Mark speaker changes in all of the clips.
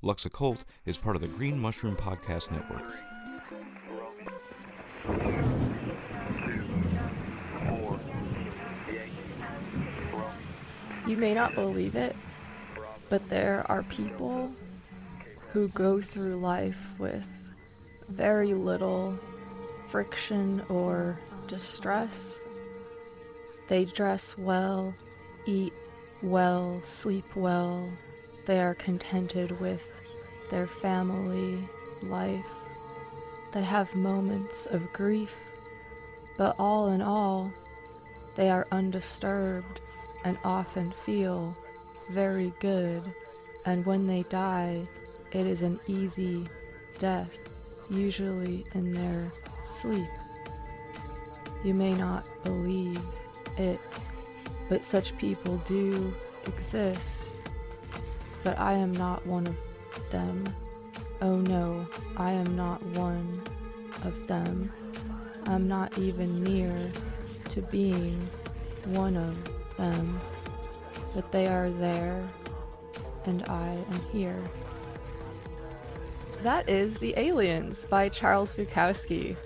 Speaker 1: Lux Occult is part of the Green Mushroom Podcast Network.
Speaker 2: You may not believe it, but there are people who go through life with very little friction or distress. They dress well, eat well, sleep well. They are contented with their family life. They have moments of grief, but all in all, they are undisturbed and often feel very good. And when they die, it is an easy death, usually in their sleep. You may not believe it, but such people do exist. But I am not one of them. Oh no, I am not one of them. I'm not even near to being one of them. But they are there, and I am here. That is The Aliens by Charles Bukowski.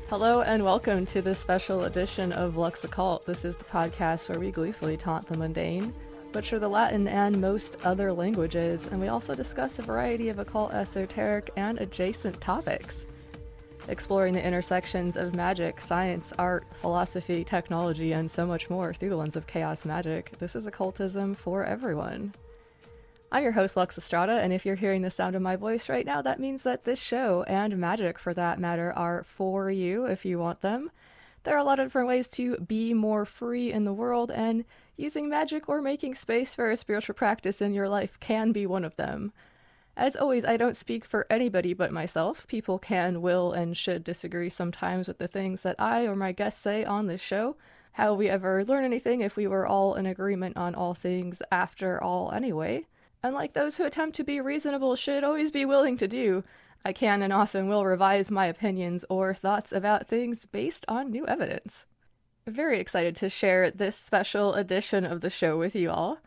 Speaker 2: Hello and welcome to this special edition of Lux Occult. This is the podcast where we gleefully taunt the mundane, butcher the Latin and most other languages, and we also discuss a variety of occult, esoteric, and adjacent topics, exploring the intersections of magic, science, art, philosophy, technology, and so much more through the lens of chaos magic. This is occultism for everyone. I'm your host, Lux Estrada, and if you're hearing the sound of my voice right now, that means that this show, and magic for that matter, are for you if you want them. There are a lot of different ways to be more free in the world, and using magic or making space for a spiritual practice in your life can be one of them. As always, I don't speak for anybody but myself. People can, will, and should disagree sometimes with the things that I or my guests say on this show. How we ever learn anything if we were all in agreement on all things after all anyway? Unlike those who attempt to be reasonable should always be willing to do, I can and often will revise my opinions or thoughts about things based on new evidence. I'm very excited to share this special edition of the show with you all.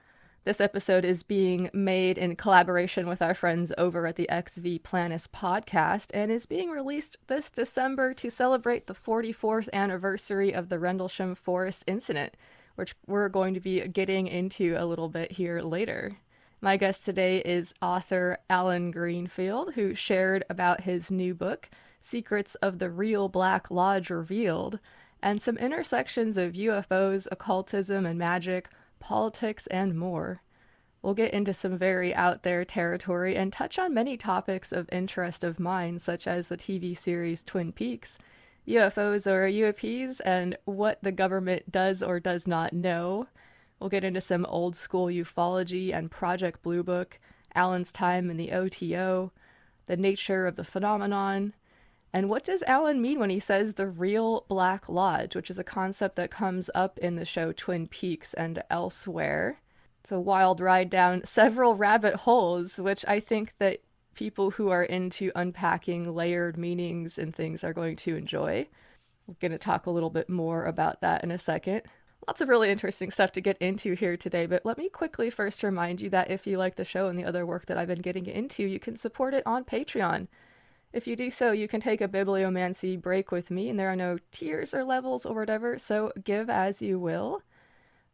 Speaker 2: This episode is being made in collaboration with our friends over at the XV Planus podcast and is being released this December to celebrate the 44th anniversary of the Rendlesham Forest incident, which we're going to be getting into a little bit here later. My guest today is author Alan Greenfield, who shared about his new book, Secrets of the Real Black Lodge Revealed, and some intersections of UFOs, occultism and magic, politics, and more. We'll get into some very out there territory and touch on many topics of interest of mine, such as the TV series Twin Peaks, UFOs or UAPs, and what the government does or does not know. We'll get into some old school ufology and Project Blue Book, Alan's time in the OTO, the nature of the phenomenon, and what does Alan mean when he says the real Black Lodge, which is a concept that comes up in the show Twin Peaks and elsewhere. It's a wild ride down several rabbit holes, which I think that people who are into unpacking layered meanings and things are going to enjoy. We're going to talk a little bit more about that in a second. Lots of really interesting stuff to get into here today, but let me quickly first remind you that if you like the show and the other work that I've been getting into, you can support it on Patreon. If you do so, you can take a bibliomancy break with me, and there are no tiers or levels or whatever, so give as you will.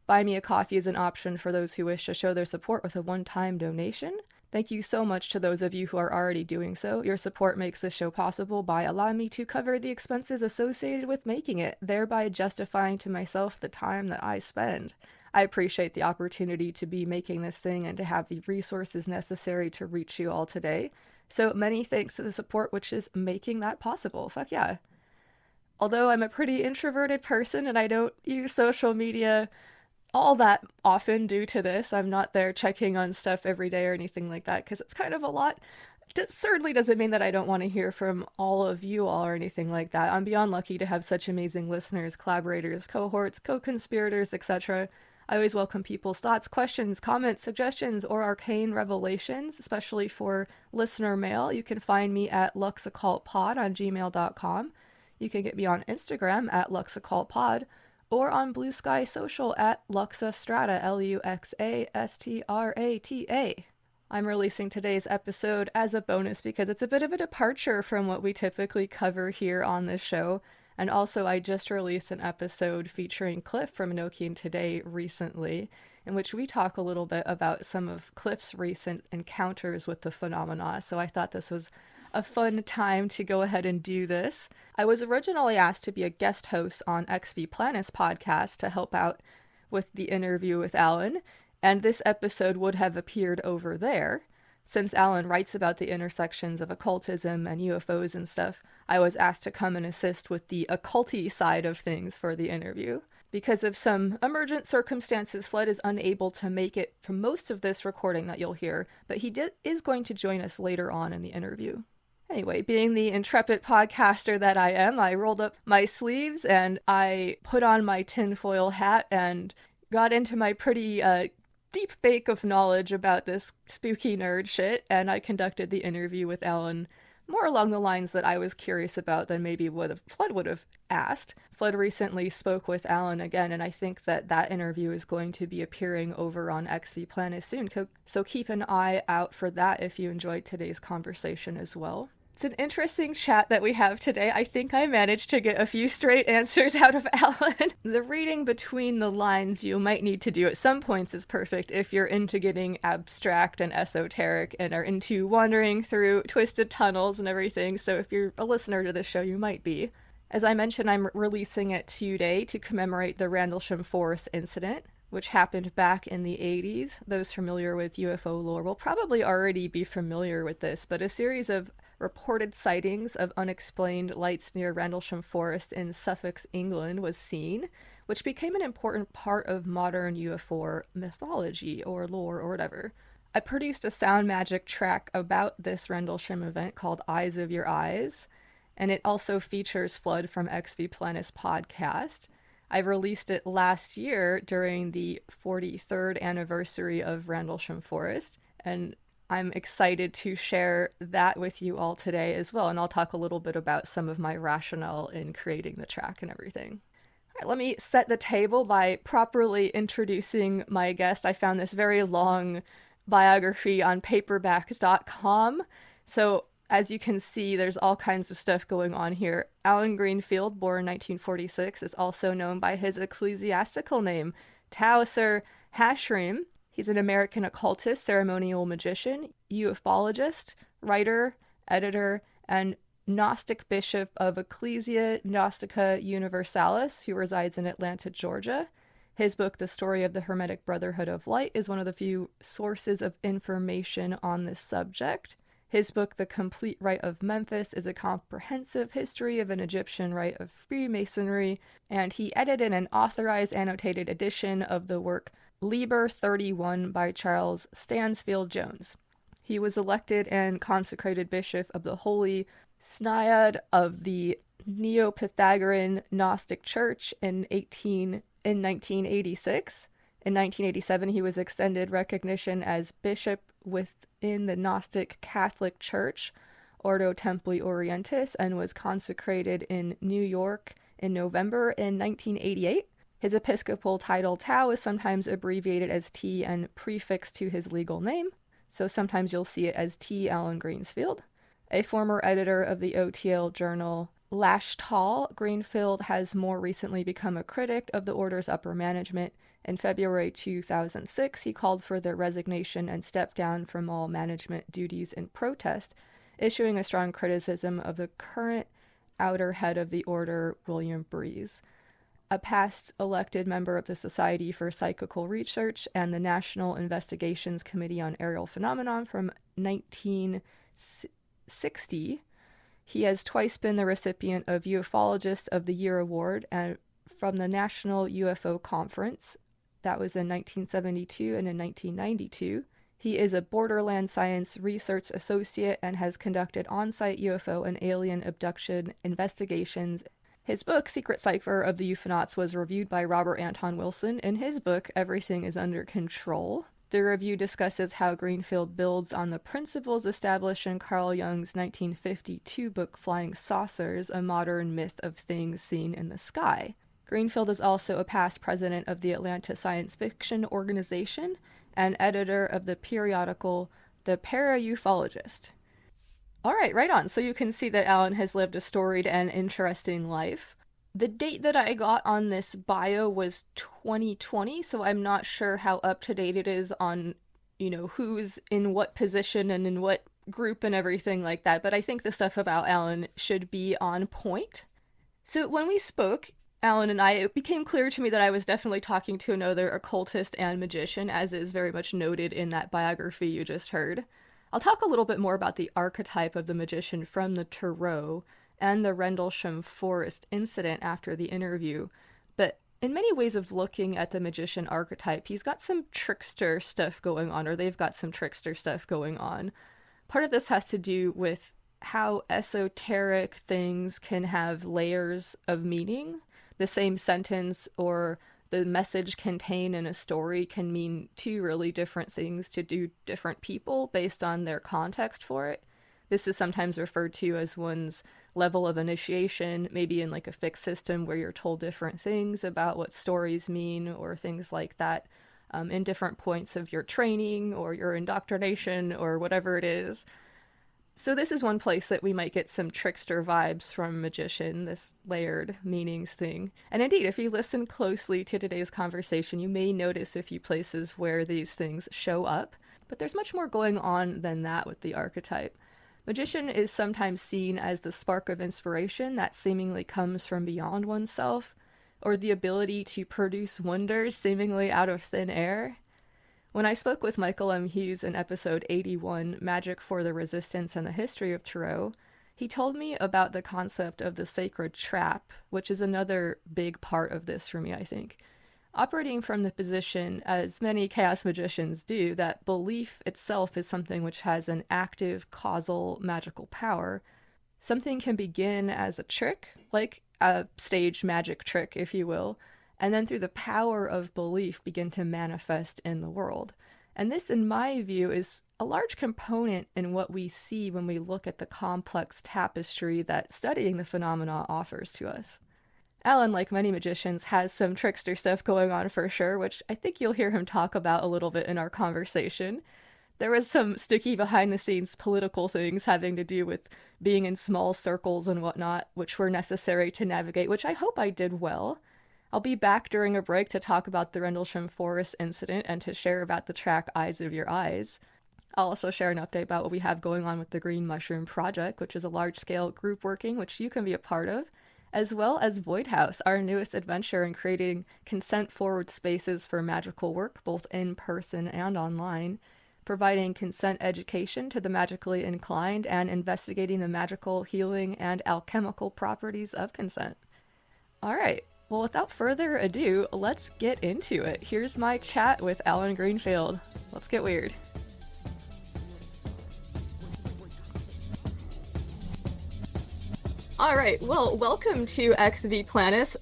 Speaker 2: Buy Me a Coffee is an option for those who wish to show their support with a one-time donation. Thank you so much to those of you who are already doing so. Your support makes this show possible by allowing me to cover the expenses associated with making it, thereby justifying to myself the time that I spend. I appreciate the opportunity to be making this thing and to have the resources necessary to reach you all today. So many thanks to the support which is making that possible. Fuck yeah. Although I'm a pretty introverted person and I don't use social media all that often due to this, I'm not there checking on stuff every day or anything like that because it's kind of a lot. It certainly doesn't mean that I don't want to hear from all of you all or anything like that. I'm beyond lucky to have such amazing listeners, collaborators, cohorts, co-conspirators, etc. I always welcome people's thoughts, questions, comments, suggestions, or arcane revelations, especially for listener mail. You can find me at luxoccultpod on gmail.com. You can get me on Instagram at luxoccultpod, or on Blue Sky Social at Luxastrata, Luxastrata. I'm releasing today's episode as a bonus because it's a bit of a departure from what we typically cover here on this show. And also, I just released an episode featuring Cliff from Enochian Today recently, in which we talk a little bit about some of Cliff's recent encounters with the phenomena. So I thought this was a fun time to go ahead and do this. I was originally asked to be a guest host on XV Planus podcast to help out with the interview with Alan, and this episode would have appeared over there. Since Alan writes about the intersections of occultism and UFOs and stuff, I was asked to come and assist with the occulty side of things for the interview. Because of some emergent circumstances, Flood is unable to make it for most of this recording that you'll hear, but he is going to join us later on in the interview. Anyway, being the intrepid podcaster that I am, I rolled up my sleeves and I put on my tinfoil hat and got into my pretty deep bake of knowledge about this spooky nerd shit, and I conducted the interview with Alan more along the lines that I was curious about than maybe Flood would have asked. Flood recently spoke with Alan again, and I think that interview is going to be appearing over on XV Planet soon, so keep an eye out for that if you enjoyed today's conversation as well. It's an interesting chat that we have today. I think I managed to get a few straight answers out of Alan. The reading between the lines you might need to do at some points is perfect if you're into getting abstract and esoteric and are into wandering through twisted tunnels and everything. So if you're a listener to this show, you might be. As I mentioned, I'm releasing it today to commemorate the Rendlesham Forest incident, which happened back in the 80s. Those familiar with UFO lore will probably already be familiar with this, but a series of reported sightings of unexplained lights near Rendlesham Forest in Suffolk, England was seen, which became an important part of modern UFO mythology or lore or whatever. I produced a sound magic track about this Rendlesham event called Eyes of Your Eyes, and it also features Flood from XV Planus podcast. I released it last year during the 43rd anniversary of Rendlesham Forest, and I'm excited to share that with you all today as well, and I'll talk a little bit about some of my rationale in creating the track and everything. All right, let me set the table by properly introducing my guest. I found this very long biography on paperbacks.com, so as you can see, there's all kinds of stuff going on here. Alan Greenfield, born 1946, is also known by his ecclesiastical name, Taoser Hashrim. He's an American occultist, ceremonial magician, ufologist, writer, editor, and Gnostic bishop of Ecclesia Gnostica Universalis, who resides in Atlanta, Georgia. His book, The Story of the Hermetic Brotherhood of Light, is one of the few sources of information on this subject. His book, The Complete Rite of Memphis, is a comprehensive history of an Egyptian rite of Freemasonry, and he edited an authorized annotated edition of the work Liber 31 by Charles Stansfield Jones. He was elected and consecrated bishop of the Holy Synod of the Neo-Pythagorean Gnostic Church in 1986. In 1987, he was extended recognition as bishop within the Gnostic Catholic Church, Ordo Templi Orientis, and was consecrated in New York in November in 1988. His episcopal title, Tau, is sometimes abbreviated as T and prefixed to his legal name, so sometimes you'll see it as T. Alan Greenfield. A former editor of the OTL journal Lashtal, Greenfield has more recently become a critic of the order's upper management. In February 2006, he called for their resignation and stepped down from all management duties in protest, issuing a strong criticism of the current outer head of the order, William Breeze, a past elected member of the Society for Psychical Research and the National Investigations Committee on Aerial Phenomenon from 1960. He has twice been the recipient of Ufologist of the Year Award and from the National UFO Conference. That was in 1972 and in 1992. He is a Borderland Science Research Associate and has conducted on-site UFO and alien abduction investigations. His book, Secret Cipher of the Ufonauts, was reviewed by Robert Anton Wilson. In his book, Everything is Under Control. The review discusses how Greenfield builds on the principles established in Carl Jung's 1952 book, Flying Saucers, a modern myth of things seen in the sky. Greenfield is also a past president of the Atlanta Science Fiction Organization and editor of the periodical the para-ufologist. All right, right on. So you can see that Alan has lived a storied and interesting life. The date that I got on this bio was 2020, so I'm not sure how up to date it is on, who's in what position and in what group and everything like that, but I think the stuff about Alan should be on point. So when we spoke, Alan and I, it became clear to me that I was definitely talking to another occultist and magician, as is very much noted in that biography you just heard. I'll talk a little bit more about the archetype of the magician from the Tarot and the Rendlesham Forest incident after the interview, but in many ways of looking at the magician archetype, he's got some trickster stuff going on, or they've got some trickster stuff going on. Part of this has to do with how esoteric things can have layers of meaning. The same sentence or the message contained in a story can mean two really different things to different people based on their context for it. This is sometimes referred to as one's level of initiation, maybe in like a fixed system where you're told different things about what stories mean or things like that in different points of your training or your indoctrination or whatever it is. So this is one place that we might get some trickster vibes from magician, this layered meanings thing. And indeed, if you listen closely to today's conversation, you may notice a few places where these things show up, but there's much more going on than that with the archetype. Magician is sometimes seen as the spark of inspiration that seemingly comes from beyond oneself, or the ability to produce wonders seemingly out of thin air. When I spoke with Michael M. Hughes in episode 81, Magic for the Resistance and the History of Tarot, he told me about the concept of the sacred trap, which is another big part of this for me, I think. Operating from the position, as many chaos magicians do, that belief itself is something which has an active, causal, magical power. Something can begin as a trick, like a stage magic trick, if you will, and then through the power of belief begin to manifest in the world. And this, in my view, is a large component in what we see when we look at the complex tapestry that studying the phenomena offers to us. Alan, like many magicians, has some trickster stuff going on for sure, which I think you'll hear him talk about a little bit in our conversation. There was some sticky behind-the-scenes political things having to do with being in small circles and whatnot, which were necessary to navigate, which I hope I did well. I'll be back during a break to talk about the Rendlesham Forest incident and to share about the track Eyes of Your Eyes. I'll also share an update about what we have going on with the Green Mushroom Project, which is a large-scale group working, which you can be a part of, as well as Void House, our newest adventure in creating consent-forward spaces for magical work, both in person and online, providing consent education to the magically inclined, and investigating the magical, healing, and alchemical properties of consent. All right. Well, without further ado, let's get into it. Here's my chat with Alan Greenfield. Let's get weird. All right, well, welcome to XV Planus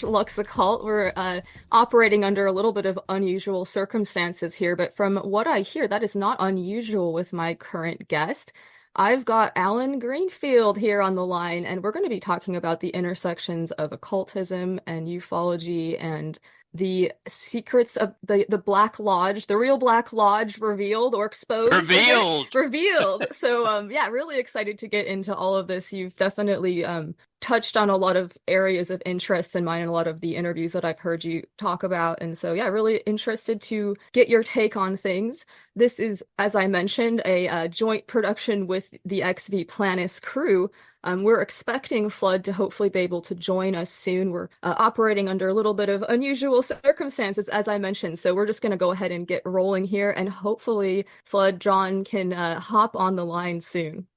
Speaker 2: / Lux Occult. We're operating under a little bit of unusual circumstances here, but from what I hear, that is not unusual with my current guest. I've got Alan Greenfield here on the line, and we're going to be talking about the intersections of occultism and ufology and the secrets of the Black Lodge, the real Black Lodge revealed or exposed. Revealed. So, yeah, really excited to get into all of this. You've definitely touched on a lot of areas of interest in mine and a lot of the interviews that I've heard you talk about. And so, yeah, really interested to get your take on things. This is, as I mentioned, a joint production with the XV Planus crew. We're expecting Flood to hopefully be able to join us soon. We're operating under a little bit of unusual circumstances, as I mentioned. So we're just going to go ahead and get rolling here. And hopefully Flood John can hop on the line soon.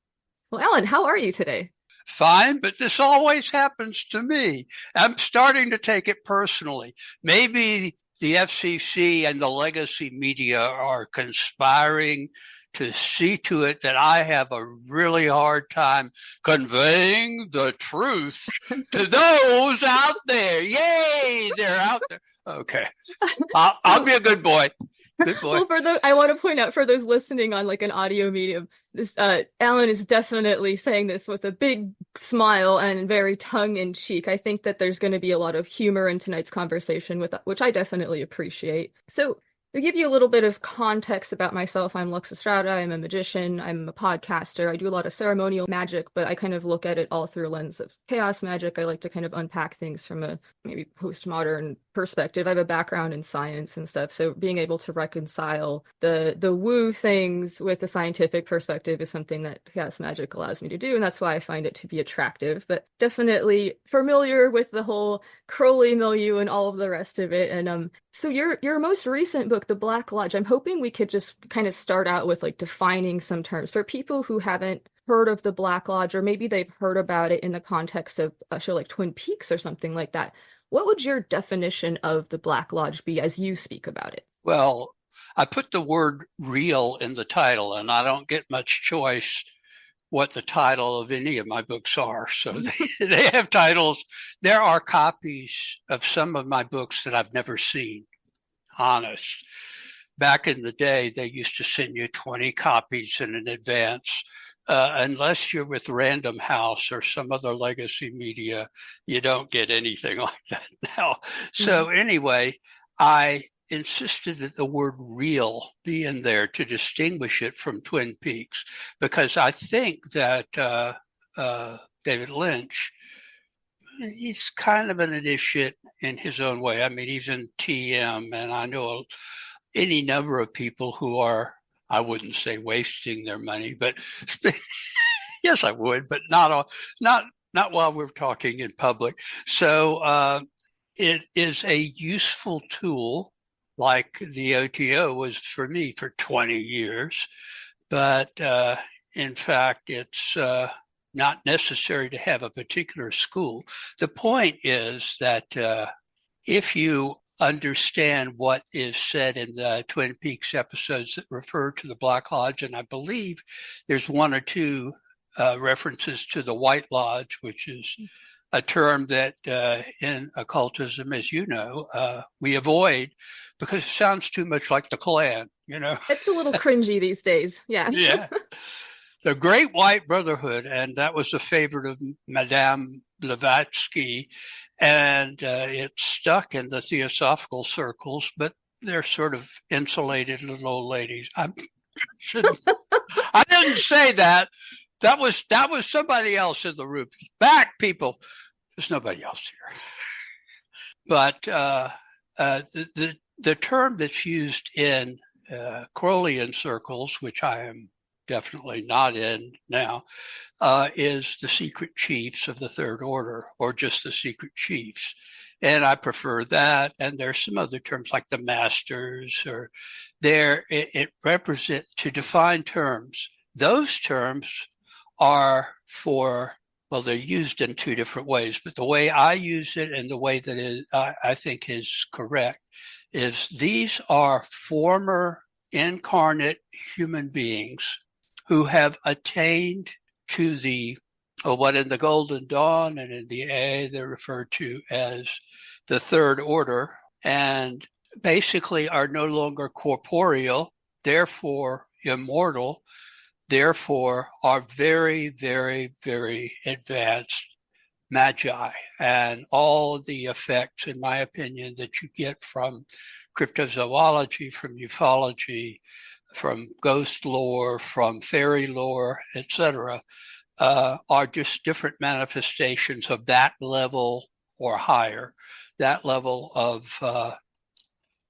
Speaker 2: Well, Alan, how are you today?
Speaker 3: Fine, but this always happens to me. I'm starting to take it personally. Maybe the FCC and the legacy media are conspiring to see to it that I have a really hard time conveying the truth to those out there. Yay, they're out there. Okay, I'll be a good boy. Good boy.
Speaker 2: Well, I want to point out for those listening on like an audio medium, this Alan is definitely saying this with a big smile and very tongue-in-cheek. I think that there's going to be a lot of humor in tonight's conversation, which I definitely appreciate. So To give you a little bit of context about myself, I'm Lux Occult. I'm a magician. I'm a podcaster. I do a lot of ceremonial magic, but I kind of look at it all through a lens of chaos magic. I like to kind of unpack things from a maybe postmodern perspective. I have a background in science and stuff, so being able to reconcile the woo things with a scientific perspective is something that chaos magic allows me to do, and that's why I find it to be attractive. But definitely familiar with the whole Crowley milieu and all of the rest of it. And so your most recent book, The Black Lodge, I'm hoping we could just kind of start out with like defining some terms for people who haven't heard of the Black Lodge, or maybe they've heard about it in the context of a show like Twin Peaks or something like that. What would your definition of the Black Lodge be as you speak about it?
Speaker 3: Well, I put the word real in the title, and I don't get much choice what the title of any of my books are. So they have titles. There are copies of some of my books that I've never seen, honest. Back in the day, they used to send you 20 copies in advance. Unless you're with Random House or some other legacy media, you don't get anything like that now. So anyway, I insisted that the word real be in there to distinguish it from Twin Peaks, because I think that David Lynch, he's kind of an initiate in his own way. I mean, he's in TM, and I know any number of people who are, I wouldn't say wasting their money, but yes, I would, but not while we're talking in public. So it is a useful tool, like the OTO was for me for 20 years. But in fact, it's not necessary to have a particular school. The point is that if you understand what is said in the Twin Peaks episodes that refer to the Black Lodge, and I believe there's one or two references to the White Lodge, which is a term that in occultism, as you know, we avoid because it sounds too much like the Klan, you know.
Speaker 2: It's a little cringy these days. Yeah.
Speaker 3: Yeah. The Great White Brotherhood, and that was a favorite of Madame Blavatsky, and it's stuck in the theosophical circles, but they're sort of insulated little old ladies. I didn't say that. That was somebody else in the room. Back, people. There's nobody else here. But the term that's used in Crowleyan circles, which I am definitely not in now, is the secret chiefs of the Third Order, or just the secret chiefs. And I prefer that. And there's some other terms like the masters, or it represents, to define terms. Those terms are for, well, they're used in two different ways, but the way I use it and the way that I think is correct is these are former incarnate human beings who have attained to what in the Golden Dawn and in the A, they're referred to as the Third Order, and basically are no longer corporeal, therefore immortal, therefore are very, very, very advanced magi. And all of the effects, in my opinion, that you get from cryptozoology, from ufology, from ghost lore, from fairy lore, etc., are just different manifestations of that level or higher, that level of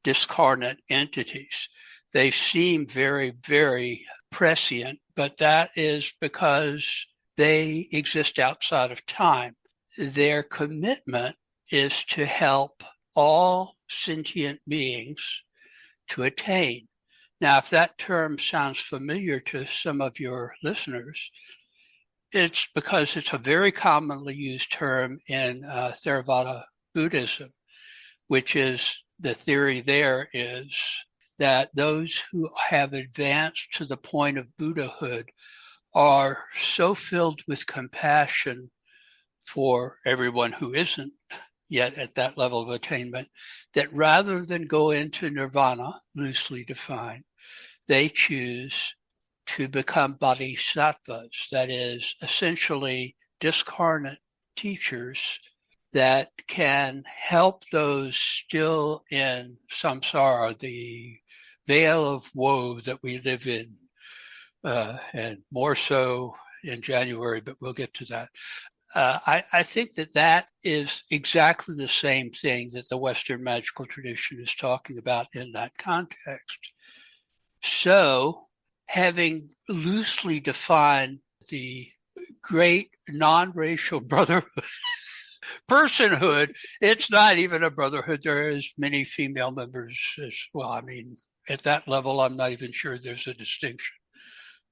Speaker 3: discarnate entities. They seem very, very prescient, but that is because they exist outside of time. Their commitment is to help all sentient beings to attain. Now, if that term sounds familiar to some of your listeners, it's because it's a very commonly used term in Theravada Buddhism, which is, the theory there is that those who have advanced to the point of Buddhahood are so filled with compassion for everyone who isn't yet at that level of attainment, that rather than go into nirvana, loosely defined, they choose to become bodhisattvas, that is, essentially discarnate teachers that can help those still in samsara, the veil of woe that we live in, and more so in January, but we'll get to that. I think that is exactly the same thing that the Western magical tradition is talking about in that context. So, having loosely defined the great non-racial brotherhood, personhood, it's not even a brotherhood. There is many female members as well. I mean, at that level, I'm not even sure there's a distinction.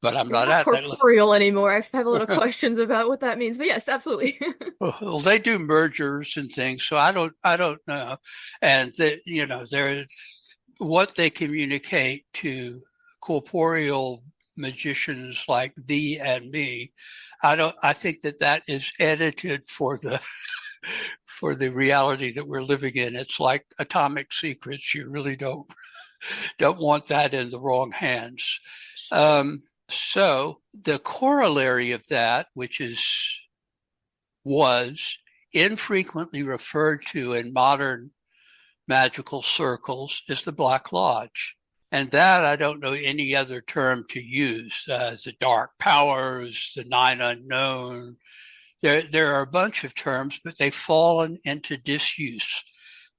Speaker 3: But I'm not at that
Speaker 2: corporeal anymore. I have a lot of questions about what that means. But yes, absolutely.
Speaker 3: Well, they do mergers and things, so I don't know. And there's what they communicate to corporeal magicians like thee and me. I think that is edited for the reality that we're living in. It's like atomic secrets. You really don't want that in the wrong hands. So the corollary of that, which was infrequently referred to in modern magical circles, is the Black Lodge. And that I don't know any other term to use. The dark powers, the nine unknown. There are a bunch of terms, but they've fallen into disuse.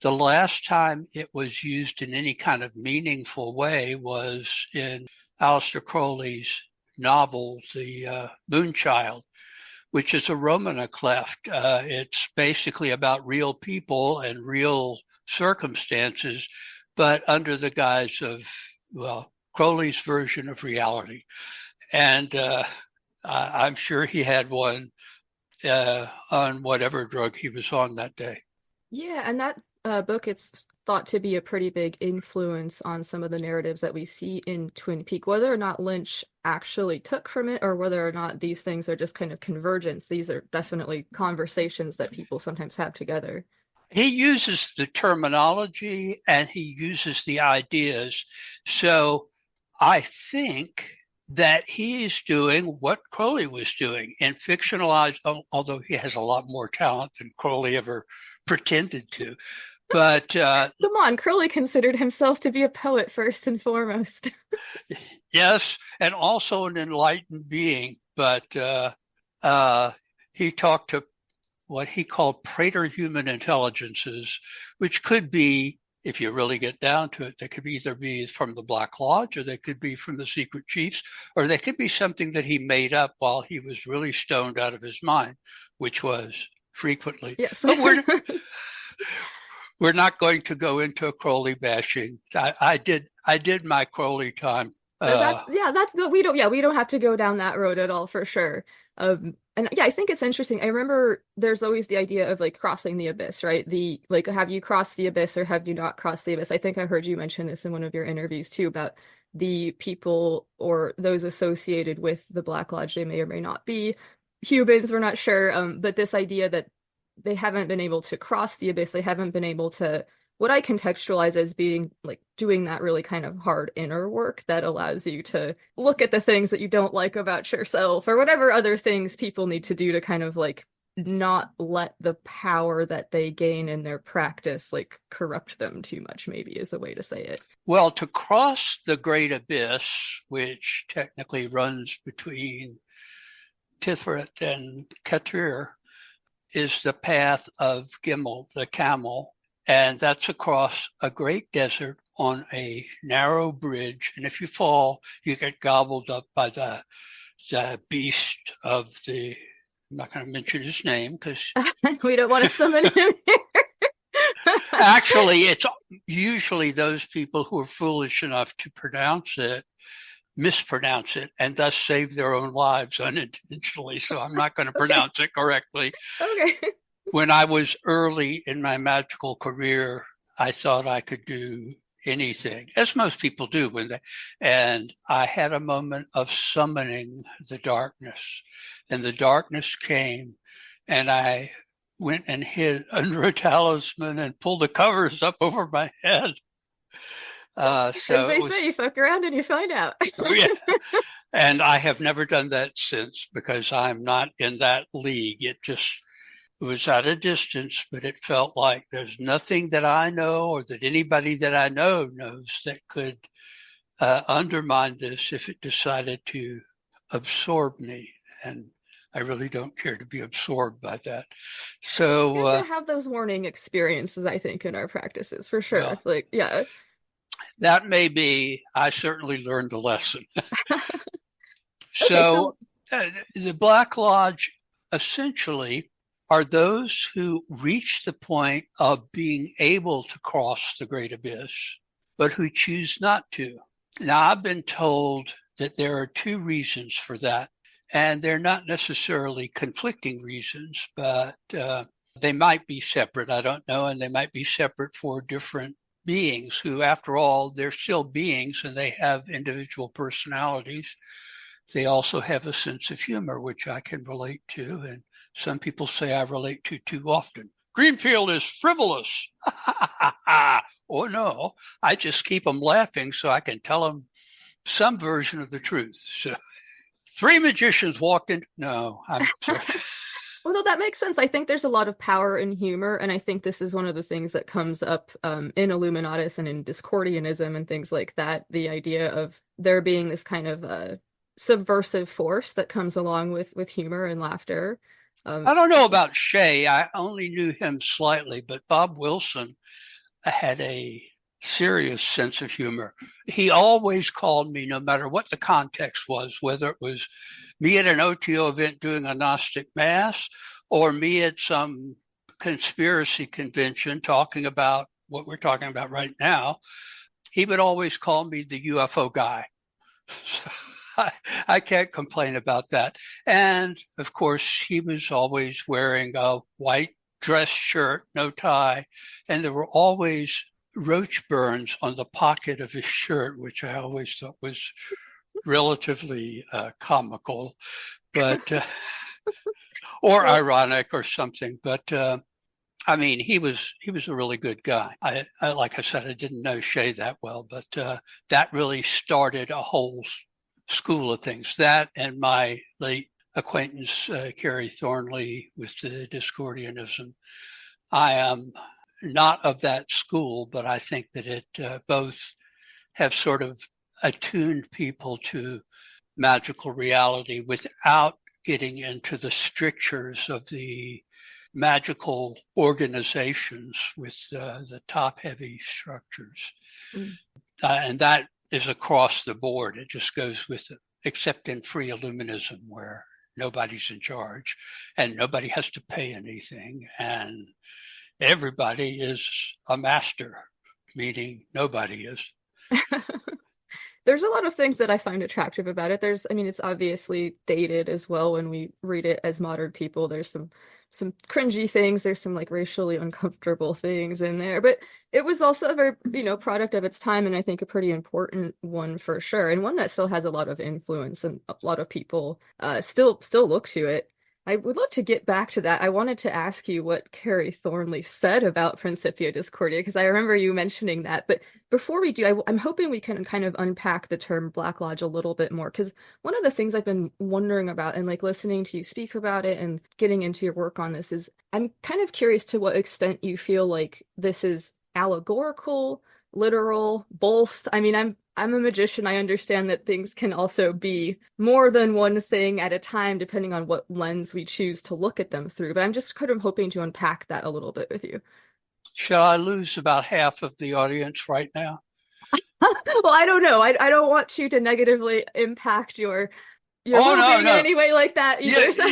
Speaker 3: The last time it was used in any kind of meaningful way was in Aleister Crowley's novel, The Moonchild, which is a Romana cleft. It's basically about real people and real circumstances, but under the guise of, Crowley's version of reality. And I'm sure he had one on whatever drug he was on that day.
Speaker 2: Yeah, and that book, it's thought to be a pretty big influence on some of the narratives that we see in Twin Peaks. Whether or not Lynch actually took from it or whether or not these things are just kind of convergence, these are definitely conversations that people sometimes have together.
Speaker 3: He uses the terminology and he uses the ideas. So I think that he is doing what Crowley was doing in fictionalized, although he has a lot more talent than Crowley ever pretended to. But
Speaker 2: come on, Crowley considered himself to be a poet first and foremost.
Speaker 3: Yes, and also an enlightened being. But he talked to what he called praeter-human intelligences, which could be, if you really get down to it, they could either be from the Black Lodge, or they could be from the secret chiefs, or they could be something that he made up while he was really stoned out of his mind, which was frequently.
Speaker 2: Yes.
Speaker 3: But we're not going to go into Crowley bashing. I did my Crowley time.
Speaker 2: We don't have to go down that road at all, for sure. And yeah, I think it's interesting. I remember there's always the idea of like crossing the abyss, right? Have you crossed the abyss or have you not crossed the abyss? I think I heard you mention this in one of your interviews too, about the people or those associated with the Black Lodge. They may or may not be humans, we're not sure. But this idea that they haven't been able to cross the abyss, they haven't been able to, what I contextualize as being like doing that really kind of hard inner work that allows you to look at the things that you don't like about yourself or whatever other things people need to do to kind of like not let the power that they gain in their practice like corrupt them too much, maybe is a way to say it.
Speaker 3: Well, to cross the great abyss, which technically runs between Tiferet and Keter, is the path of Gimel, the camel. And that's across a great desert on a narrow bridge. And if you fall, you get gobbled up by the beast of the, I'm not going to mention his name because
Speaker 2: we don't want to summon him here.
Speaker 3: Actually, it's usually those people who are foolish enough to mispronounce it, and thus save their own lives unintentionally. So I'm not going to pronounce it correctly.
Speaker 2: Okay.
Speaker 3: When I was early in my magical career, I thought I could do anything, as most people do and I had a moment of summoning the darkness, and the darkness came, and I went and hid under a talisman and pulled the covers up over my head.
Speaker 2: So they say you fuck around and you find out.
Speaker 3: Yeah. And I have never done that since because I'm not in that league. It was at a distance, but it felt like there's nothing that I know or that anybody that I know knows that could undermine this if it decided to absorb me. And I really don't care to be absorbed by that. So
Speaker 2: it's good to have those warning experiences, I think, in our practices, for sure. Yeah.
Speaker 3: That may be, I certainly learned the lesson.
Speaker 2: So
Speaker 3: the Black Lodge essentially are those who reach the point of being able to cross the great abyss, but who choose not to. Now, I've been told that there are two reasons for that, and they're not necessarily conflicting reasons, but they might be separate. I don't know, and they might be separate for different beings who, after all, they're still beings and they have individual personalities. They also have a sense of humor, which I can relate to, and some people say I relate to too often. Greenfield is frivolous. Oh, no, I just keep them laughing so I can tell them some version of the truth. So 3 magicians walked in. No, I'm sorry.
Speaker 2: Well, no, that makes sense. I think there's a lot of power in humor, and I think this is one of the things that comes up in Illuminatus and in Discordianism and things like that, the idea of there being this kind of subversive force that comes along with humor and laughter.
Speaker 3: I don't know about Shea. I only knew him slightly, but Bob Wilson had a serious sense of humor. He always called me, no matter what the context was, whether it was me at an OTO event doing a Gnostic Mass or me at some conspiracy convention talking about what we're talking about right now, he would always call me the UFO guy. So I can't complain about that. And of course, he was always wearing a white dress shirt, no tie, and there were always roach burns on the pocket of his shirt, which I always thought was relatively comical, but or ironic or something. But I mean, he was a really good guy. I like I said, I didn't know Shea that well, but that really started a whole school of things. That and my late acquaintance Carrie Thornley with the Discordianism. I am not of that school, but I think that it both have sort of attuned people to magical reality without getting into the strictures of the magical organizations with the top-heavy structures. And that is across the board. It just goes with it, except in free illuminism, where nobody's in charge and nobody has to pay anything. And everybody is a master, meaning nobody is.
Speaker 2: There's a lot of things that I find attractive about it. It's obviously dated as well when we read it as modern people. There's some cringy things. There's some like racially uncomfortable things in there, but it was also a very, product of its time. And I think a pretty important one for sure. And one that still has a lot of influence and a lot of people still look to it. I would love to get back to that. I wanted to ask you what Carrie Thornley said about Principia Discordia, because I remember you mentioning that. But before we do, I'm hoping we can kind of unpack the term Black Lodge a little bit more, because one of the things I've been wondering about and like listening to you speak about it and getting into your work on this is I'm kind of curious to what extent you feel like this is allegorical, literal, both. I mean, I'm a magician. I understand that things can also be more than one thing at a time, depending on what lens we choose to look at them through. But I'm just kind of hoping to unpack that a little bit with you.
Speaker 3: Shall I lose about half of the audience right now?
Speaker 2: Well, I don't know. I don't want you to negatively impact your
Speaker 3: no.
Speaker 2: any way like that either.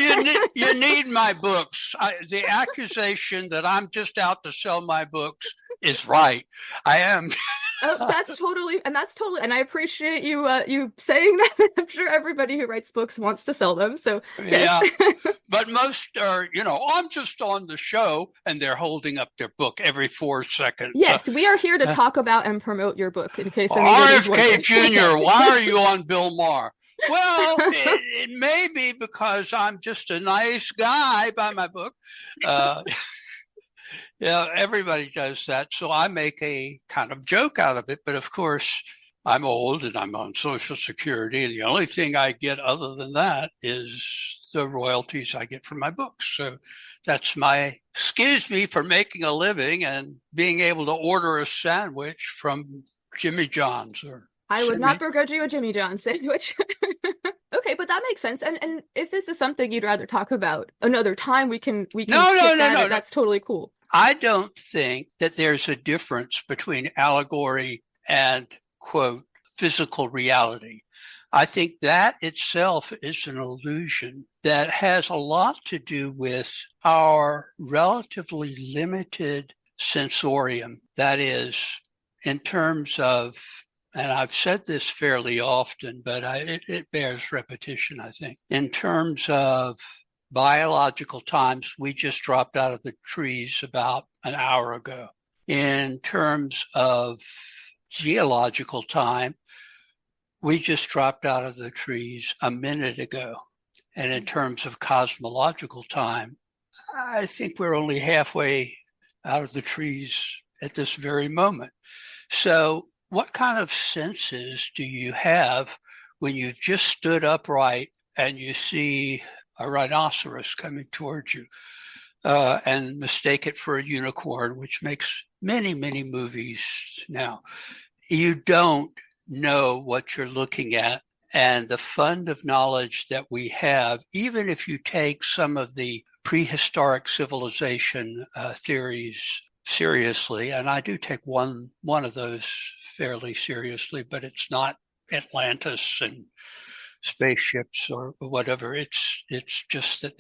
Speaker 3: You need my books. The accusation that I'm just out to sell my books is right. I am.
Speaker 2: That's totally, and I appreciate you saying that. I'm sure everybody who writes books wants to sell them. So yes.
Speaker 3: Yeah, but most are, I'm just on the show, and they're holding up their book every 4 seconds.
Speaker 2: Yes, we are here to talk about and promote your book in case anybody's
Speaker 3: RFK Jr., why are you on Bill Maher? Well, it may be because I'm just a nice guy by my book. Yeah, everybody does that. So I make a kind of joke out of it. But of course, I'm old and I'm on Social Security, and the only thing I get other than that is the royalties I get from my books. So that's excuse me for making a living and being able to order a sandwich from Jimmy John's or
Speaker 2: I would not begrudge you a Jimmy John's sandwich. Okay, but that makes sense. And if this is something you'd rather talk about another time, we can skip that. That's totally cool.
Speaker 3: I don't think that there's a difference between allegory and, quote, physical reality. I think that itself is an illusion that has a lot to do with our relatively limited sensorium. That is, in terms of, and I've said this fairly often, but it bears repetition, I think. In terms of biological times, we just dropped out of the trees about an hour ago. In terms of geological time, we just dropped out of the trees a minute ago. And in terms of cosmological time, I think we're only halfway out of the trees at this very moment. So what kind of senses do you have when you've just stood upright and you see a rhinoceros coming towards you and mistake it for a unicorn, which makes many, many movies now? You don't know what you're looking at. And the fund of knowledge that we have, even if you take some of the prehistoric civilization theories seriously, and I do take one of those fairly seriously, but it's not Atlantis and spaceships or whatever. It's just that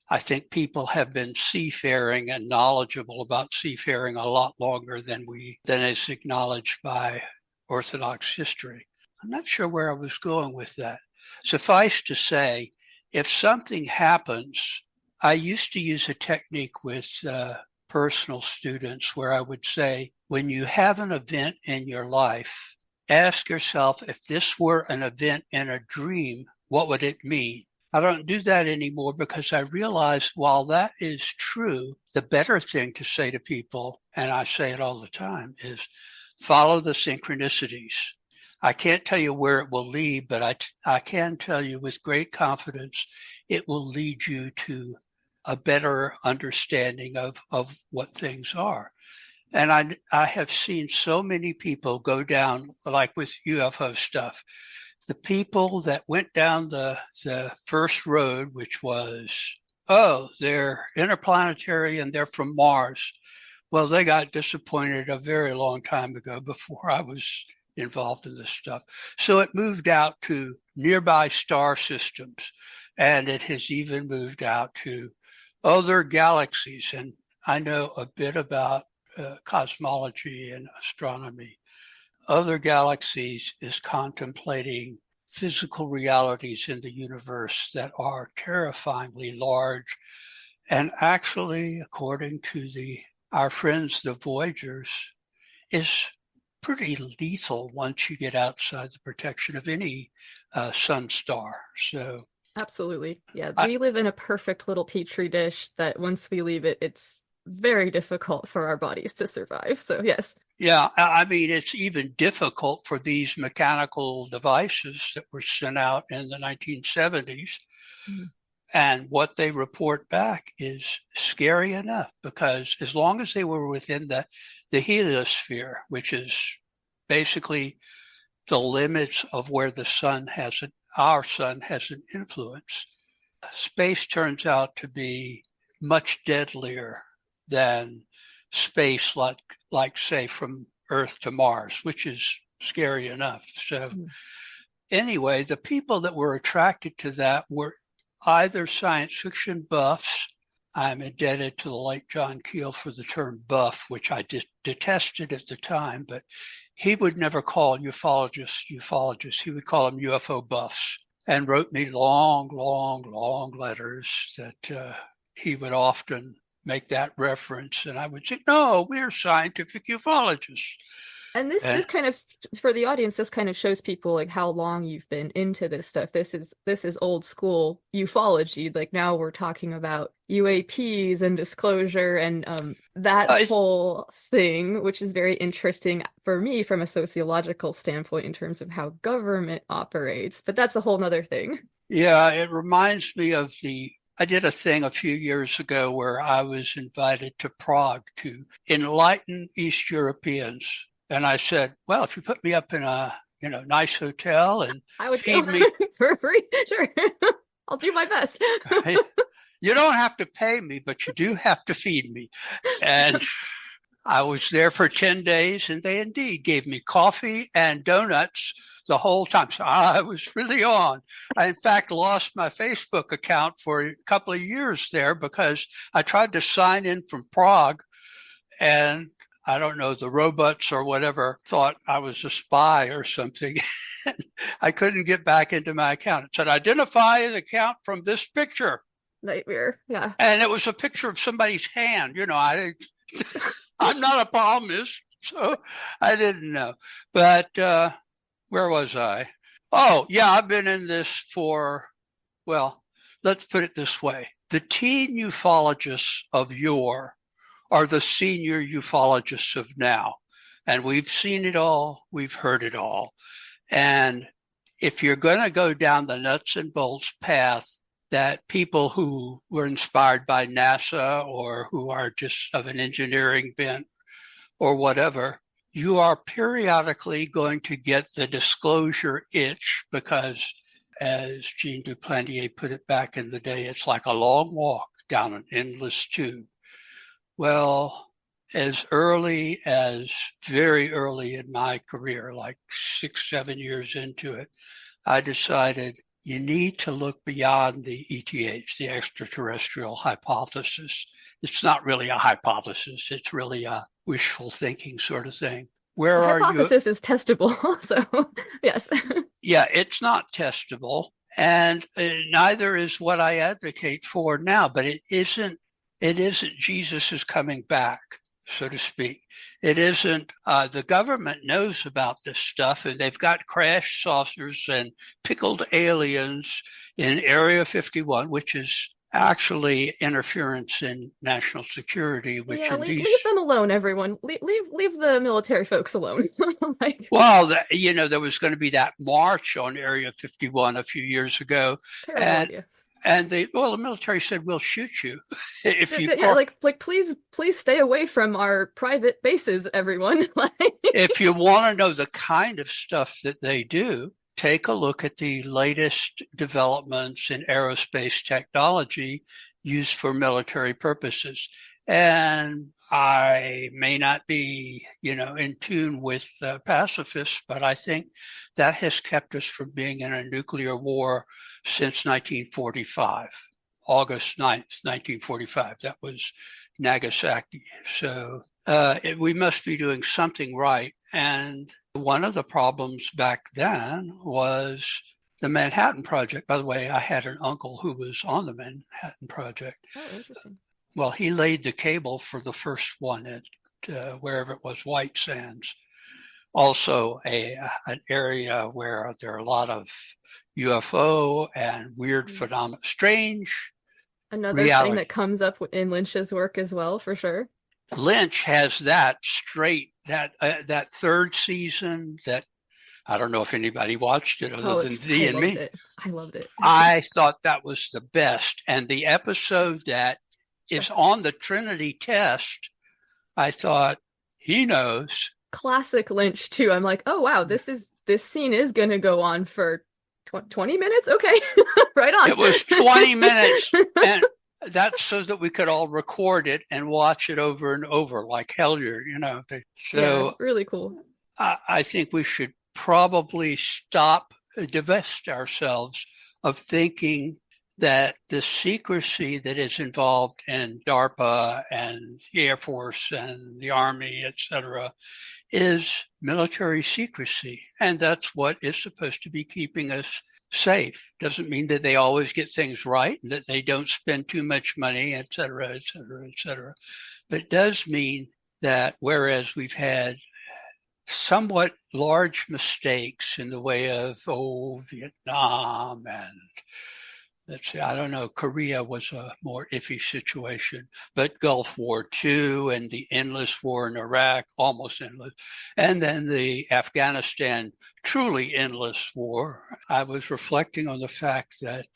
Speaker 3: I think people have been seafaring and knowledgeable about seafaring a lot longer than is acknowledged by Orthodox history. I'm not sure where I was going with that. Suffice to say, if something happens, I used to use a technique with personal students where I would say, when you have an event in your life, ask yourself, if this were an event in a dream, what would it mean? I don't do that anymore because I realize while that is true, the better thing to say to people, and I say it all the time, is follow the synchronicities. I can't tell you where it will lead, but I can tell you with great confidence, it will lead you to a better understanding of what things are. And I have seen so many people go down, like with UFO stuff, the people that went down the first road, which was, they're interplanetary and they're from Mars. Well, they got disappointed a very long time ago before I was involved in this stuff. So it moved out to nearby star systems, and it has even moved out to other galaxies. And I know a bit about cosmology and astronomy. Other galaxies is contemplating physical realities in the universe that are terrifyingly large. And actually, according to our friends, the Voyagers, is pretty lethal once you get outside the protection of any sun star. So
Speaker 2: absolutely. Yeah, we live in a perfect little petri dish that once we leave it, it's very difficult for our bodies to survive. So yes.
Speaker 3: Yeah, I mean, it's even difficult for these mechanical devices that were sent out in the 1970s. Mm-hmm. And what they report back is scary enough, because as long as they were within the heliosphere, which is basically the limits of where our sun has an influence, space turns out to be much deadlier than space like say from Earth to Mars, which is scary enough. So anyway, the people that were attracted to that were either science fiction buffs. I'm indebted to the late John Keel for the term buff, which I detested at the time, but he would never call ufologists. He would call them UFO buffs, and wrote me long, long, long letters that he would often make that reference. And I would say, no, we're scientific ufologists.
Speaker 2: And this kind of, for the audience, this kind of shows people like how long you've been into this stuff. This is old school ufology. Like now we're talking about UAPs and disclosure and that whole thing, which is very interesting for me from a sociological standpoint in terms of how government operates. But that's a whole nother thing.
Speaker 3: Yeah, it reminds me of I did a thing a few years ago where I was invited to Prague to enlighten East Europeans. And I said, well, if you put me up in a, nice hotel and
Speaker 2: I would
Speaker 3: feed me
Speaker 2: for free, sure. I'll do my best.
Speaker 3: You don't have to pay me, but you do have to feed me. And I was there for 10 days and they indeed gave me coffee and donuts the whole time. So I was really on. I, in fact, lost my Facebook account for a couple of years there because I tried to sign in from Prague and I don't know, the robots or whatever thought I was a spy or something. I couldn't get back into my account. It said, identify the account from this picture.
Speaker 2: Nightmare. Yeah.
Speaker 3: And it was a picture of somebody's hand. I'm not a palmist, so I didn't know. But where was I? Oh, yeah, I've been in this let's put it this way. The teen ufologists of yore are the senior ufologists of now. And we've seen it all. We've heard it all. And if you're going to go down the nuts and bolts path that people who were inspired by NASA or who are just of an engineering bent or whatever, you are periodically going to get the disclosure itch because, as Jean Duplantier put it back in the day, it's like a long walk down an endless tube. Well, as very early in my career, like 6-7 years into it, I decided you need to look beyond the ETH, the extraterrestrial hypothesis. It's not really a hypothesis. It's really a wishful thinking sort of thing. Where are you?
Speaker 2: Hypothesis is testable. So, yes.
Speaker 3: Yeah, it's not testable. And neither is what I advocate for now, but it isn't Jesus is coming back, so to speak. It isn't, the government knows about this stuff and they've got crash saucers and pickled aliens in Area 51, which is actually interference in national security, which
Speaker 2: leave them alone, everyone. Leave the military folks alone.
Speaker 3: Well, there was going to be that march on Area 51 a few years ago.
Speaker 2: Terrible idea.
Speaker 3: And the military said, we'll shoot you if you.
Speaker 2: Yeah, please stay away from our private bases, everyone.
Speaker 3: If you want to know the kind of stuff that they do, take a look at the latest developments in aerospace technology used for military purposes. And I may not be, in tune with pacifists, but I think that has kept us from being in a nuclear war since 1945, August 9th, 1945. That was Nagasaki. So we must be doing something right. And one of the problems back then was the Manhattan Project. By the way, I had an uncle who was on the Manhattan Project.
Speaker 2: Oh, interesting.
Speaker 3: Well, he laid the cable for the first one at wherever it was, White Sands. Also an area where there are a lot of UFO and weird phenomena, strange
Speaker 2: Another
Speaker 3: reality.
Speaker 2: thing that comes up in Lynch's work as well, for sure.
Speaker 3: Lynch has that straight, that third season that I don't know if anybody watched it other than Dee and me.
Speaker 2: I loved it.
Speaker 3: I thought that was the best. And the episode that is on the Trinity test, I thought, he knows.
Speaker 2: Classic Lynch too. I'm like, oh wow, this scene is going to go on for 20 minutes. Okay, right on.
Speaker 3: It was 20 minutes, and that's so that we could all record it and watch it over and over, like Hellier, So
Speaker 2: yeah, really cool.
Speaker 3: I think we should probably divest ourselves of thinking that the secrecy that is involved in DARPA and the Air Force and the Army, et cetera, is military secrecy. And that's what is supposed to be keeping us safe. Doesn't mean that they always get things right and that they don't spend too much money, et cetera, et cetera, et cetera. But it does mean that whereas we've had somewhat large mistakes in the way of, Vietnam and let's see, I don't know, Korea was a more iffy situation, but Gulf War II and the endless war in Iraq, almost endless, and then the Afghanistan truly endless war. I was reflecting on the fact that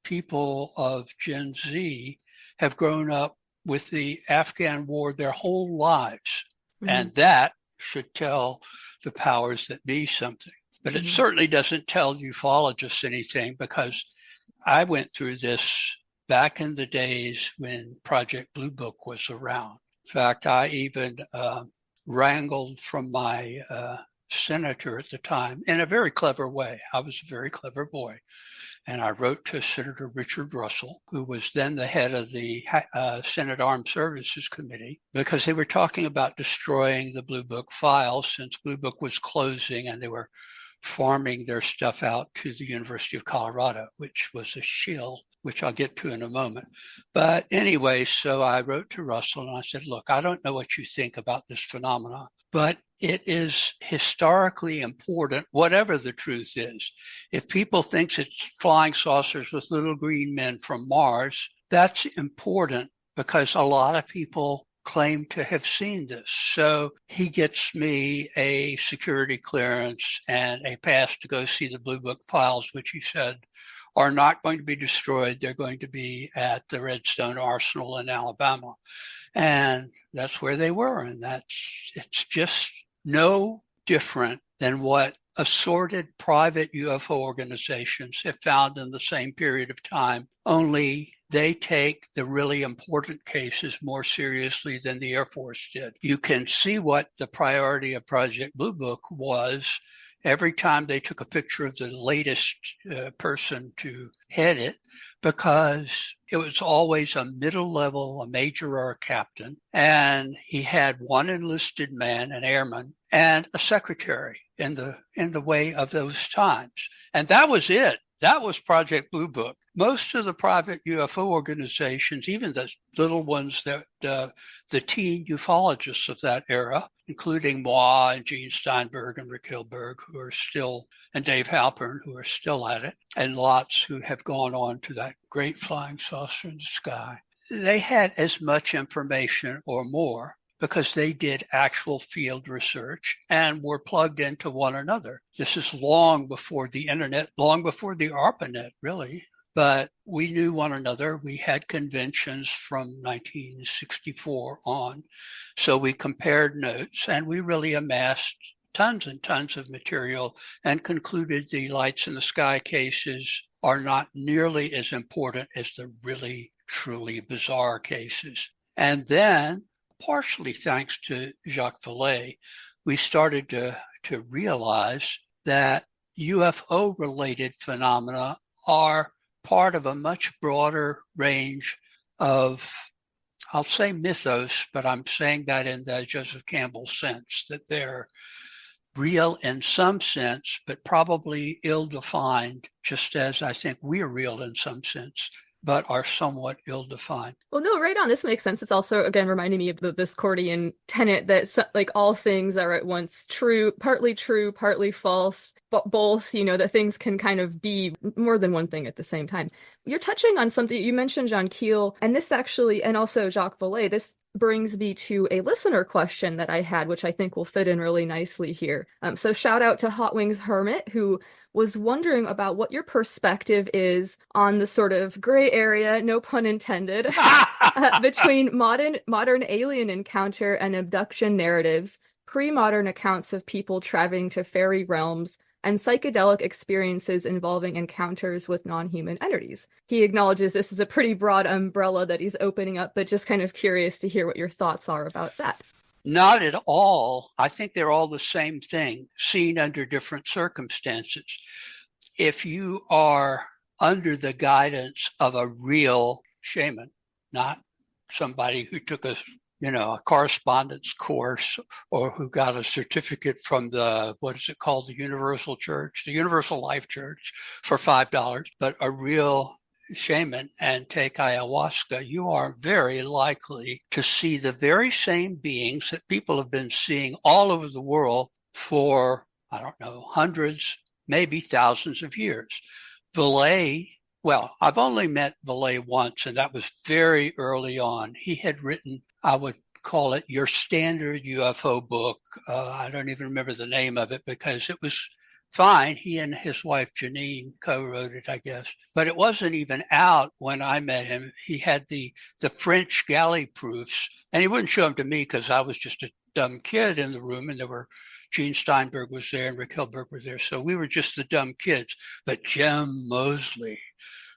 Speaker 3: people of Gen Z have grown up with the Afghan war their whole lives, and that should tell the powers that be something. But it certainly doesn't tell ufologists anything, because I went through this back in the days when Project Blue Book was around. In fact, I even wrangled from my senator at the time in a very clever way. I was a very clever boy. And I wrote to Senator Richard Russell, who was then the head of the Senate Armed Services Committee, because they were talking about destroying the Blue Book files since Blue Book was closing and they were farming their stuff out to the University of Colorado, which was a shill, which I'll get to in a moment. But anyway, so I wrote to Russell and I said, look, I don't know what you think about this phenomenon, but it is historically important, whatever the truth is. If people think it's flying saucers with little green men from Mars, that's important because a lot of people claim to have seen this. So he gets me a security clearance and a pass to go see the Blue Book files, which he said are not going to be destroyed. They're going to be at the Redstone Arsenal in Alabama. And that's where they were. And it's just no different than what assorted private UFO organizations have found in the same period of time, only they take the really important cases more seriously than the Air Force did. You can see what the priority of Project Blue Book was every time they took a picture of the latest person to head it, because it was always a middle level, a major or a captain, and he had one enlisted man, an airman, and a secretary in the way of those times. And that was it. That was Project Blue Book. Most of the private UFO organizations, even the little ones that the teen ufologists of that era, including moi and Gene Steinberg and Rick Hilberg, who are still, and Dave Halpern, who are still at it, and lots who have gone on to that great flying saucer in the sky. They had as much information or more because they did actual field research and were plugged into one another. This is long before the internet, long before the ARPANET, really. But we knew one another. We had conventions from 1964 on. So we compared notes and we really amassed tons and tons of material and concluded the lights in the sky cases are not nearly as important as the really, truly bizarre cases. And then, partially thanks to Jacques Vallée, we started to realize that UFO-related phenomena are part of a much broader range of, I'll say mythos, but I'm saying that in the Joseph Campbell sense, that they're real in some sense, but probably ill-defined, just as I think we're real in some sense, but are somewhat ill-defined.
Speaker 2: Well, no, right on. This makes sense. It's also, again, reminding me of the Discordian tenet that like all things are at once true, partly false, but both, that things can kind of be more than one thing at the same time. You're touching on something, you mentioned John Keel, and this actually, and also Jacques Vallée, this brings me to a listener question that I had, which I think will fit in really nicely here. So shout out to Hot Wings Hermit, who was wondering about what your perspective is on the sort of gray area, no pun intended, between modern alien encounter and abduction narratives, pre-modern accounts of people traveling to fairy realms, and psychedelic experiences involving encounters with non-human entities. He acknowledges this is a pretty broad umbrella that he's opening up, but just kind of curious to hear what your thoughts are about that.
Speaker 3: Not at all. I think they're all the same thing, seen under different circumstances. If you are under the guidance of a real shaman, not somebody who took a correspondence course or who got a certificate from the Universal Church, the Universal Life Church for $5, but a real shaman and take ayahuasca, you are very likely to see the very same beings that people have been seeing all over the world for, I don't know, hundreds, maybe thousands of years. Vallée, well, I've only met Vallée once, and that was very early on. He had written, I would call it your standard UFO book. I don't even remember the name of it because it was fine. He and his wife Janine co-wrote it, I guess, but it wasn't even out when I met him. He had the French galley proofs, and he wouldn't show them to me because I was just a dumb kid in the room, and there were Gene Steinberg was there and Rick Hilberg were there, so we were just the dumb kids. But Jim Moseley,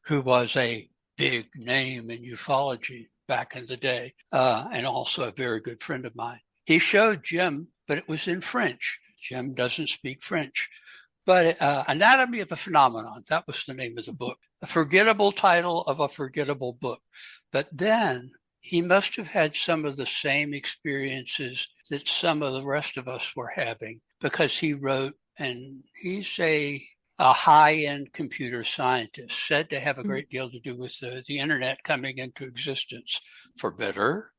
Speaker 3: who was a big name in ufology back in the day, and also a very good friend of mine, he showed Jim, but it was in French. Jim doesn't speak French. But Anatomy of a Phenomenon, that was the name of the book. A forgettable title of a forgettable book. But then he must have had some of the same experiences that some of the rest of us were having, because he wrote, and he's a high-end computer scientist, said to have a great deal to do with the internet coming into existence, for better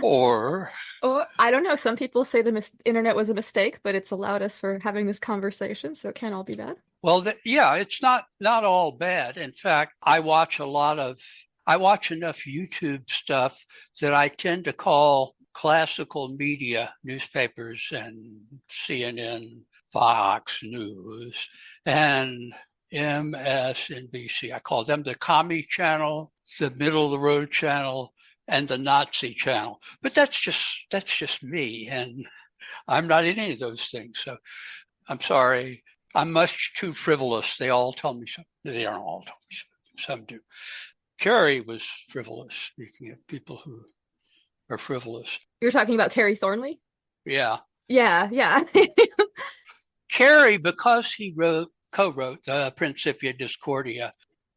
Speaker 3: or
Speaker 2: I don't know. Some people say the internet was a mistake, but it's allowed us for having this conversation, so it can't all be bad.
Speaker 3: Well, yeah, it's not all bad. In fact, I watch enough YouTube stuff that I tend to call classical media, newspapers and CNN, Fox News, and MSNBC. I call them the commie channel, the middle of the road channel, and the Nazi channel. But that's just me, and I'm not in any of those things. So I'm sorry. I'm much too frivolous. They all tell me so. They don't all tell me so. Some do. Carrie was frivolous, speaking of people who are frivolous.
Speaker 2: You're talking about Carrie Thornley?
Speaker 3: Yeah.
Speaker 2: Yeah.
Speaker 3: Carrie, because he co-wrote Principia Discordia,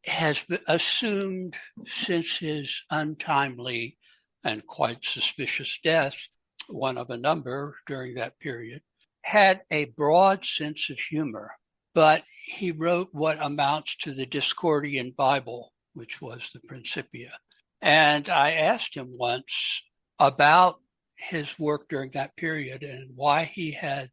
Speaker 3: has assumed since his untimely and quite suspicious death, one of a number during that period, had a broad sense of humor. But he wrote what amounts to the Discordian Bible, which was the Principia. And I asked him once about his work during that period and why he had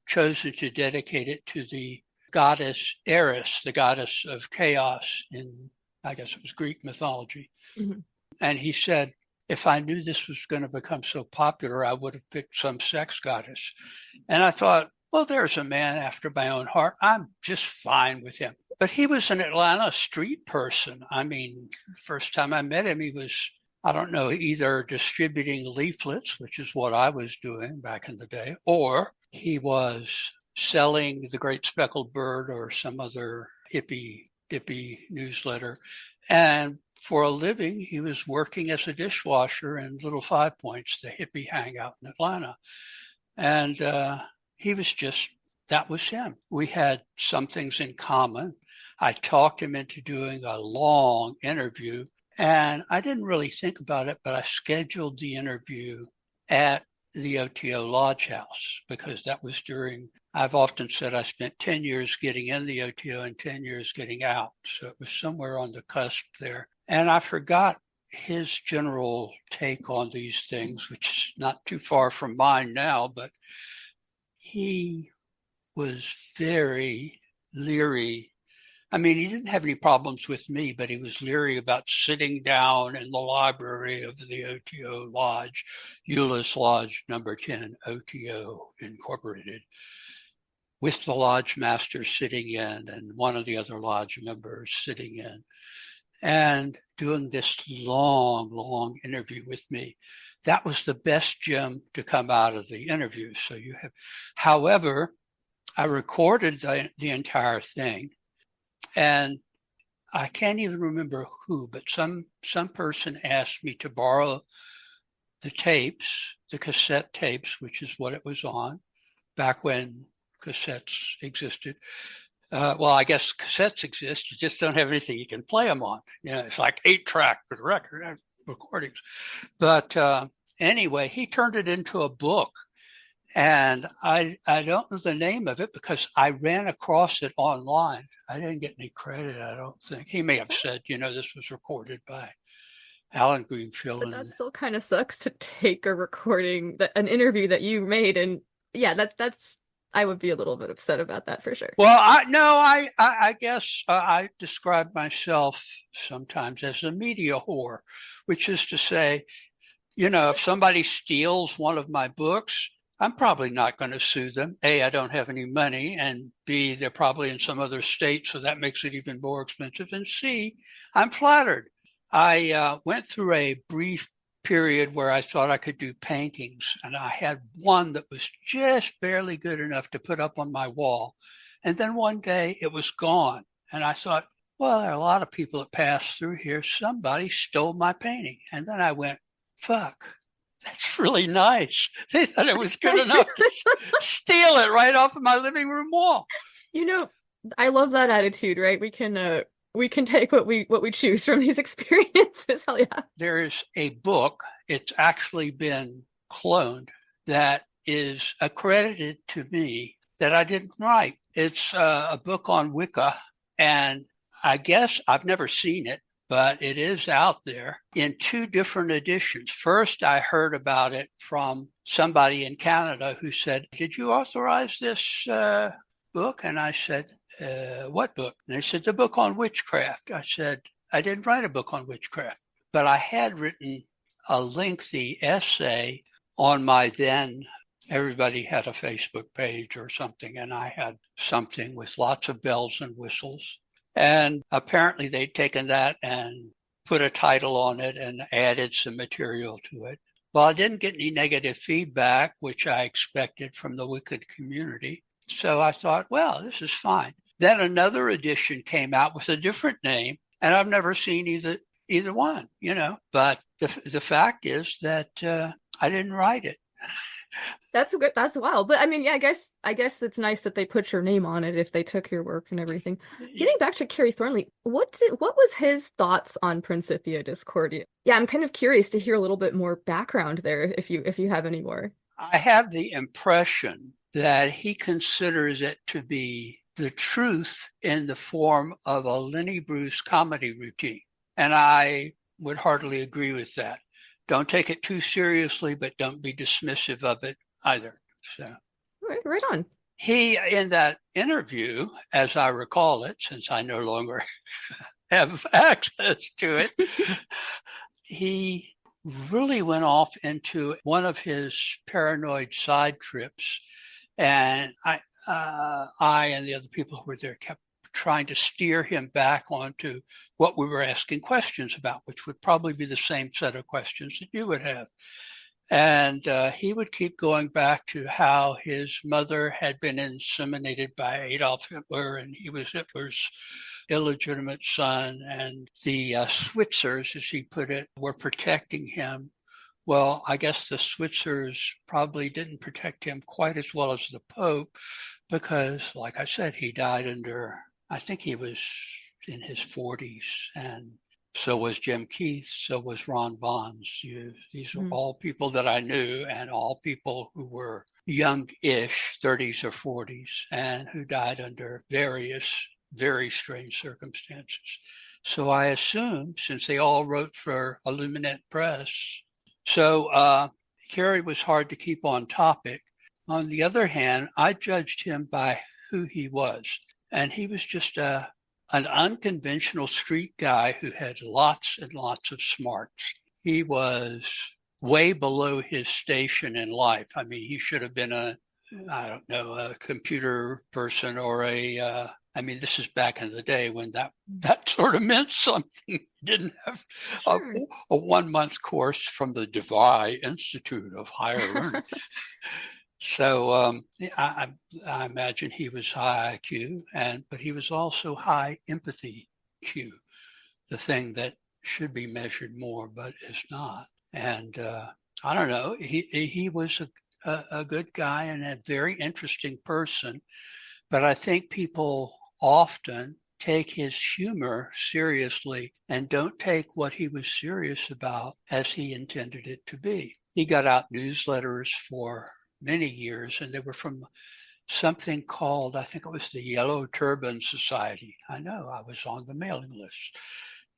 Speaker 3: chosen to dedicate it to the goddess Eris, the goddess of chaos in, I guess it was Greek mythology. Mm-hmm. And he said, if I knew this was going to become so popular, I would have picked some sex goddess. And I thought, well, there's a man after my own heart. I'm just fine with him. But he was an Atlanta street person. I mean, first time I met him, he was, I don't know, either distributing leaflets, which is what I was doing back in the day, or he was selling the Great Speckled Bird or some other hippie newsletter. And for a living, he was working as a dishwasher in Little 5 Points, the hippie hangout in Atlanta. And he was just, that was him. We had some things in common. I talked him into doing a long interview, and I didn't really think about it, but I scheduled the interview at the OTO Lodge House because that was during, I've often said I spent 10 years getting in the OTO and 10 years getting out. So it was somewhere on the cusp there. And I forgot his general take on these things, which is not too far from mine now, but he was very leery. I mean, he didn't have any problems with me, but he was leery about sitting down in the library of the OTO Lodge, Euless Lodge number 10, OTO Incorporated, with the lodge master sitting in and one of the other lodge members sitting in, and doing this long interview with me. That was the best Jim to come out of the interview. So you have, however, I recorded the entire thing. And I can't even remember who, but some person asked me to borrow the tapes, the cassette tapes, which is what it was on, back when cassettes existed. Well, I guess cassettes exist. You just don't have anything you can play them on. You know, it's like 8-track record recordings. But anyway, he turned it into a book. And I don't know the name of it because I ran across it online. I didn't get any credit, I don't think. He may have said, this was recorded by Alan Greenfield.
Speaker 2: But that still kind of sucks to take a recording, an interview that you made. And yeah, that's I would be a little bit upset about that for sure.
Speaker 3: Well, I guess I describe myself sometimes as a media whore, which is to say, if somebody steals one of my books, I'm probably not going to sue them. A, I don't have any money, and B, they're probably in some other state, so that makes it even more expensive. And C, I'm flattered. I went through a brief period where I thought I could do paintings, and I had one that was just barely good enough to put up on my wall. And then one day it was gone. And I thought, well, there are a lot of people that pass through here. Somebody stole my painting. And then I went, fuck, that's really nice. They thought it was good enough to steal it right off of my living room wall.
Speaker 2: I love that attitude, right? We can take what we choose from these experiences. Hell yeah.
Speaker 3: There is a book, it's actually been cloned, that is accredited to me that I didn't write. It's a book on Wicca, and I guess I've never seen it, but it is out there in 2 different editions. First, I heard about it from somebody in Canada who said, did you authorize this book? And I said, what book? And they said, the book on witchcraft. I said, I didn't write a book on witchcraft, but I had written a lengthy essay on my then, everybody had a Facebook page or something, and I had something with lots of bells and whistles. And apparently they'd taken that and put a title on it and added some material to it. Well, I didn't get any negative feedback, which I expected from the Wiccan community. So I thought, well, this is fine. Then another edition came out with a different name, and I've never seen either one, But the fact is that I didn't write it.
Speaker 2: That's good. That's wild. But I mean, yeah, I guess it's nice that they put your name on it if they took your work and everything. Getting back to Kerry Thornley, what was his thoughts on Principia Discordia? Yeah, I'm kind of curious to hear a little bit more background there if you have any more.
Speaker 3: I have the impression that he considers it to be the truth in the form of a Lenny Bruce comedy routine. And I would heartily agree with that. Don't take it too seriously, but don't be dismissive of it either. So,
Speaker 2: right on.
Speaker 3: He, in that interview, as I recall it, since I no longer have access to it, he really went off into one of his paranoid side trips. And I and the other people who were there kept trying to steer him back onto what we were asking questions about, which would probably be the same set of questions that you would have. And he would keep going back to how his mother had been inseminated by Adolf Hitler, and he was Hitler's illegitimate son, and the Switzers, as he put it, were protecting him. Well, I guess the Switzers probably didn't protect him quite as well as the Pope, because, like I said, he died under, I think he was in his 40s, and so was Jim Keith, so was Ron Bonds. These were all people that I knew, and all people who were young-ish, 30s or 40s, and who died under various, very strange circumstances. So I assume, since they all wrote for Illuminate Press, so Kerry was hard to keep on topic. On the other hand, I judged him by who he was. And he was just an unconventional street guy who had lots and lots of smarts. He was way below his station in life. I mean, he should have been a computer person or this is back in the day when that sort of meant something. He didn't have a 1-month course from the DeVry Institute of Higher Learning. So I imagine he was high IQ, but he was also high empathy Q, the thing that should be measured more but is not. And I don't know, he was a good guy and a very interesting person, but I think people often take his humor seriously and don't take what he was serious about as he intended it to be. He got out newsletters for many years, and they were from something called, I think it was the Yellow Turban Society. I know, I was on the mailing list.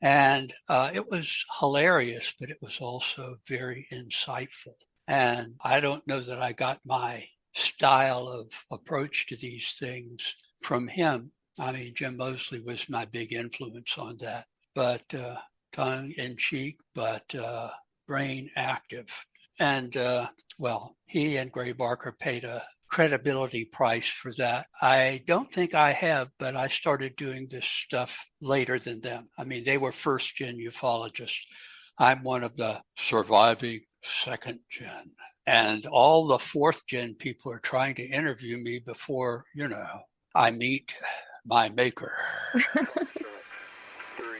Speaker 3: And it was hilarious, but it was also very insightful. And I don't know that I got my style of approach to these things from him. I mean, Jim Moseley was my big influence on that, but tongue in cheek, but brain active. And he and Gray Barker paid a credibility price for that. I don't think I have, but I started doing this stuff later than them. I mean, they were first gen ufologists. I'm one of the surviving second gen. And all the fourth gen people are trying to interview me before, I meet my maker. 3, Romeo, 2,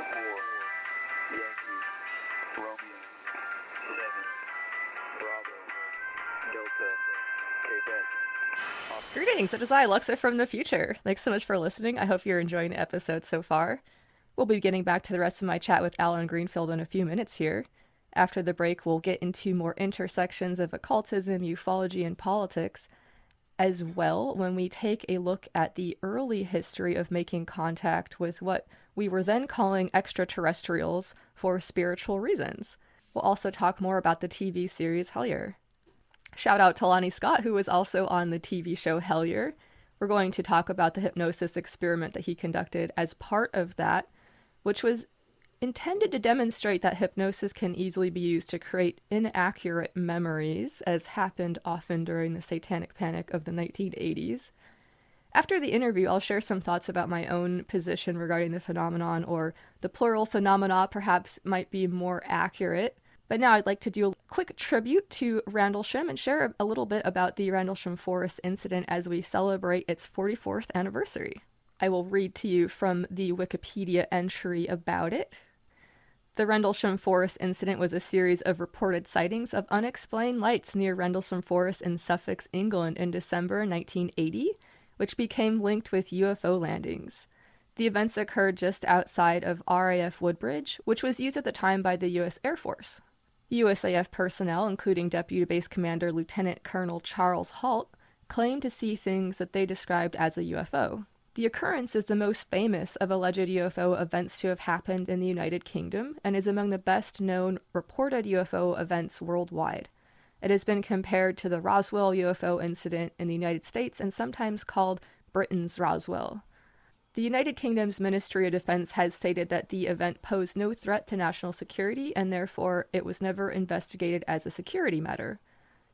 Speaker 3: 4, Yankee, Romeo, 7, Bravo, Delta, Quebec.
Speaker 2: Greetings, it is I, Luxa from the future. Thanks so much for listening. I hope you're enjoying the episode so far. We'll be getting back to the rest of my chat with Alan Greenfield in a few minutes here. After the break, we'll get into more intersections of occultism, ufology, and politics, as well when we take a look at the early history of making contact with what we were then calling extraterrestrials for spiritual reasons. We'll also talk more about the TV series Hellier. Shout out to Lonnie Scott, who was also on the TV show Hellier. We're going to talk about the hypnosis experiment that he conducted as part of that, which was intended to demonstrate that hypnosis can easily be used to create inaccurate memories, as happened often during the satanic panic of the 1980s. After the interview, I'll share some thoughts about my own position regarding the phenomenon, or the plural phenomena perhaps might be more accurate. But now I'd like to do a quick tribute to Rendlesham and share a little bit about the Rendlesham Forest incident as we celebrate its 44th anniversary. I will read to you from the Wikipedia entry about it. The Rendlesham Forest incident was a series of reported sightings of unexplained lights near Rendlesham Forest in Suffolk, England in December 1980, which became linked with UFO landings. The events occurred just outside of RAF Woodbridge, which was used at the time by the U.S. Air Force. USAF personnel, including Deputy Base Commander Lieutenant Colonel Charles Halt, claimed to see things that they described as a UFO. The occurrence is the most famous of alleged UFO events to have happened in the United Kingdom and is among the best-known reported UFO events worldwide. It has been compared to the Roswell UFO incident in the United States and sometimes called Britain's Roswell. The United Kingdom's Ministry of Defense has stated that the event posed no threat to national security and therefore it was never investigated as a security matter.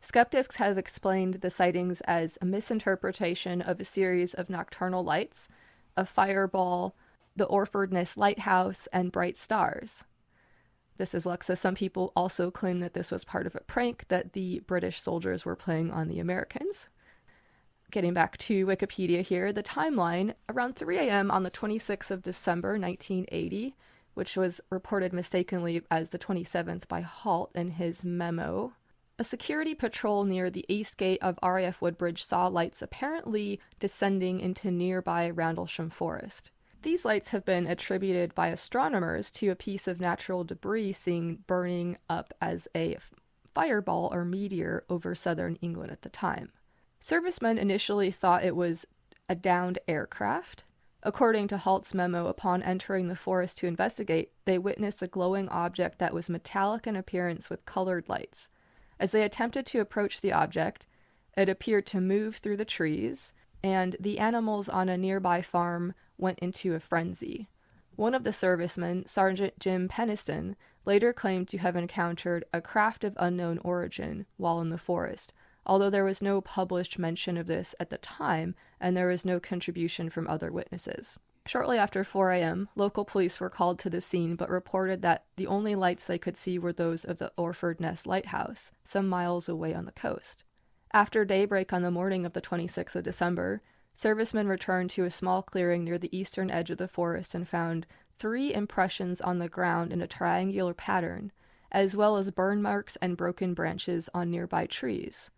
Speaker 2: Skeptics have explained the sightings as a misinterpretation of a series of nocturnal lights, a fireball, the Orford Ness Lighthouse, and bright stars. This is Luxa. Some people also claim that this was part of a prank that the British soldiers were playing on the Americans. Getting back to Wikipedia here, the timeline, around 3 a.m. on the 26th of December 1980, which was reported mistakenly as the 27th by Halt in his memo, a security patrol near the east gate of RAF Woodbridge saw lights apparently descending into nearby Rendlesham Forest. These lights have been attributed by astronomers to a piece of natural debris seen burning up as a fireball or meteor over southern England at the time. Servicemen initially thought it was a downed aircraft. According to Halt's memo, upon entering the forest to investigate, they witnessed a glowing object that was metallic in appearance with colored lights. As they attempted to approach the object, it appeared to move through the trees, and the animals on a nearby farm went into a frenzy. One of the servicemen, Sergeant Jim Peniston, later claimed to have encountered a craft of unknown origin while in the forest, although there was no published mention of this at the time, and there was no contribution from other witnesses. Shortly after 4 a.m., local police were called to the scene but reported that the only lights they could see were those of the Orford Ness Lighthouse, some miles away on the coast. After daybreak on the morning of the 26th of December, servicemen returned to a small clearing near the eastern edge of the forest and found 3 impressions on the ground in a triangular pattern, as well as burn marks and broken branches on nearby trees.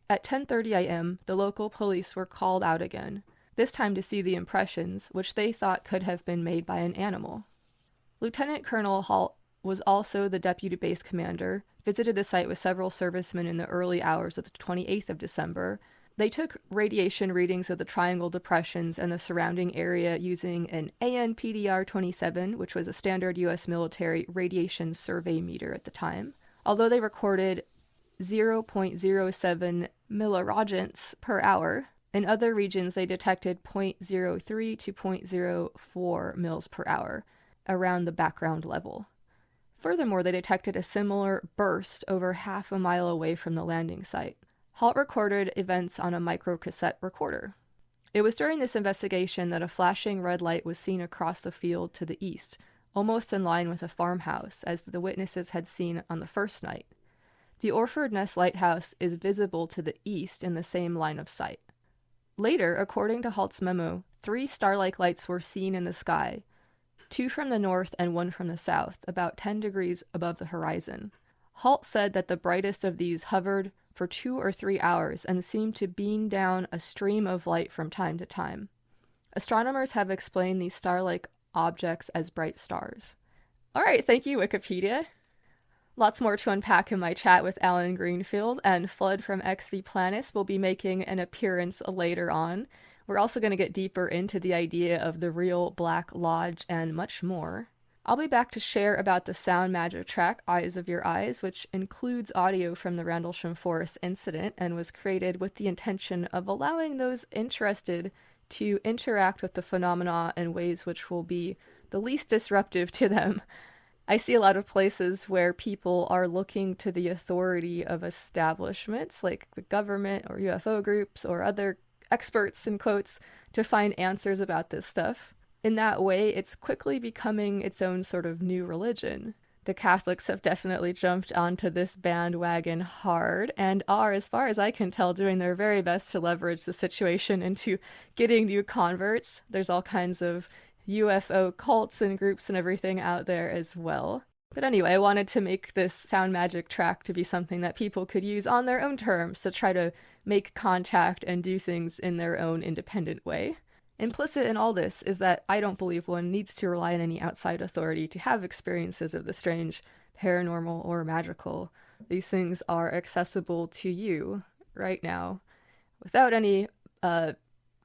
Speaker 2: At 10:30 a.m., the local police were called out again, this time to see the impressions, which they thought could have been made by an animal. Lieutenant Colonel Halt was also the deputy base commander, visited the site with several servicemen in the early hours of the 28th of December. They took radiation readings of the triangle depressions and the surrounding area using an ANPDR-27, which was a standard U.S. military radiation survey meter at the time. although they recorded 0.07 milliroentgens per hour. In other regions, they detected 0.03 to 0.04 mils per hour around the background level. Furthermore, they detected a similar burst over half a mile away from the landing site. HALT recorded events on a microcassette recorder. It was during this investigation that a flashing red light was seen across the field to the east, almost in line with a farmhouse, as the witnesses had seen on the first night. The Orford Ness Lighthouse is visible to the east in the same line of sight. Later, according to HALT's memo, 3 star-like lights were seen in the sky, 2 from the north and 1 from the south, about 10 degrees above the horizon. HALT said that the brightest of these hovered for 2 or 3 hours and seemed to beam down a stream of light from time to time. Astronomers have explained these star-like objects as bright stars. All right, thank you, Wikipedia. Lots more to unpack in my chat with Alan Greenfield, and Flood from XV Planis will be making an appearance later on. We're also going to get deeper into the idea of the real Black Lodge and much more. I'll be back to share about the sound magic track, Eyes of Your Eyes, which includes audio from the Rendlesham Forest incident and was created with the intention of allowing those interested to interact with the phenomena in ways which will be the least disruptive to them. I see a lot of places where people are looking to the authority of establishments like the government or UFO groups or other experts, in quotes, to find answers about this stuff. In that way, it's quickly becoming its own sort of new religion. The Catholics have definitely jumped onto this bandwagon hard and are, as far as I can tell, doing their very best to leverage the situation into getting new converts. There's all kinds of UFO cults and groups and everything out there as well. But anyway, I wanted to make this sound magic track to be something that people could use on their own terms to try to make contact and do things in their own independent way. Implicit in all this is that I don't believe one needs to rely on any outside authority to have experiences of the strange, paranormal, or magical. These things are accessible to you right now without any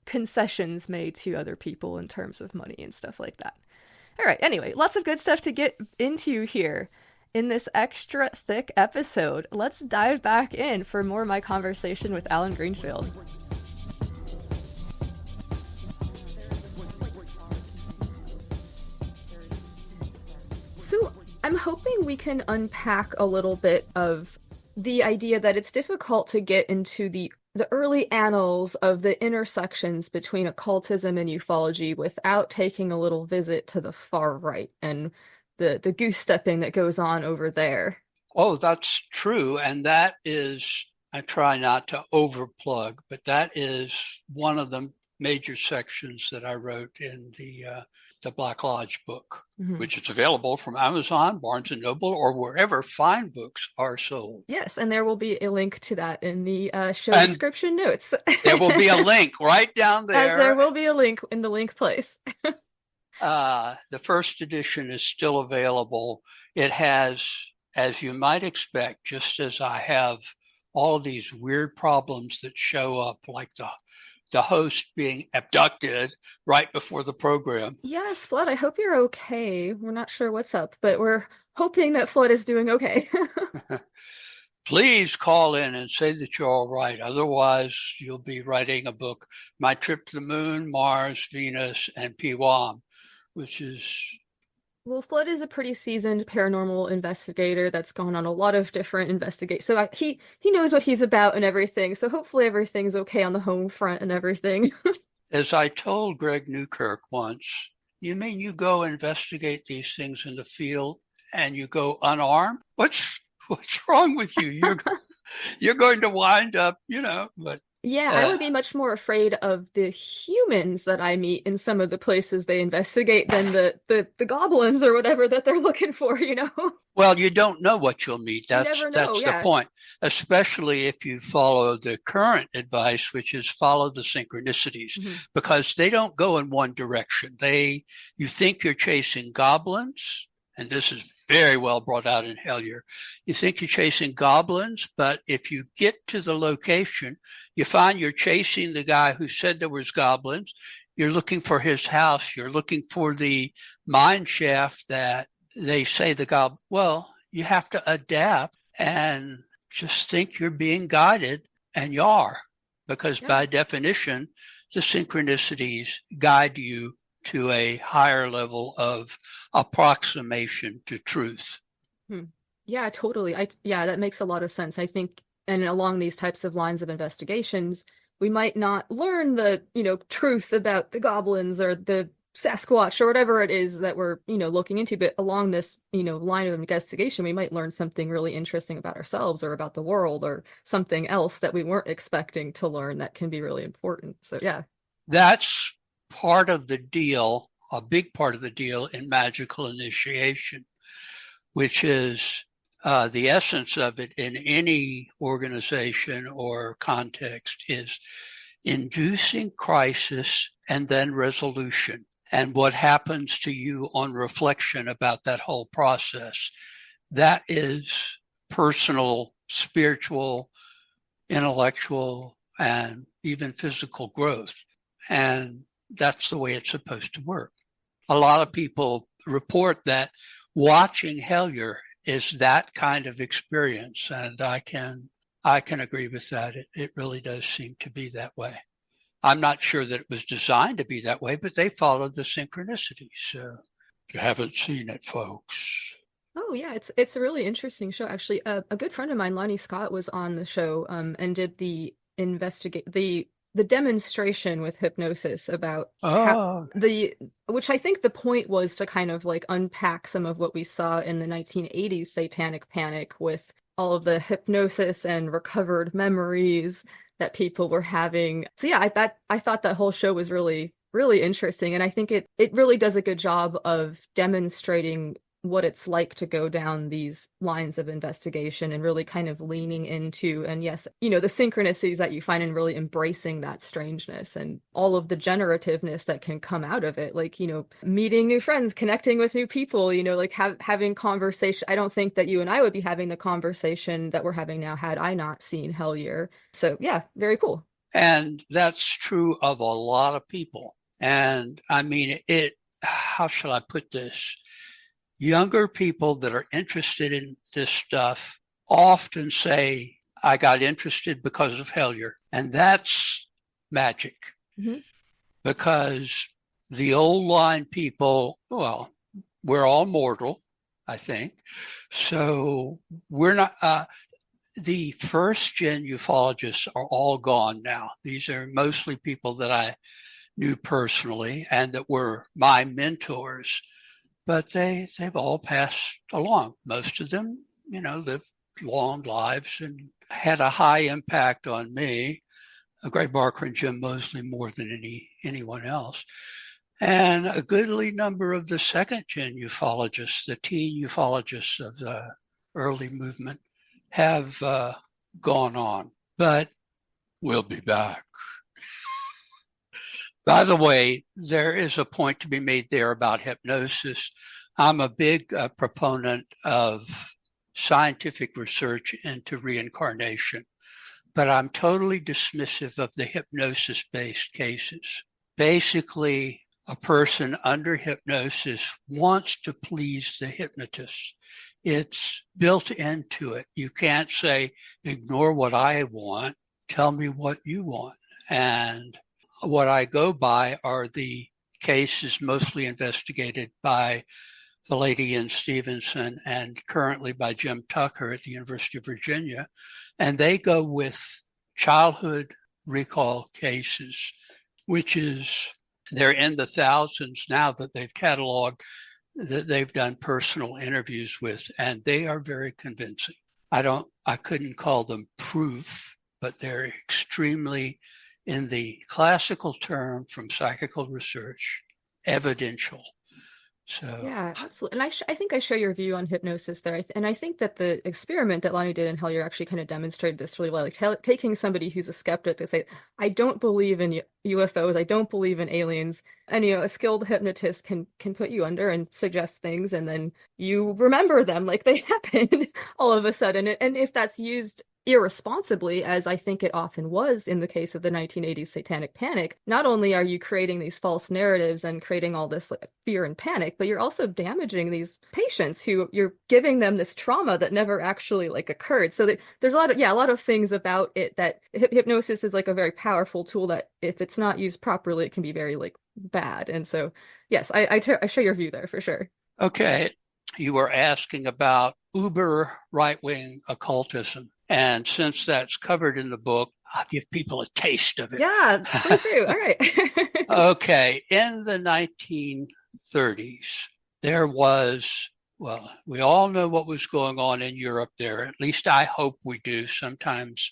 Speaker 2: concessions made to other people in terms of money and stuff like that. All right, anyway, lots of good stuff to get into here. In this extra thick episode, let's dive back in for more of my conversation with Alan Greenfield. So I'm hoping we can unpack a little bit of the idea that it's difficult to get into the early annals of the intersections between occultism and ufology without taking a little visit to the far right and the goose stepping that goes on over there.
Speaker 3: Oh, that's true. And that is, I try not to overplug, but that is one of the major sections that I wrote in the Black Lodge book, which is available from Amazon, Barnes & Noble, or wherever fine books are sold.
Speaker 2: Yes, and there will be a link to that in the show description notes.
Speaker 3: There will be a link right down there.
Speaker 2: There will be a link in the link place.
Speaker 3: The first edition is still available. It has, as you might expect, just as I have all of these weird problems that show up, like the host being abducted right before the program.
Speaker 2: Yes, Flood, I hope you're okay. We're not sure what's up, but we're hoping that Flood is doing okay.
Speaker 3: Please call in and say that you're all right. Otherwise, you'll be writing a book, My Trip to the Moon, Mars, Venus, and Piwam, which is...
Speaker 2: Well, Flood is a pretty seasoned paranormal investigator that's gone on a lot of different investigations. So he knows what he's about and everything. So hopefully everything's okay on the home front and everything.
Speaker 3: As I told Greg Newkirk once, you mean you go investigate these things in the field and you go unarmed? What's wrong with you? You're going to wind up, but...
Speaker 2: Yeah, I would be much more afraid of the humans that I meet in some of the places they investigate than the goblins or whatever that they're looking for,
Speaker 3: Well, you don't know what you'll meet. That's
Speaker 2: the
Speaker 3: point, especially if you follow the current advice, which is follow the synchronicities, because they don't go in one direction. You think you're chasing goblins, and this is very well brought out in Hellier. You think you're chasing goblins, but if you get to the location, you find you're chasing the guy who said there was goblins. You're looking for his house. You're looking for the mine shaft that they say the goblin. Well, you have to adapt and just think you're being guided, and you are, because
Speaker 2: Yeah.
Speaker 3: by definition, the synchronicities guide you to a higher level of approximation to truth.
Speaker 2: Yeah, totally. Yeah, that makes a lot of sense. I think, and along these types of lines of investigations, we might not learn the, truth about the goblins or the Sasquatch or whatever it is that we're, looking into, but along this, line of investigation, we might learn something really interesting about ourselves or about the world or something else that we weren't expecting to learn that can be really important. So, yeah.
Speaker 3: That's part of the deal, a big part of the deal in magical initiation, which is the essence of it in any organization or context is inducing crisis and then resolution. And what happens to you on reflection about that whole process, that is personal, spiritual, intellectual, and even physical growth. And that's the way it's supposed to work. A lot of people report that watching Hellier is that kind of experience, and I can agree with that. It really does seem to be that way. I'm not sure that it was designed to be that way, but they followed the synchronicities. So if you haven't seen it, folks.
Speaker 2: Oh yeah, it's a really interesting show. Actually, a good friend of mine, Lonnie Scott, was on the show and did the demonstration with hypnosis about which I think the point was to kind of like unpack some of what we saw in the 1980s satanic panic with all of the hypnosis and recovered memories that people were having. So yeah, I thought that whole show was really, really interesting. And I think it really does a good job of demonstrating what it's like to go down these lines of investigation and really kind of leaning into, and yes, the synchronicities that you find and really embracing that strangeness and all of the generativeness that can come out of it. Like, meeting new friends, connecting with new people, like having conversation. I don't think that you and I would be having the conversation that we're having now had I not seen Hellier. So yeah, very cool.
Speaker 3: And that's true of a lot of people. And I mean, how shall I put this? Younger people that are interested in this stuff often say, I got interested because of Hellier. And that's magic. Mm-hmm. Because the old line people, well, we're all mortal, I think. So we're not, the first gen ufologists are all gone now. These are mostly people that I knew personally and that were my mentors. But they've all passed along. Most of them, lived long lives and had a high impact on me. Greg Barker and Jim Mosley more than anyone else. And a goodly number of the second gen ufologists, the teen ufologists of the early movement, have gone on. But we'll be back. By the way, there is a point to be made there about hypnosis. I'm a big proponent of scientific research into reincarnation, but I'm totally dismissive of the hypnosis-based cases. Basically, a person under hypnosis wants to please the hypnotist. It's built into it. You can't say, ignore what I want, tell me what you want. And what I go by are the cases mostly investigated by the lady Ian Stevenson and currently by Jim Tucker at the University of Virginia. And they go with childhood recall cases, which is, they're in the thousands now that they've cataloged, that they've done personal interviews with, and they are very convincing. I couldn't call them proof, but they're extremely, in the classical term from psychical research, evidential. So
Speaker 2: yeah, absolutely. And I think I share your view on hypnosis there. And I think that the experiment that Lonnie did in Hellier actually kind of demonstrated this really well. Like taking somebody who's a skeptic to say, I don't believe in UFOs, I don't believe in aliens. And, a skilled hypnotist can put you under and suggest things, and then you remember them like they happened all of a sudden. And if that's used irresponsibly, as I think it often was in the case of the 1980s Satanic Panic, not only are you creating these false narratives and creating all this like, fear and panic, but you're also damaging these patients who you're giving them this trauma that never actually like occurred. So there's a lot of things about it that hypnosis is like a very powerful tool that if it's not used properly, it can be very like bad. And so, yes, I share your view there for sure.
Speaker 3: Okay. You were asking about uber right-wing occultism. And since that's covered in the book, I'll give people a taste of it.
Speaker 2: Yeah, please do. All right.
Speaker 3: Okay. In the 1930s, there was, well, we all know what was going on in Europe there. At least I hope we do. Sometimes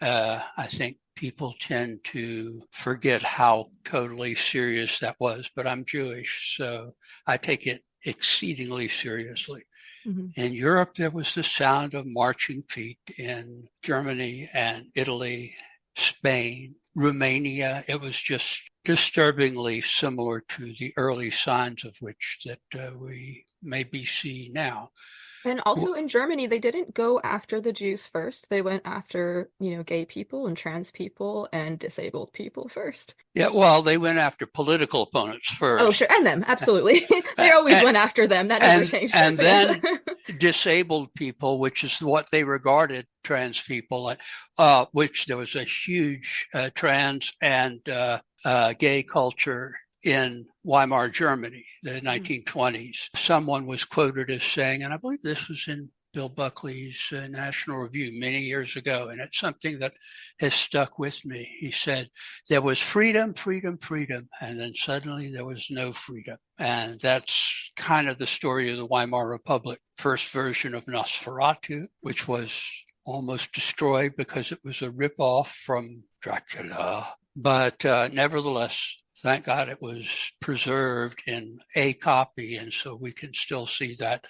Speaker 3: I think people tend to forget how totally serious that was, but I'm Jewish, so I take it exceedingly seriously. Mm-hmm. In Europe, there was the sound of marching feet in Germany and Italy, Spain, Romania. It was just disturbingly similar to the early signs of which that we maybe see now.
Speaker 2: And also in Germany, they didn't go after the Jews first. They went after, gay people and trans people and disabled people first.
Speaker 3: Yeah, well, they went after political opponents first.
Speaker 2: Oh, sure. And them, absolutely. They always went after them. That never changed.
Speaker 3: And then disabled people, which is what they regarded trans people, which there was a huge trans and gay culture in Weimar, Germany, the 1920s. Someone was quoted as saying, and I believe this was in Bill Buckley's National Review many years ago, and it's something that has stuck with me. He said, there was freedom, freedom, freedom, and then suddenly there was no freedom. And that's kind of the story of the Weimar Republic. First version of Nosferatu, which was almost destroyed because it was a ripoff from Dracula. But nevertheless, thank God it was preserved in a copy, and so we can still see that.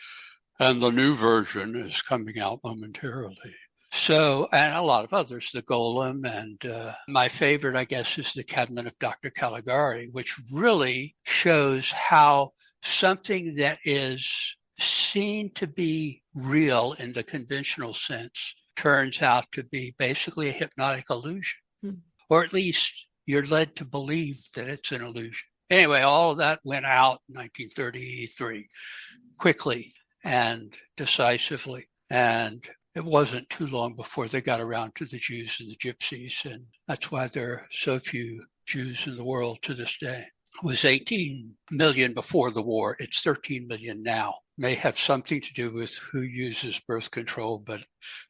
Speaker 3: And the new version is coming out momentarily. So, and a lot of others, the Golem, and my favorite, I guess, is the Cabinet of Dr. Caligari, which really shows how something that is seen to be real in the conventional sense turns out to be basically a hypnotic illusion, or at least you're led to believe that it's an illusion. Anyway, all of that went out in 1933 quickly and decisively. And it wasn't too long before they got around to the Jews and the Gypsies. And that's why there are so few Jews in the world to this day. It was 18 million before the war. It's 13 million now. May have something to do with who uses birth control, but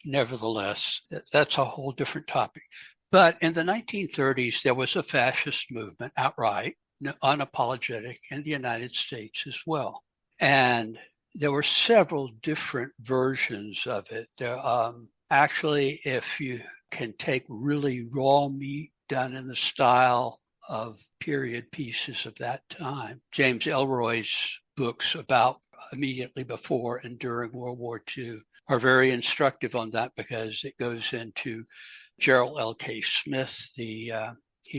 Speaker 3: nevertheless, that's a whole different topic. But in the 1930s, there was a fascist movement outright, unapologetic, in the United States as well. And there were several different versions of it. Actually, if you can take really raw meat done in the style of period pieces of that time, James Ellroy's books about immediately before and during World War II are very instructive on that, because it goes into Gerald L.K. Smith. He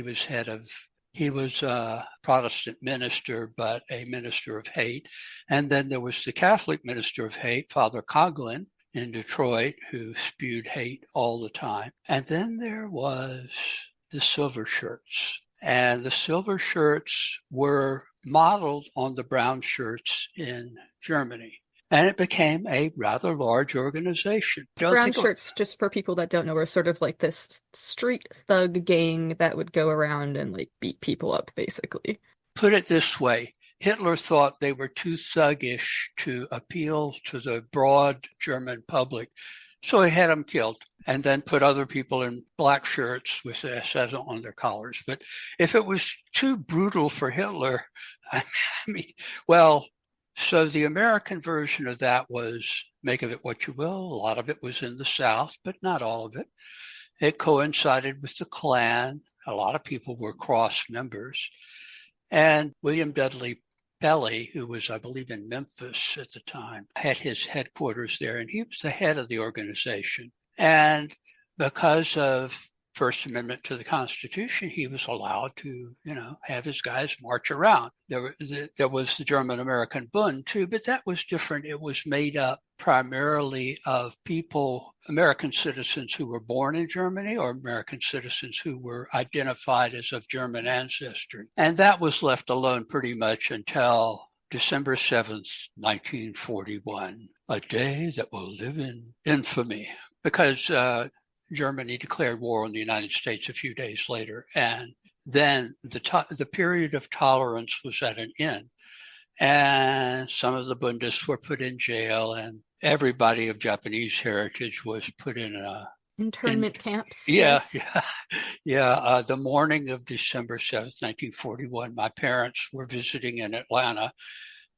Speaker 3: was a Protestant minister, but a minister of hate. And then there was the Catholic minister of hate, Father Coughlin in Detroit, who spewed hate all the time. And then there was the Silver Shirts. And the Silver Shirts were modeled on the brown shirts in Germany. And it became a rather large organization.
Speaker 2: Brown shirts, just for people that don't know, were sort of like this street thug gang that would go around and like beat people up, basically.
Speaker 3: Put it this way. Hitler thought they were too thuggish to appeal to the broad German public. So he had them killed and then put other people in black shirts with SS on their collars. But if it was too brutal for Hitler, so the American version of that was, make of it what you will. A lot of it was in the South, but not all of it. It coincided with the Klan. A lot of people were cross members. And William Dudley Pelley, who was, I believe, in Memphis at the time, had his headquarters there, and he was the head of the organization. And because of First Amendment to the Constitution, he was allowed to, have his guys march around. There was the German-American Bund too, but that was different. It was made up primarily of people, American citizens who were born in Germany or American citizens who were identified as of German ancestry. And that was left alone pretty much until December 7th, 1941, a day that will live in infamy, because Germany declared war on the United States a few days later. And then the period of tolerance was at an end. And some of the Bundists were put in jail, and everybody of Japanese heritage was put in
Speaker 2: internment camps.
Speaker 3: Yeah,
Speaker 2: yes.
Speaker 3: yeah. The morning of December 7th, 1941, my parents were visiting in Atlanta,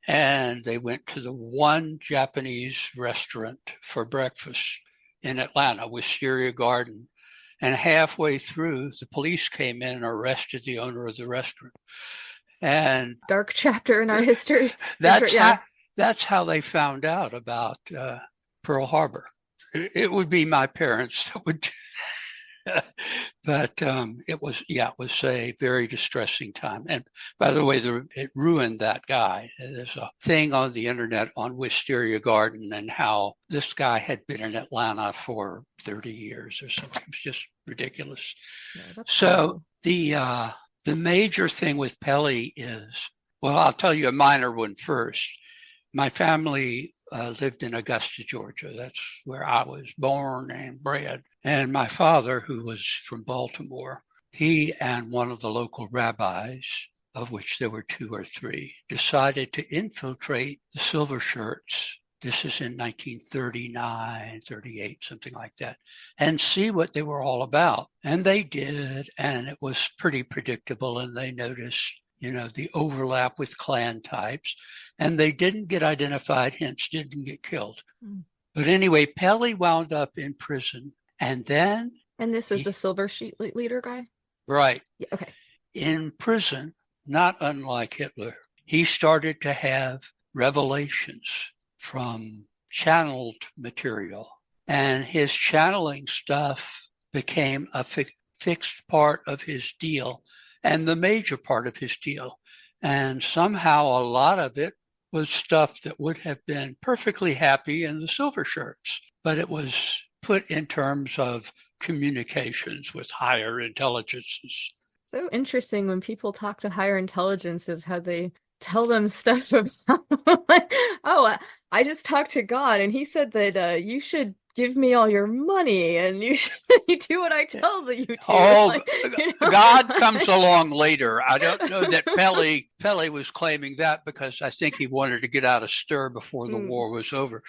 Speaker 3: and they went to the one Japanese restaurant for breakfast in Atlanta, Wisteria Garden. And halfway through, the police came in and arrested the owner of the restaurant. And
Speaker 2: dark chapter in our history.
Speaker 3: That's how they found out about Pearl Harbor. It would be my parents that would do that. But it was a very distressing time. And by the way, it ruined that guy. There's a thing on the internet on Wisteria Garden and how this guy had been in Atlanta for 30 years or something. It was just ridiculous. Yeah, so cool. The major thing with Pele is, well, I'll tell you a minor one first. My family lived in Augusta, Georgia. That's where I was born and bred. And my father, who was from Baltimore, he and one of the local rabbis, of which there were 2 or 3, decided to infiltrate the Silver Shirts. This is in 1939, 38, something like that, and see what they were all about. And they did, and it was pretty predictable, and they noticed, the overlap with clan types, and they didn't get identified, hence didn't get killed. But anyway, Pele wound up in prison, and then...
Speaker 2: And this was the Silver Sheet leader guy?
Speaker 3: Right.
Speaker 2: Yeah, okay.
Speaker 3: In prison, not unlike Hitler, he started to have revelations from channeled material, and his channeling stuff became a fixed part of his deal and the major part of his deal. And somehow a lot of it was stuff that would have been perfectly happy in the Silver Shirts, but it was put in terms of communications with higher intelligences.
Speaker 2: So interesting when people talk to higher intelligences, how they tell them stuff about, I just talked to God and he said that you should give me all your money and you should do what I tell you to.
Speaker 3: Oh, God comes along later. I don't know that Pele was claiming that because I think he wanted to get out of stir before the war was over.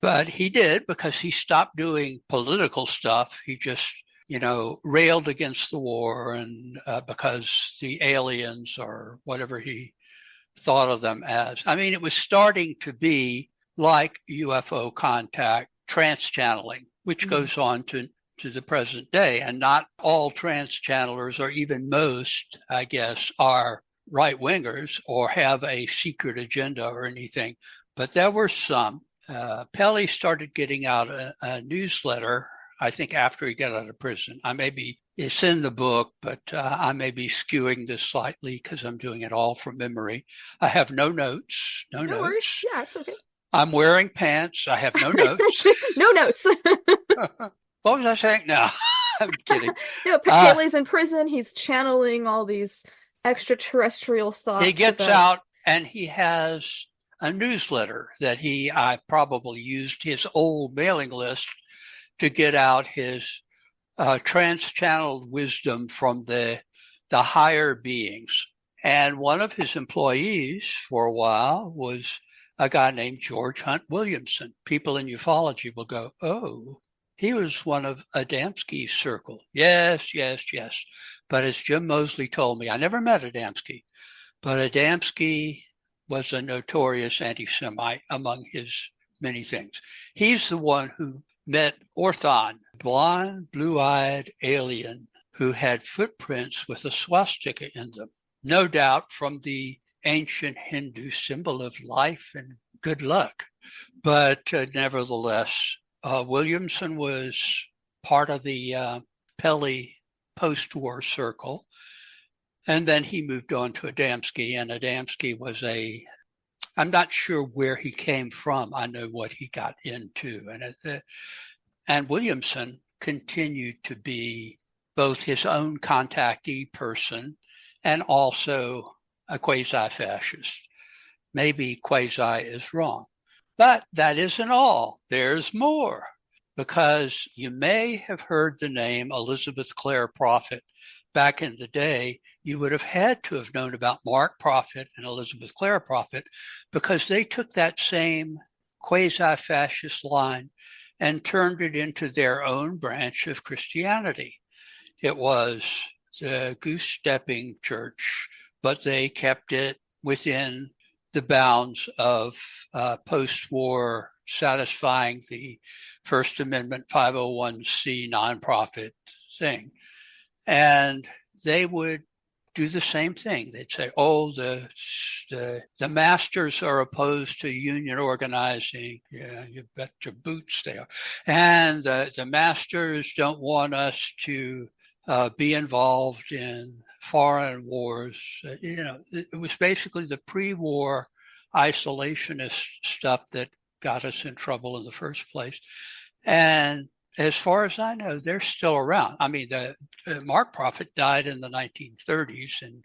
Speaker 3: But he did, because he stopped doing political stuff. He just, railed against the war, and because the aliens or whatever he thought of them as. I mean, it was starting to be like UFO contact, trans-channeling, which goes on to the present day. And not all trans-channelers, or even most, I guess, are right-wingers or have a secret agenda or anything. But there were some. Pele started getting out a newsletter, I think, after he got out of prison. It's in the book, but I may be skewing this slightly because I'm doing it all from memory. I have no notes. No notes.
Speaker 2: Worries. Yeah, it's okay.
Speaker 3: I'm wearing pants. I have no notes.
Speaker 2: No notes.
Speaker 3: What was I saying? No, I'm kidding.
Speaker 2: Pele's in prison. He's channeling all these extraterrestrial thoughts.
Speaker 3: He gets out and he has a newsletter that I probably used his old mailing list to get out his trans-channeled wisdom from the higher beings. And one of his employees for a while was a guy named George Hunt Williamson. People in ufology will go, oh, he was one of Adamski's circle. Yes. But as Jim Mosley told me, I never met Adamski, but Adamski was a notorious anti-Semite among his many things. He's the one who met Orthon, blonde, blue-eyed alien who had footprints with a swastika in them, no doubt from the ancient Hindu symbol of life and good luck. But nevertheless, Williamson was part of the Pele post-war circle. And then he moved on to Adamski, and Adamski was I'm not sure where he came from. I know what he got into. And Williamson continued to be both his own contactee person and also a quasi-fascist. Maybe quasi is wrong. But that isn't all. There's more, because you may have heard the name Elizabeth Clare Prophet. Back in the day, you would have had to have known about Mark Prophet and Elizabeth Clare Prophet, because they took that same quasi-fascist line and turned it into their own branch of Christianity. It was the goose-stepping church, but they kept it within the bounds of post-war satisfying the First Amendment 501c nonprofit thing. And they would do the same thing. They'd say, oh, the masters are opposed to union organizing. Yeah, you bet your boots they are. And the masters don't want us to be involved in foreign wars. It was basically the pre-war isolationist stuff that got us in trouble in the first place. And as far as I know, they're still around. I mean, Mark Prophet died in the 1930s, and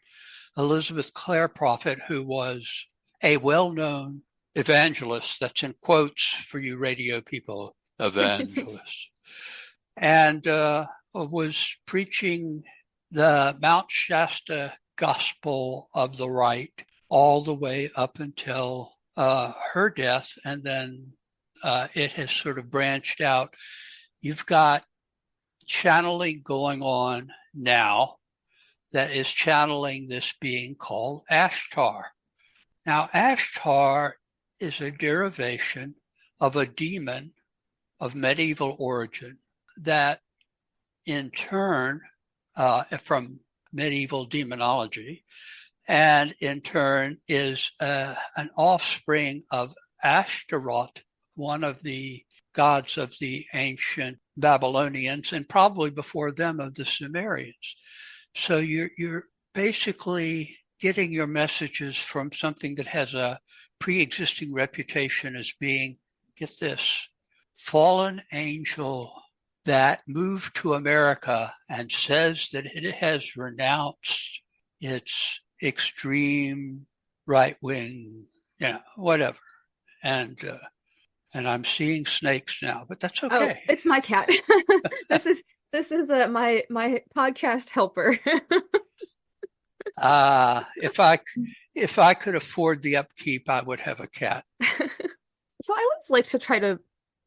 Speaker 3: Elizabeth Clare Prophet, who was a well-known evangelist, that's in quotes for you radio people, evangelist, and was preaching the Mount Shasta gospel of the right all the way up until her death, and then it has sort of branched out. You've got channeling going on now that is channeling this being called Ashtar. Now, Ashtar is a derivation of a demon of medieval origin that in turn, from medieval demonology, and in turn is an offspring of Ashtaroth, one of the gods of the ancient Babylonians, and probably before them of the Sumerians. So you're basically getting your messages from something that has a pre-existing reputation as being, get this, fallen angel that moved to America and says that it has renounced its extreme right-wing, whatever. And I'm seeing snakes now, but that's okay.
Speaker 2: Oh, it's my cat. This is my podcast helper.
Speaker 3: If I could afford the upkeep, I would have a cat.
Speaker 2: So I always like to try to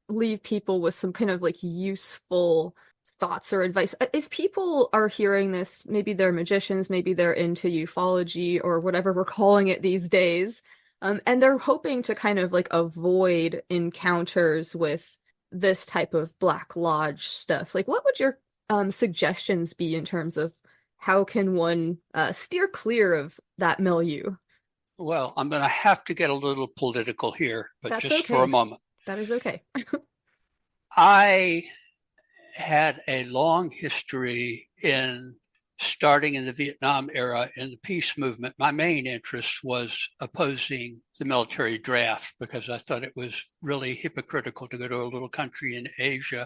Speaker 2: leave people with some kind of like useful thoughts or advice. If people are hearing this, maybe they're magicians, maybe they're into ufology or whatever we're calling it these days, and they're hoping to kind of like avoid encounters with this type of Black Lodge stuff. Like, what would your suggestions be in terms of how can one steer clear of that milieu?
Speaker 3: Well, I'm going to have to get a little political here, but
Speaker 2: That's
Speaker 3: just
Speaker 2: okay.
Speaker 3: for a moment.
Speaker 2: That is okay.
Speaker 3: I had a long history in starting in the Vietnam era in the peace movement. My main interest was opposing the military draft because I thought it was really hypocritical to go to a little country in Asia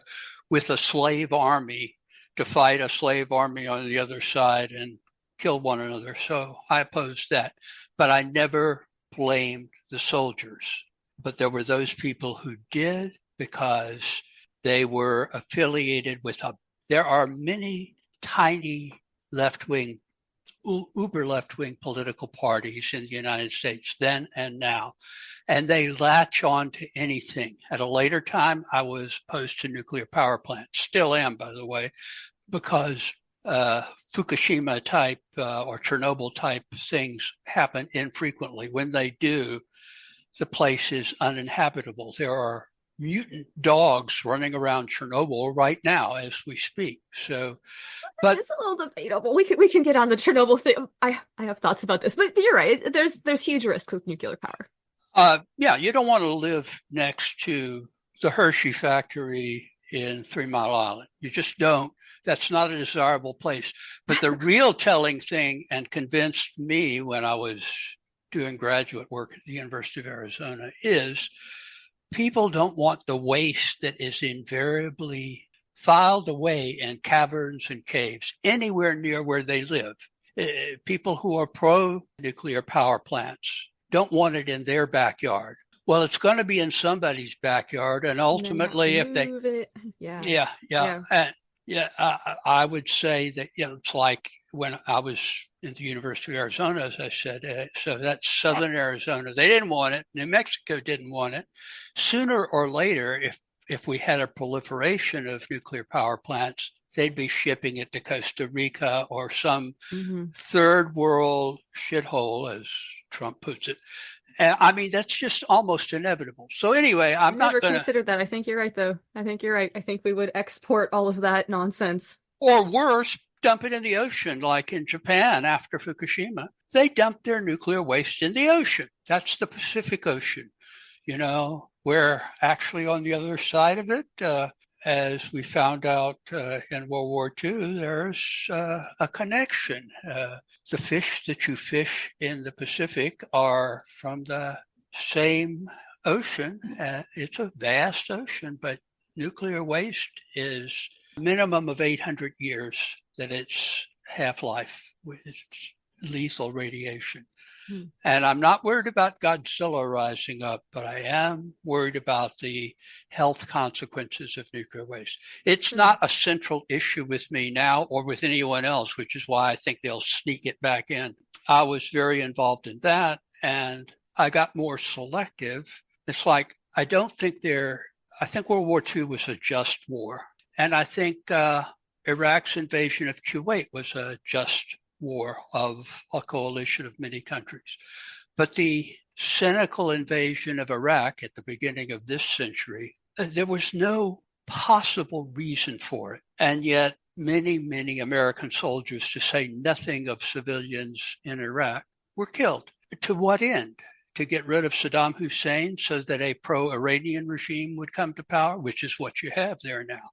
Speaker 3: with a slave army to fight a slave army on the other side and kill one another. So I opposed that, but I never blamed the soldiers. But there were those people who did because they were affiliated with there are many tiny left-wing, uber left-wing political parties in the United States then and now, and they latch on to anything. At a later time, I was opposed to nuclear power plants, still am, by the way, because Fukushima type or Chernobyl type things happen infrequently. When they do, the place is uninhabitable. There are mutant dogs running around Chernobyl right now as we speak. So, but
Speaker 2: it's a little debatable. We can get on the Chernobyl thing. I have thoughts about this, but you're right. There's huge risks with nuclear power.
Speaker 3: Yeah, you don't want to live next to the Hershey factory in 3 Mile Island. You just don't. That's not a desirable place. But the real telling thing, and convinced me when I was doing graduate work at the University of Arizona, is people don't want the waste that is invariably filed away in caverns and caves anywhere near where they live. People who are pro-nuclear power plants don't want it in their backyard. Well, it's going to be in somebody's backyard, and ultimately, if they
Speaker 2: move it,
Speaker 3: yeah. I would say that it's like when I was in the University of Arizona, as I said. So that's southern Arizona. They didn't want it. New Mexico didn't want it. Sooner or later, if we had a proliferation of nuclear power plants, they'd be shipping it to Costa Rica or some third world shithole, as Trump puts it. I mean, that's just almost inevitable. So anyway, I'm not going to...
Speaker 2: never considered that. I think you're right, though. I think you're right. I think we would export all of that nonsense.
Speaker 3: Or worse, dump it in the ocean, like in Japan after Fukushima. They dumped their nuclear waste in the ocean. That's the Pacific Ocean, where actually on the other side of it, as we found out in World War II, there's a connection. The fish that you fish in the Pacific are from the same ocean. It's a vast ocean, but nuclear waste is a minimum of 800 years that its half-life with lethal radiation. And I'm not worried about Godzilla rising up, but I am worried about the health consequences of nuclear waste. It's not a central issue with me now or with anyone else, which is why I think they'll sneak it back in. I was very involved in that, and I got more selective. It's like, I think World War II was a just war. And I think Iraq's invasion of Kuwait was a just war of a coalition of many countries. But the cynical invasion of Iraq at the beginning of this century, there was no possible reason for it. And yet many, many American soldiers, to say nothing of civilians in Iraq, were killed. To what end? To get rid of Saddam Hussein so that a pro-Iranian regime would come to power, which is what you have there now.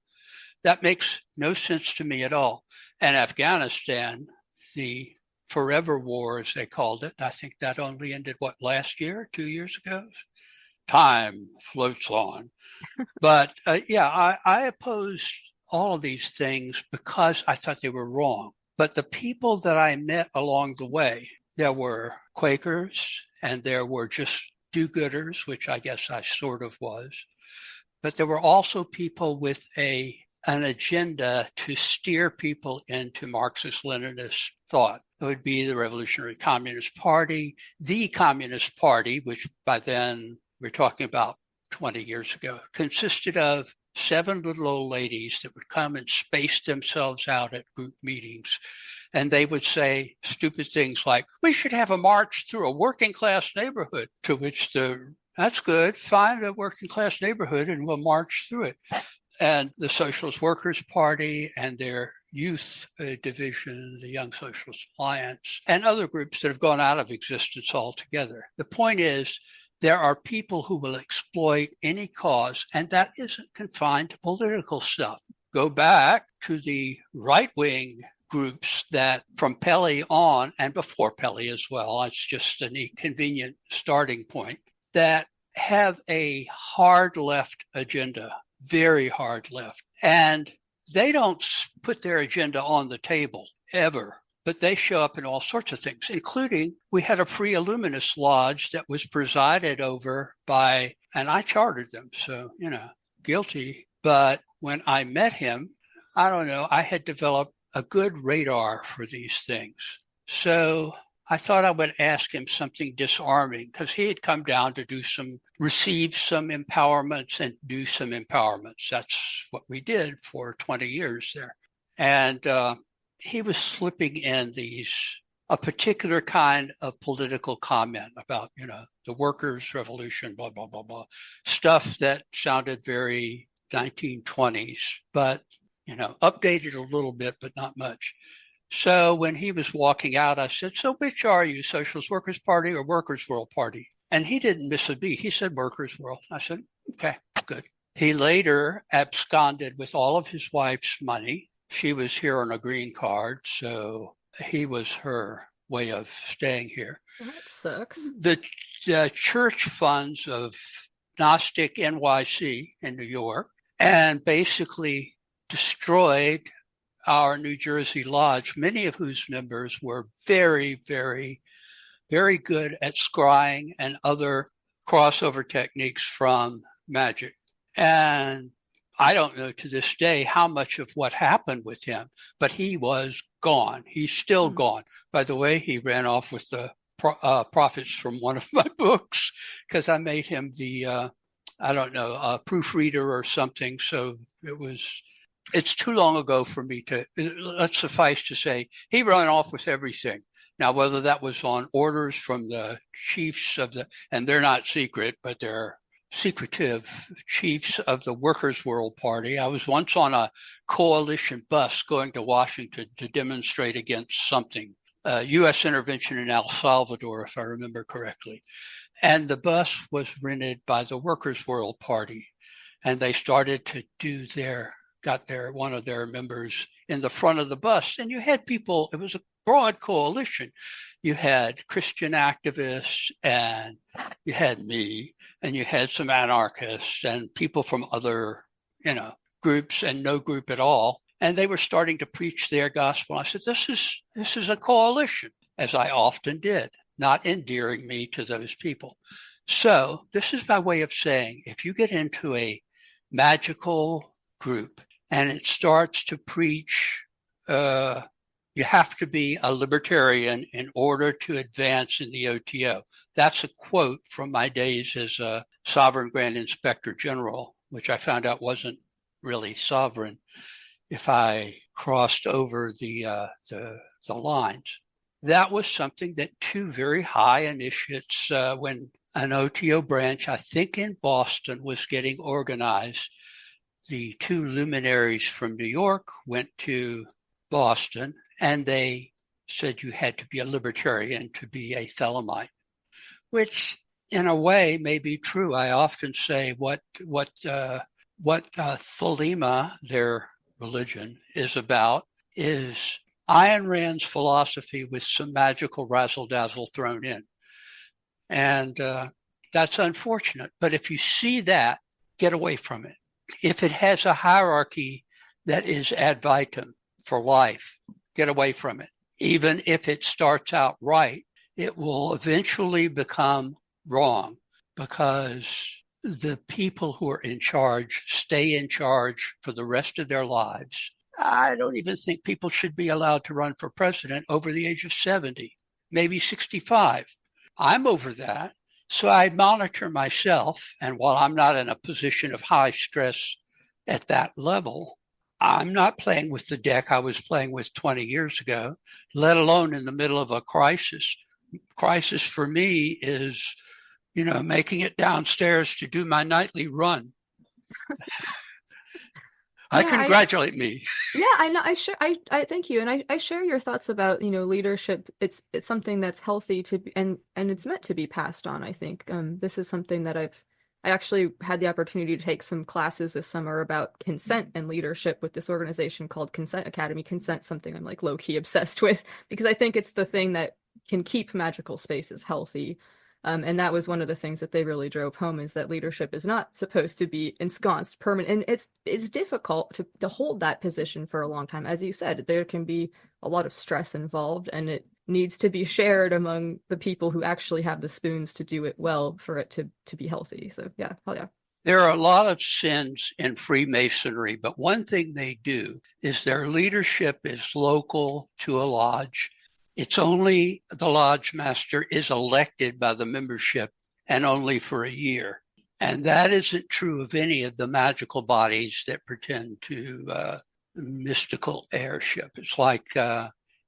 Speaker 3: That makes no sense to me at all. And Afghanistan, the forever war, as they called it, I think that only ended, last year, 2 years ago? Time floats on. But I opposed all of these things because I thought they were wrong. But the people that I met along the way, there were Quakers and there were just do-gooders, which I guess I sort of was. But there were also people with an agenda to steer people into Marxist-Leninist thought. It would be the Revolutionary Communist Party, the Communist Party, which by then we're talking about 20 years ago, consisted of 7 little old ladies that would come and space themselves out at group meetings. And they would say stupid things like, we should have a march through a working class neighborhood, to which that's good, find a working class neighborhood and we'll march through it. And the Socialist Workers' Party and their youth division, the Young Socialist Alliance, and other groups that have gone out of existence altogether. The point is, there are people who will exploit any cause, and that isn't confined to political stuff. Go back to the right-wing groups that from Pele on, and before Pele as well, it's just an inconvenient starting point, that have a hard left agenda. Very hard left. And they don't put their agenda on the table ever, but they show up in all sorts of things, including we had a Free Illuminist Lodge that was presided over by, and I chartered them, so, guilty. But when I met him, I don't know, I had developed a good radar for these things. So I thought I would ask him something disarming, because he had come down to receive some empowerments and do some empowerments. That's what we did for 20 years there. And he was slipping in a particular kind of political comment about, the workers' revolution, blah, blah, blah, blah, stuff that sounded very 1920s, but, updated a little bit, but not much. So when he was walking out, I said, so which are you, Socialist Workers' Party or Workers' World Party? And he didn't miss a beat. He said Workers' World. I said, okay, good. He later absconded with all of his wife's money. She was here on a green card, so he was her way of staying here.
Speaker 2: That sucks.
Speaker 3: The church funds of Gnostic NYC in New York and basically destroyed our New Jersey Lodge, many of whose members were very, very, very good at scrying and other crossover techniques from magic. And I don't know to this day how much of what happened with him, but he was gone. He's still gone. By the way, he ran off with the profits from one of my books because I made him the, proofreader or something. So it's too long ago for me to, let's suffice to say, he ran off with everything. Now, whether that was on orders from the chiefs and they're not secret, but they're secretive chiefs of the Workers' World Party. I was once on a coalition bus going to Washington to demonstrate against something, U.S. intervention in El Salvador, if I remember correctly. And the bus was rented by the Workers' World Party. And they started to got one of their members in the front of the bus. And you had people, it was a broad coalition. You had Christian activists and you had me and you had some anarchists and people from other, groups and no group at all. And they were starting to preach their gospel. I said, this is a coalition, as I often did, not endearing me to those people. So this is my way of saying, if you get into a magical group and it starts to preach, you have to be a libertarian in order to advance in the OTO. That's a quote from my days as a sovereign grand inspector general, which I found out wasn't really sovereign if I crossed over the lines. That was something that two very high initiates, when an OTO branch, I think in Boston, was getting organized, the two luminaries from New York went to Boston, and they said you had to be a libertarian to be a Thelemite, which in a way may be true. I often say what Thelema, their religion, is about is Ayn Rand's philosophy with some magical razzle-dazzle thrown in. And that's unfortunate. But if you see that, get away from it. If it has a hierarchy that is ad vitam for life, get away from it. Even if it starts out right, it will eventually become wrong because the people who are in charge stay in charge for the rest of their lives. I don't even think people should be allowed to run for president over the age of 70, maybe 65. I'm over that. So I monitor myself. And while I'm not in a position of high stress at that level, I'm not playing with the deck I was playing with 20 years ago, let alone in the middle of a crisis. Crisis for me is, making it downstairs to do my nightly run. I congratulate me.
Speaker 2: Yeah, I know. I thank you, and I share your thoughts about leadership. It's something that's healthy to be, and it's meant to be passed on. I think this is something that I actually had the opportunity to take some classes this summer about consent and leadership with this organization called Consent Academy. Consent, something I'm like low key obsessed with because I think it's the thing that can keep magical spaces healthy. And that was one of the things that they really drove home is that leadership is not supposed to be ensconced permanent. And it's difficult to hold that position for a long time. As you said, there can be a lot of stress involved and it needs to be shared among the people who actually have the spoons to do it well for it to be healthy. So yeah, hell yeah.
Speaker 3: There are a lot of sins in Freemasonry, but one thing they do is their leadership is local to a lodge. It's only the lodge master is elected by the membership and only for a year. And that isn't true of any of the magical bodies that pretend to mystical heirship. It's like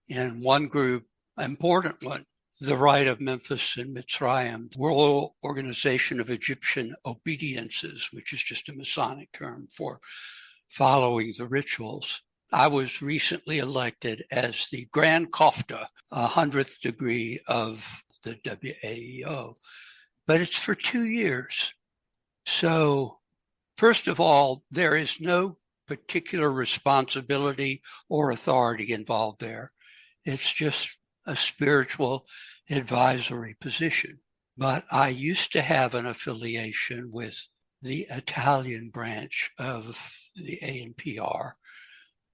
Speaker 3: in one group, important one, the Rite of Memphis and Mitzrayim, World Organization of Egyptian Obediences, which is just a Masonic term for following the rituals. I was recently elected as the Grand Kofta, 100th degree of the WAEO, but it's for 2 years. So First of all, there is no particular responsibility or authority involved there. It's just a spiritual advisory position. But I used to have an affiliation with the Italian branch of the ANPR,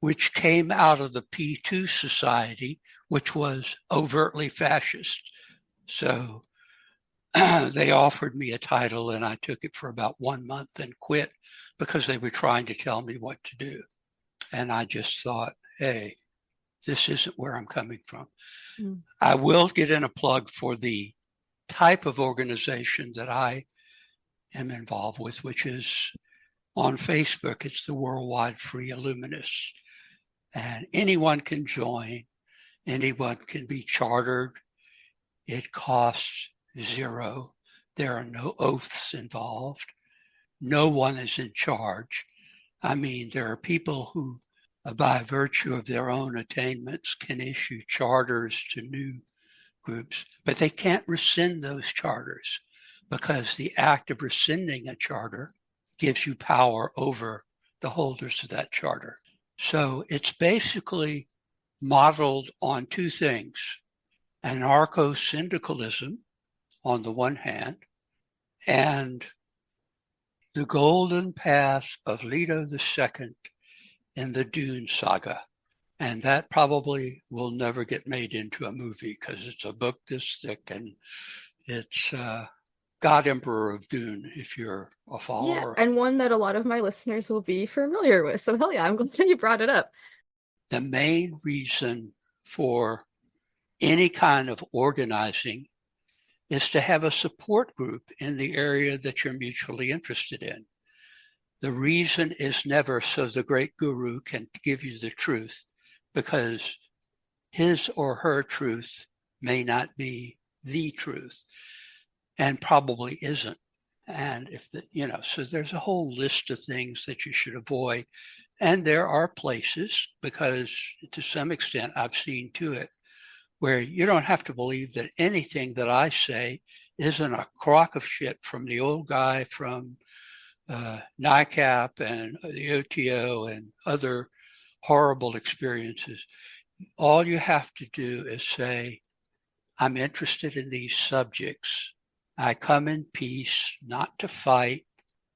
Speaker 3: which came out of the P2 Society, which was overtly fascist. So they offered me a title and I took it for about 1 month and quit because they were trying to tell me what to do. And I just thought, hey, this isn't where I'm coming from. I will get in a plug for the type of organization that I am involved with, which is on Facebook. It's the Worldwide Free Illuminists. And anyone can join. Anyone can be chartered. It costs $0. There are no oaths involved. No one is in charge. I mean, there are people who, by virtue of their own attainments, can issue charters to new groups, but they can't rescind those charters because the act of rescinding a charter gives you power over the holders of that charter. So it's basically modeled on two things: anarcho-syndicalism on the one hand, and the golden path of Leto II in the Dune saga. And that probably will never get made into a movie because it's a book this thick, and it's God Emperor of Dune, if you're a follower.
Speaker 2: Yeah, and one that a lot of my listeners will be familiar with. So hell yeah, I'm glad you brought it up.
Speaker 3: The main reason for any kind of organizing is to have a support group in the area that you're mutually interested in. The reason is never so the great guru can give you the truth, because his or her truth may not be the truth and probably isn't. And so there's a whole list of things that you should avoid. And there are places, because to some extent I've seen to it, where you don't have to believe that anything that I say isn't a crock of shit from the old guy from NICAP and the OTO and other horrible experiences. All you have to do is say, I'm interested in these subjects. I come in peace, not to fight.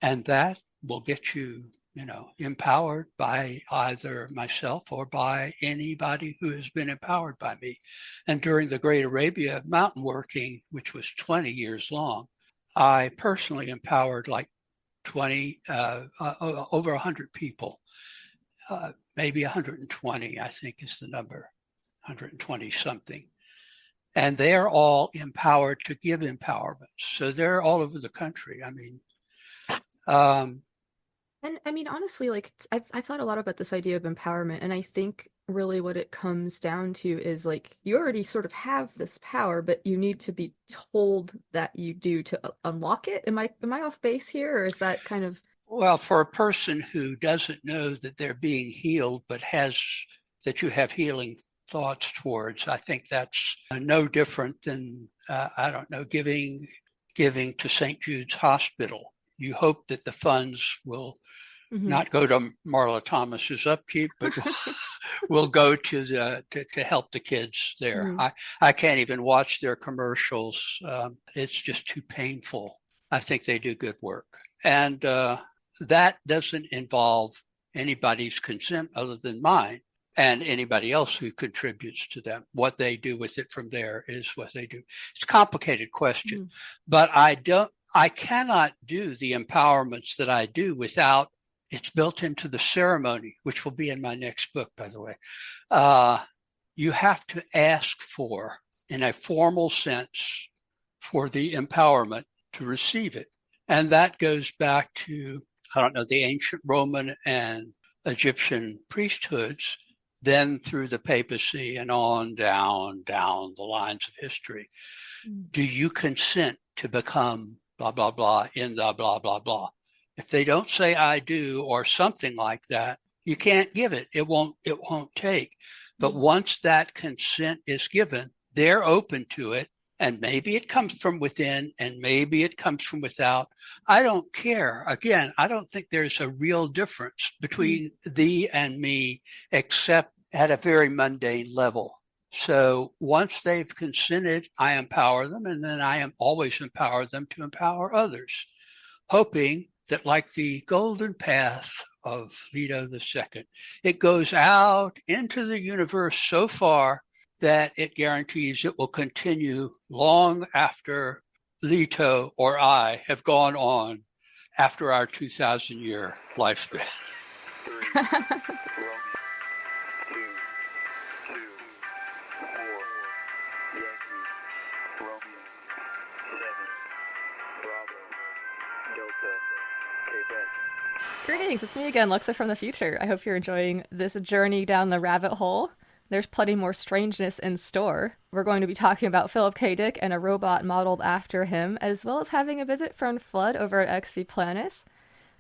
Speaker 3: And that will get you, empowered by either myself or by anybody who has been empowered by me. And during the Great Arabia mountain working, which was 20 years long, I personally empowered like 20, over 100 people. Maybe 120, I think is the number, 120 something. And they're all empowered to give empowerment. So they're all over the country.
Speaker 2: And I mean, honestly, like I've thought a lot about this idea of empowerment, and I think really what it comes down to is like you already sort of have this power, but you need to be told that you do to unlock it. Am I off base here, or is that kind of?
Speaker 3: Well, for a person who doesn't know that they're being healed, but that you have healing thoughts towards, I think that's no different than, giving to St. Jude's Hospital. You hope that the funds will not go to Marla Thomas's upkeep, but will go to help the kids there. I can't even watch their commercials. It's just too painful. I think they do good work. And that doesn't involve anybody's consent other than mine and anybody else who contributes to them. What they do with it from there is what they do. It's a complicated question, but I cannot do the empowerments that I do without it's built into the ceremony, which will be in my next book, by the way. You have to ask for, in a formal sense, for the empowerment to receive it. And that goes back to, the ancient Roman and Egyptian priesthoods, then through the papacy and on down the lines of history. Do you consent to become blah, blah, blah in the blah, blah, blah? If they don't say I do or something like that, you can't give it. It won't take. But once that consent is given, they're open to it. And maybe it comes from within and maybe it comes from without. I don't care. Again, I don't think there's a real difference between thee and me, except at a very mundane level. So once they've consented, I empower them, and then I am always empower them to empower others, hoping that, like the golden path of Leto II, it goes out into the universe so far that it guarantees it will continue long after Leto or I have gone on after our 2,000-year lifespan.
Speaker 2: Greetings, it's me again, Luxa from the future. I hope you're enjoying this journey down the rabbit hole. There's plenty more strangeness in store. We're going to be talking about Philip K. Dick and a robot modeled after him, as well as having a visit from Flood over at XV Planis.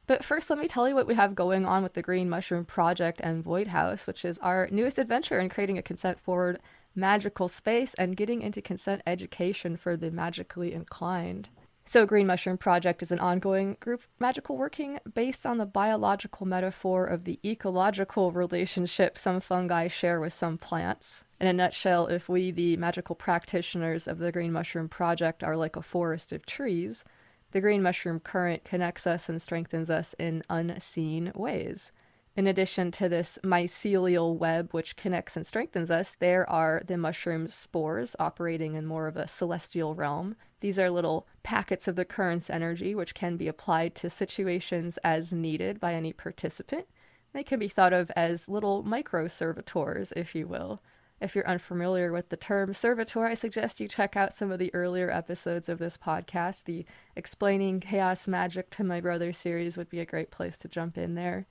Speaker 2: But first, let me tell you what we have going on with the Green Mushroom Project and Void House, which is our newest adventure in creating a consent-forward magical space and getting into consent education for the magically inclined. So Green Mushroom Project is an ongoing group magical working based on the biological metaphor of the ecological relationship some fungi share with some plants. In a nutshell, if we, the magical practitioners of the Green Mushroom Project, are like a forest of trees, the Green Mushroom Current connects us and strengthens us in unseen ways. In addition to this mycelial web which connects and strengthens us, there are the mushroom spores operating in more of a celestial realm. These are little packets of the current's energy which can be applied to situations as needed by any participant. They can be thought of as little micro-servitors, if you will. If you're unfamiliar with the term servitor, I suggest you check out some of the earlier episodes of this podcast. The Explaining Chaos Magic to My Brother series would be a great place to jump in there.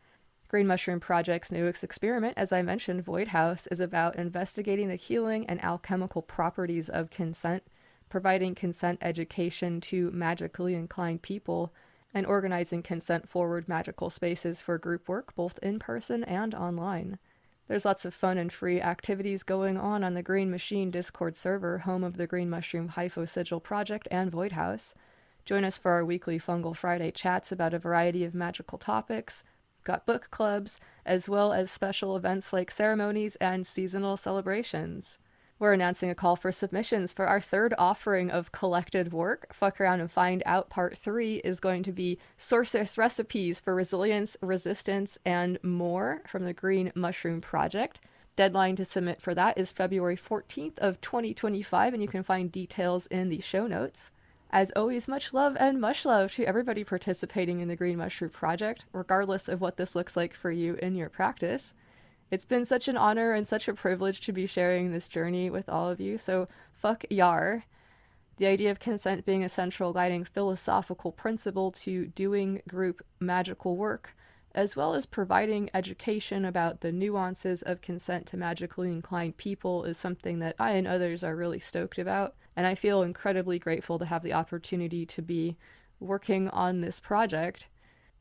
Speaker 2: Green Mushroom Project's newest experiment, as I mentioned, Void House, is about investigating the healing and alchemical properties of consent, providing consent education to magically inclined people, and organizing consent-forward magical spaces for group work, both in person and online. There's lots of fun and free activities going on the Green Machine Discord server, home of the Green Mushroom Hypho Sigil Project and Void House. Join us for our weekly Fungal Friday chats about a variety of magical topics. Got book clubs, as well as special events like ceremonies and seasonal celebrations. We're announcing a call for submissions for our third offering of collected work. Fuck Around and Find Out Part 3 is going to be Sorceress Recipes for Resilience, Resistance, and More from the Green Mushroom Project. Deadline to submit for that is February 14th of 2025, and you can find details in the show notes. As always, much love and much love to everybody participating in the Green Mushroom Project, regardless of what this looks like for you in your practice. It's been such an honor and such a privilege to be sharing this journey with all of you, so fuck yar. The idea of consent being a central guiding philosophical principle to doing group magical work, as well as providing education about the nuances of consent to magically inclined people, is something that I and others are really stoked about. And I feel incredibly grateful to have the opportunity to be working on this project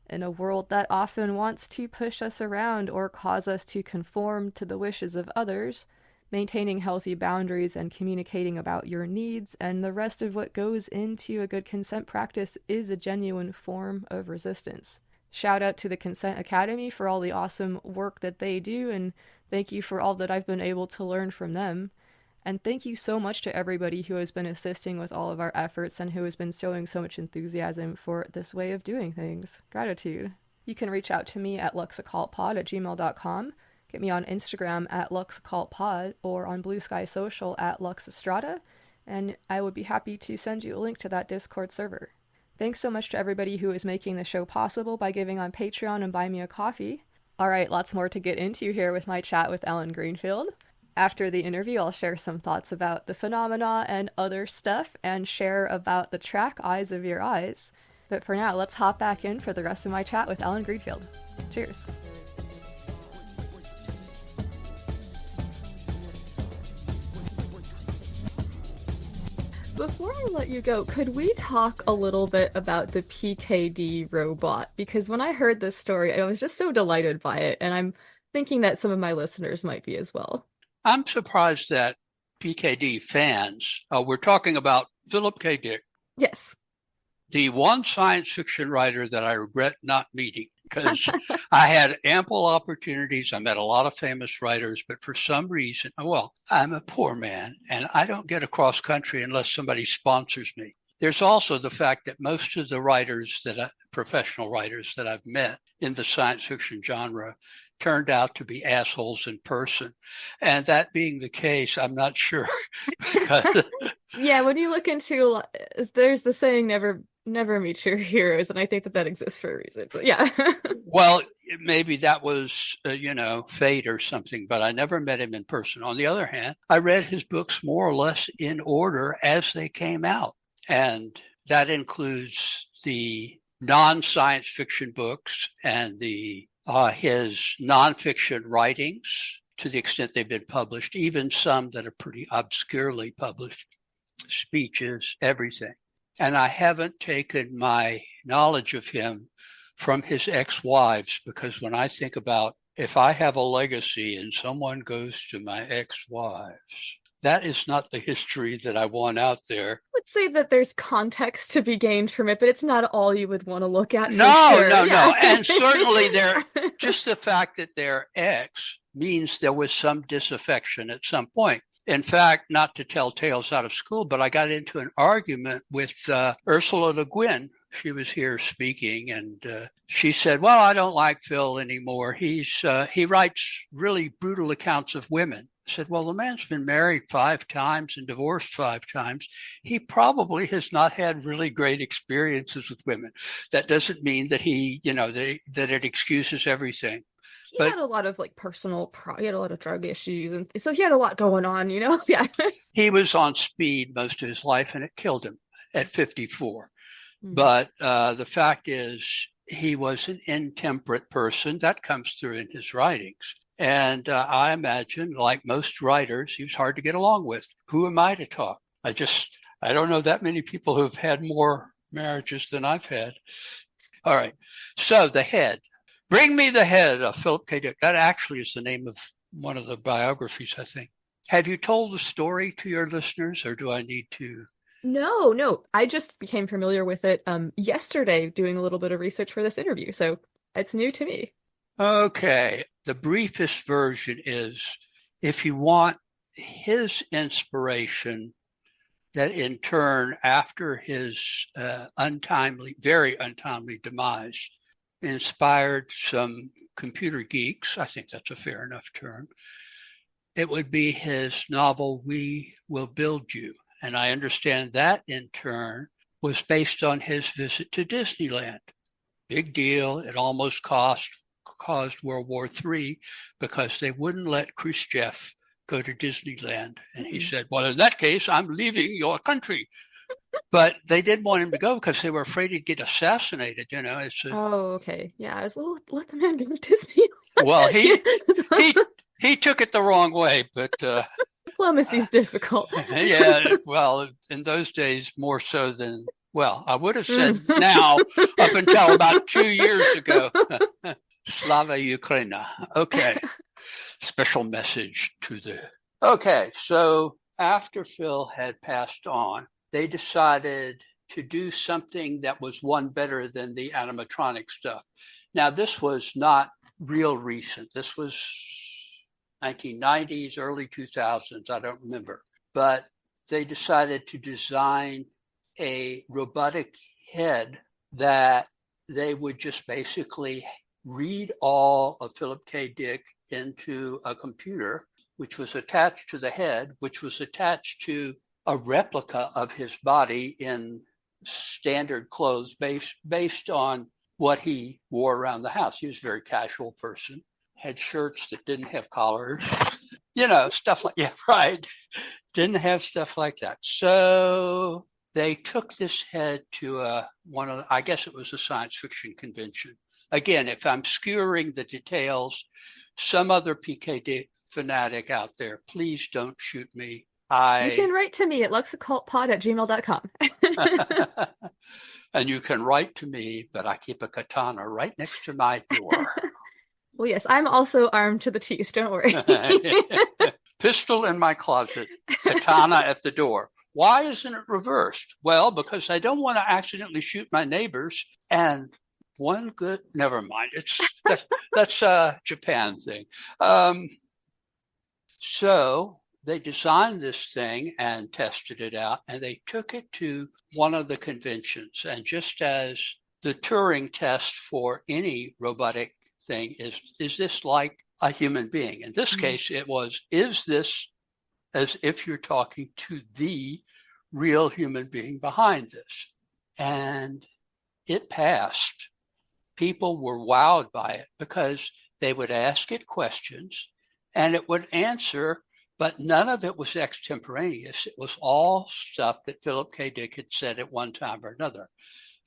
Speaker 2: in a world that often wants to push us around or cause us to conform to the wishes of others. Maintaining healthy boundaries and communicating about your needs and the rest of what goes into a good consent practice is a genuine form of resistance. Shout out to the Consent Academy for all the awesome work that they do, and thank you for all that I've been able to learn from them. And thank you so much to everybody who has been assisting with all of our efforts and who has been showing so much enthusiasm for this way of doing things. Gratitude. You can reach out to me at luxoccultpod@gmail.com. Get me on Instagram at luxoccultpod or on Blue Sky Social at luxestrada, and I would be happy to send you a link to that Discord server. Thanks so much to everybody who is making the show possible by giving on Patreon and Buy Me a Coffee. Alright, lots more to get into here with my chat with Ellen Greenfield. After the interview, I'll share some thoughts about the phenomena and other stuff, and share about the track Eyes of Your Eyes. But for now, let's hop back in for the rest of my chat with Ellen Greenfield. Cheers. Before I let you go, could we talk a little bit about the PKD robot? Because when I heard this story, I was just so delighted by it, and I'm thinking that some of my listeners might be as well.
Speaker 3: I'm surprised that PKD fans, we're talking about Philip K. Dick.
Speaker 2: Yes.
Speaker 3: The one science fiction writer that I regret not meeting, because I had ample opportunities. I met a lot of famous writers, but for some reason, well, I'm a poor man and I don't get across country unless somebody sponsors me. There's also the fact that most of the writers professional writers that I've met in the science fiction genre turned out to be assholes in person. And that being the case, I'm not sure. Because
Speaker 2: Yeah, when you look into, there's the saying, never meet your heroes, and I think that exists for a reason. But yeah.
Speaker 3: well, maybe that was, fate or something, but I never met him in person. On the other hand, I read his books more or less in order as they came out. And that includes the non-science fiction books and his nonfiction writings, to the extent they've been published, even some that are pretty obscurely published, speeches, everything. And I haven't taken my knowledge of him from his ex-wives, because when I think about if I have a legacy and someone goes to my ex-wives, that is not the history that I want out there.
Speaker 2: I would say that there's context to be gained from it, but it's not all you would want to look at.
Speaker 3: No. And certainly just the fact that they're ex means there was some disaffection at some point. In fact, not to tell tales out of school, but I got into an argument with Ursula Le Guin. She was here speaking, and she said, well, I don't like Phil anymore. He writes really brutal accounts of women. I said, well, the man's been married 5 times and divorced 5 times. He probably has not had really great experiences with women. That doesn't mean that that it excuses everything.
Speaker 2: He had a lot of he had a lot of drug issues, and so he had a lot going on, Yeah.
Speaker 3: He was on speed most of his life, and it killed him at 54. Mm-hmm. But the fact is, he was an intemperate person. That comes through in his writings. And I imagine, like most writers, he was hard to get along with. Who am I to talk? I don't know that many people who've had more marriages than I've had. All right. So the head. Bring me the head of Philip K. Dick. That actually is the name of one of the biographies, I think. Have you told the story to your listeners, or do I need to?
Speaker 2: No. I just became familiar with it yesterday doing a little bit of research for this interview, so it's new to me.
Speaker 3: Okay. The briefest version is, if you want his inspiration, that in turn, after his very untimely demise, inspired some computer geeks, I think that's a fair enough term, it would be his novel, We Will Build You. And I understand that in turn was based on his visit to Disneyland. Big deal. It almost caused World War III because they wouldn't let Khrushchev go to Disneyland. And he said, well, in that case, I'm leaving your country. But they didn't want him to go because they were afraid he'd get assassinated.
Speaker 2: Okay. Yeah, I was let the man go to Disney.
Speaker 3: Well, he took it the wrong way, but
Speaker 2: diplomacy's difficult.
Speaker 3: Yeah, well, in those days more so than, well, I would have said now up until about 2 years ago. Slava Ukraina. Okay. Special message to Okay, so after Phil had passed on, they decided to do something that was one better than the animatronic stuff. Now, this was not real recent. This was 1990s, early 2000s. I don't remember. But they decided to design a robotic head that they would just basically read all of Philip K. Dick into a computer, which was attached to the head, which was attached to a replica of his body in standard clothes based on what he wore around the house. He was a very casual person, had shirts that didn't have collars, stuff like, yeah, right. Didn't have stuff like that. So they took this head to I guess it was a science fiction convention. Again, if I'm skewering the details, some other PKD fanatic out there, please don't shoot me.
Speaker 2: You can write to me at luxoccultpod@gmail.com.
Speaker 3: And you can write to me, but I keep a katana right next to my door.
Speaker 2: Well, yes, I'm also armed to the teeth. Don't worry.
Speaker 3: Pistol in my closet, katana at the door. Why isn't it reversed? Well, because I don't want to accidentally shoot my neighbors. And never mind. That's a Japan thing. So they designed this thing and tested it out, and they took it to one of the conventions. And just as the Turing test for any robotic thing is this like a human being? In this case, it was, is this as if you're talking to the real human being behind this? And it passed. People were wowed by it because they would ask it questions and it would answer, but none of it was extemporaneous. It was all stuff that Philip K. Dick had said at one time or another.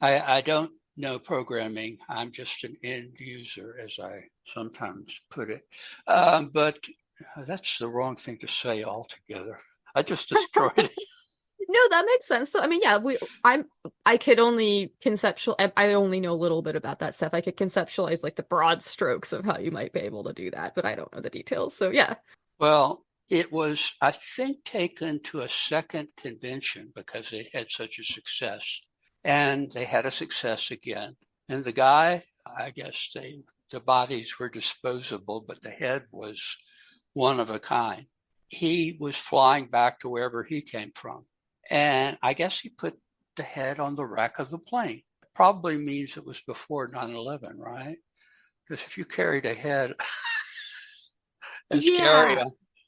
Speaker 3: I don't know programming. I'm just an end user, as I sometimes put it. But that's the wrong thing to say altogether. I just destroyed it.
Speaker 2: No, that makes sense. So, I mean, yeah, I could only I only know a little bit about that stuff. I could conceptualize like the broad strokes of how you might be able to do that, but I don't know the details. So, yeah.
Speaker 3: Well, it was, I think, taken to a second convention because it had such a success. And they had a success again. And the guy, I guess the bodies were disposable, but the head was one of a kind. He was flying back to wherever he came from. And I guess he put the head on the rack of the plane. Probably means it was before 9/11, right? Because if you carried a head and scary.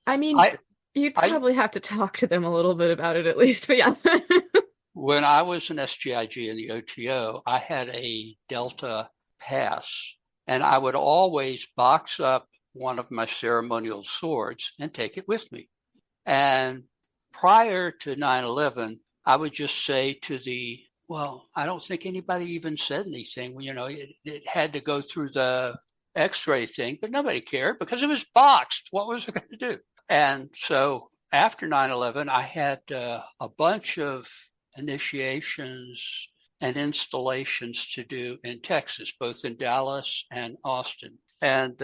Speaker 2: I mean, you'd probably have to talk to them a little bit about it at least, but yeah.
Speaker 3: When I was an SGIG in the OTO, I had a Delta pass, and I would always box up one of my ceremonial swords and take it with me. And prior to 9/11, I would just say to I don't think anybody even said anything. It had to go through the X-ray thing, but nobody cared because it was boxed. What was it going to do? And so after 9/11, I had a bunch of initiations and installations to do in Texas, both in Dallas and Austin. And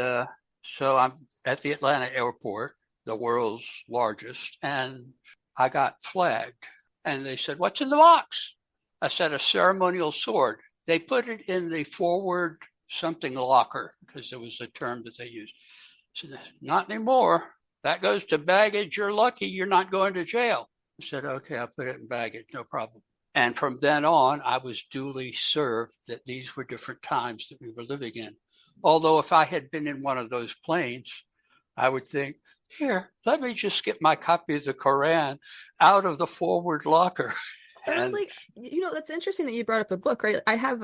Speaker 3: so I'm at the Atlanta airport, the world's largest, and I got flagged. And they said, "What's in the box?" I said, "A ceremonial sword." They put it in the forward something locker because it was the term that they used. I said, "Not anymore. That goes to baggage. You're lucky you're not going to jail." I said, "Okay, I'll put it in baggage, no problem." And from then on, I was duly served that these were different times that we were living in. Although if I had been in one of those planes, I would think, here, let me just get my copy of the Quran out of the forward locker.
Speaker 2: And that's interesting that you brought up a book, right? I have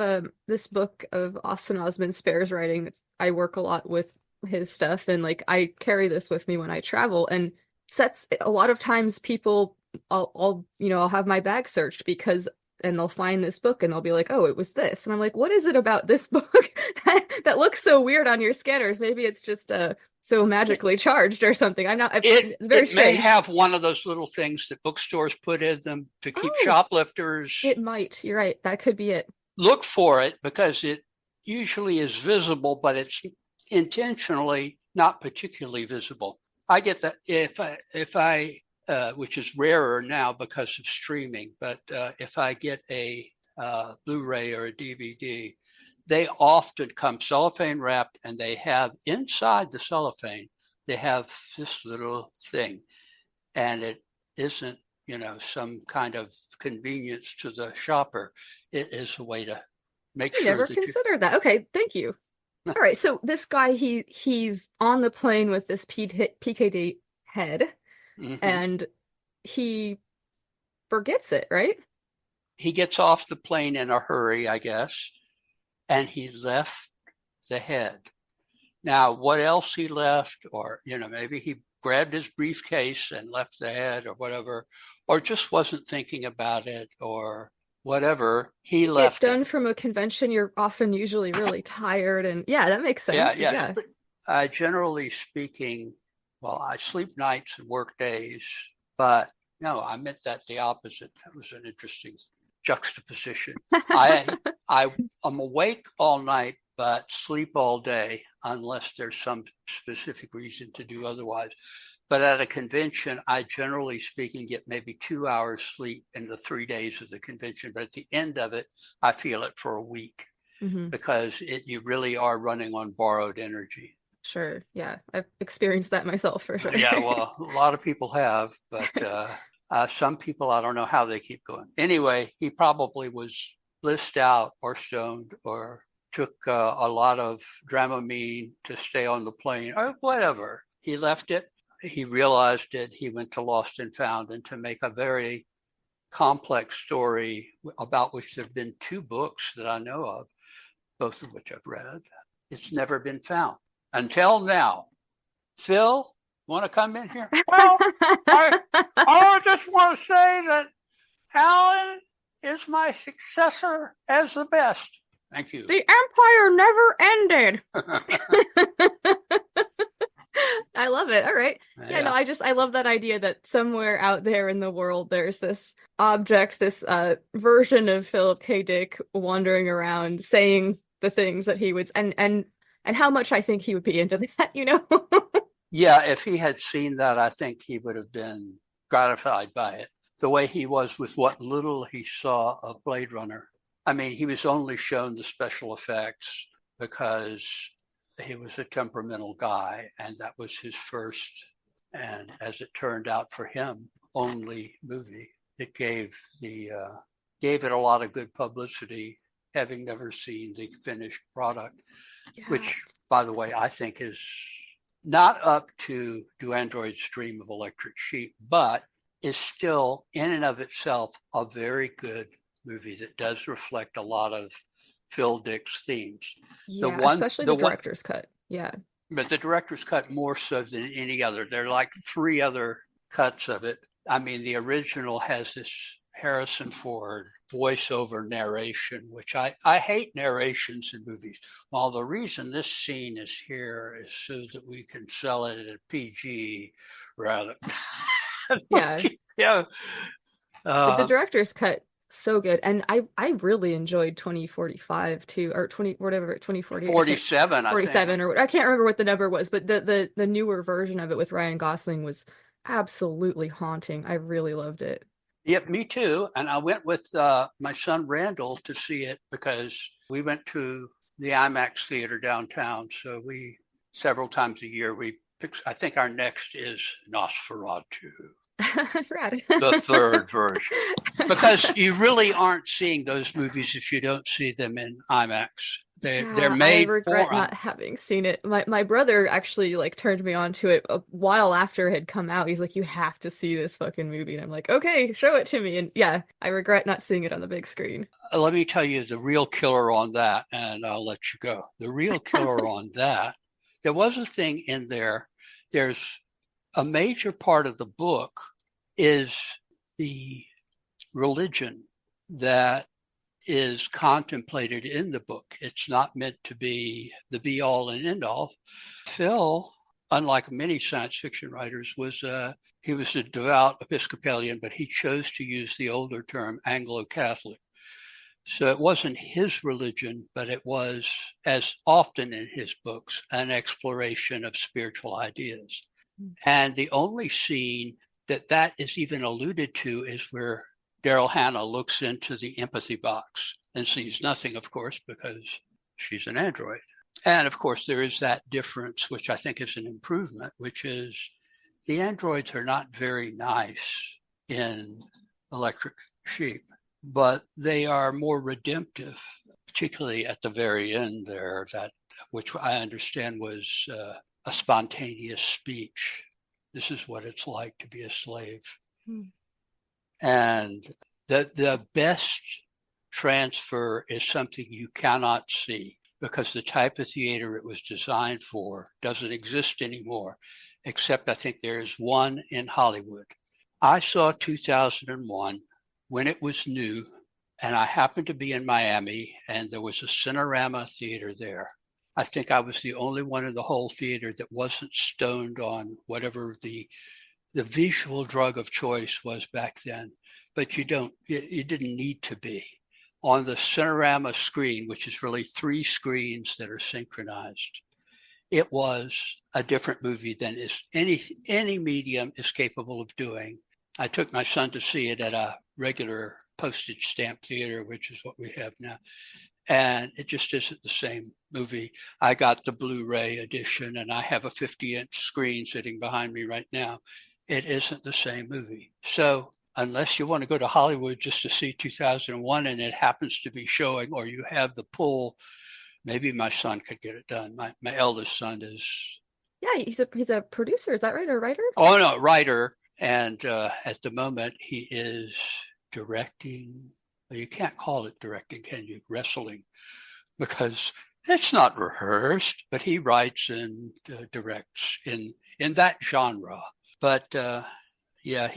Speaker 2: this book of Austin Osman Spare's writing. I work a lot with his stuff, and I carry this with me when I travel. And a lot of times people, I'll have my bag searched and they'll find this book and they'll be like, "Oh, it was this." And I'm like, "What is it about this book that looks so weird on your scanners? Maybe it's just so magically charged or something." It's very strange.
Speaker 3: It may have one of those little things that bookstores put in them to keep shoplifters.
Speaker 2: It might. You're right. That could be it. Look
Speaker 3: for it because it usually is visible, but it's intentionally not particularly visible. I get that if I which is rarer now because of streaming, but if I get a Blu-ray or a DVD, they often come cellophane wrapped, and they have inside the cellophane, they have this little thing, and it isn't, some kind of convenience to the shopper. It is a way to make sure. I never
Speaker 2: considered that. Okay, thank you. All right, so this guy, he's on the plane with this PKD head, and he forgets it, right?
Speaker 3: He gets off the plane in a hurry, I guess, and he left the head. Now, what else he left, or, maybe he grabbed his briefcase and left the head or whatever, or just wasn't thinking about it or whatever, he left
Speaker 2: it. Done from a convention, you're often usually really tired, and that makes sense.
Speaker 3: Yeah. But, generally speaking, I sleep nights and work days, but no, I meant that the opposite. That was an interesting juxtaposition. I'm awake all night, but sleep all day unless there's some specific reason to do otherwise. But at a convention, I generally speaking get maybe 2 hours sleep in the 3 days of the convention. But at the end of it, I feel it for a week because you really are running on borrowed energy.
Speaker 2: Sure. Yeah. I've experienced that myself for sure.
Speaker 3: Yeah, well, a lot of people have, but some people, I don't know how they keep going. Anyway, he probably was blissed out or stoned or took a lot of Dramamine to stay on the plane or whatever. He left it. He realized it. He went to Lost and Found, and to make a very complex story about which there have been 2 books that I know of, both of which I've read. It's never been found until now. Phil, want to come in here? Well, I just want to say that Alan is my successor as the best. Thank you.
Speaker 2: The Empire never ended. I love it. All right. Yeah, no, I love that idea that somewhere out there in the world there's this object, this version of Philip K. Dick wandering around saying the things that he would and how much I think he would be into that, you know?
Speaker 3: Yeah, if he had seen that, I think he would have been gratified by it. The way he was with what little he saw of Blade Runner. I mean, he was only shown the special effects because he was a temperamental guy, and that was his first, and as it turned out for him, only movie. It gave it a lot of good publicity, having never seen the finished product, which, by the way, I think is not up to Do Androids Dream of Electric Sheep, but is still in and of itself a very good movie that does reflect a lot of Phil Dick's themes.
Speaker 2: Yeah, especially the director's cut. Yeah.
Speaker 3: But the director's cut more so than any other. There are like 3 other cuts of it. I mean, the original has this Harrison Ford voiceover narration, which I hate narrations in movies. Well, the reason this scene is here is so that we can sell it at a PG rather.
Speaker 2: Yeah.
Speaker 3: Yeah.
Speaker 2: But the director's cut, so good. And I really enjoyed 2045 too, or 2040.
Speaker 3: 47, I
Speaker 2: 47,
Speaker 3: think.
Speaker 2: or I can't remember what the number was, but the newer version of it with Ryan Gosling was absolutely haunting. I really loved it.
Speaker 3: Yep, me too. And I went with my son Randall to see it because we went to the IMAX theater downtown. So several times a year, I think our next is Nosferatu.
Speaker 2: Right.
Speaker 3: The 3rd version. Because you really aren't seeing those movies if you don't see them in IMAX. They're made for. I
Speaker 2: regret not having seen it. My brother actually turned me on to it a while after it had come out. He's like, "You have to see this fucking movie," and I'm like, "Okay, show it to me." And yeah, I regret not seeing it on the big screen.
Speaker 3: Let me tell you the real killer on that, and I'll let you go. The real killer on that. There was a thing in there. There's a major part of the book is the religion that is contemplated in the book. It's not meant to be the be all and end all. Phil, unlike many science fiction writers, he was a devout Episcopalian, but he chose to use the older term Anglo-Catholic. So it wasn't his religion, but it was, as often in his books, an exploration of spiritual ideas. And the only scene that is even alluded to is where Daryl Hannah looks into the empathy box and sees nothing, of course, because she's an android. And of course, there is that difference, which I think is an improvement, which is the androids are not very nice in Electric Sheep, but they are more redemptive, particularly at the very end there, which I understand was a spontaneous speech. This is what it's like to be a slave. And the best transfer is something you cannot see because the type of theater it was designed for doesn't exist anymore, except I think there is one in Hollywood. I saw 2001 when it was new, and I happened to be in Miami, and there was a Cinerama theater there. I think I was the only one in the whole theater that wasn't stoned on whatever the visual drug of choice was back then. But you didn't need to be. On the Cinerama screen, which is really 3 screens that are synchronized, it was a different movie than any medium is capable of doing. I took my son to see it at a regular postage stamp theater, which is what we have now. And it just isn't the same movie. I got the Blu-ray edition, and I have a 50-inch screen sitting behind me right now. It isn't the same movie. So unless you want to go to Hollywood just to see 2001 and it happens to be showing, or you have the pull, maybe my son could get it done. My eldest son is...
Speaker 2: Yeah, he's a producer, is that right? Or a writer?
Speaker 3: Oh, no, writer. And at the moment, he is directing. Well, you can't call it directing, can you? Wrestling, because it's not rehearsed, but he writes and directs in that genre. But yeah,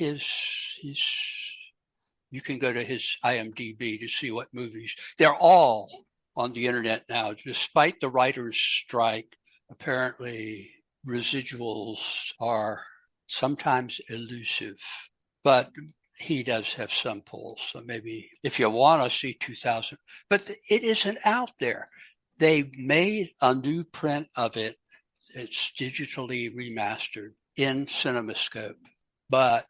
Speaker 3: you can go to his IMDb to see what movies. They're all on the internet now. Despite the writer's strike, apparently residuals are sometimes elusive, but he does have some pull. So maybe if you want to see 2000, but it isn't out there. They made a new print of it. It's digitally remastered in CinemaScope, but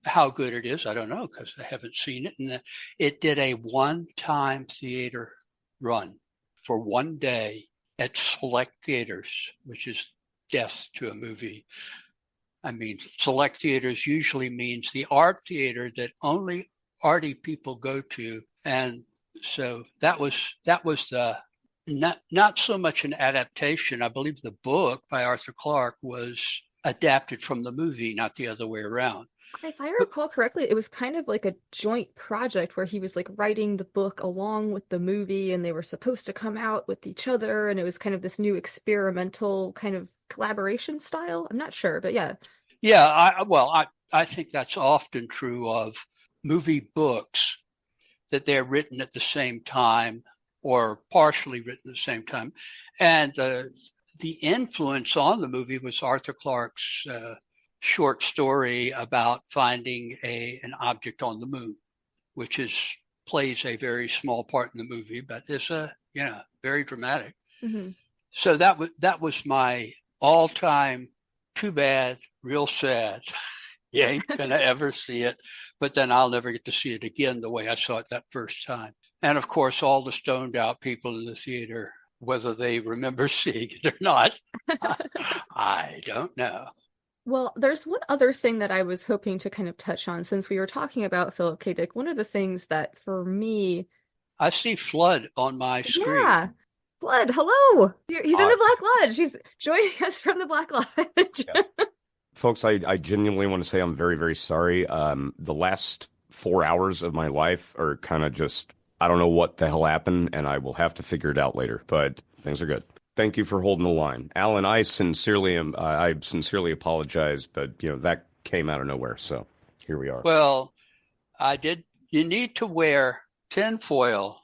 Speaker 3: how good it is, I don't know, because I haven't seen it. And it did a one-time theater run for one day at select theaters, which is death to a movie. I mean, select theaters usually means the art theater that only arty people go to. And so that was the not so much an adaptation. I believe the book by Arthur Clarke was adapted from the movie, not the other way around.
Speaker 2: If I recall correctly, it was kind of like a joint project where he was like writing the book along with the movie, and they were supposed to come out with each other, and it was kind of this new experimental kind of collaboration style. I'm not sure, but yeah.
Speaker 3: Yeah, I think that's often true of movie books, that they're written at the same time or partially written at the same time. And the influence on the movie was Arthur Clarke's short story about finding an object on the moon, which plays a very small part in the movie, but is very dramatic. Mm-hmm. So that was my all-time, too bad, real sad. You ain't gonna ever see it, but then I'll never get to see it again the way I saw it that first time. And of course, all the stoned out people in the theater, whether they remember seeing it or not, I don't know.
Speaker 2: Well, there's one other thing that I was hoping to kind of touch on since we were talking about Philip K. Dick. One of the things that for me...
Speaker 3: I see Flood on my screen.
Speaker 2: Yeah. Flood, hello. He's in the Black Lodge. He's joining us from the Black Lodge.
Speaker 4: Yes. Folks, I genuinely want to say I'm very, very sorry. The last 4 hours of my life are kind of just, I don't know what the hell happened, and I will have to figure it out later, but things are good. Thank you for holding the line. Alan, I sincerely apologize, but that came out of nowhere, so here we are.
Speaker 3: Well, you need to wear tinfoil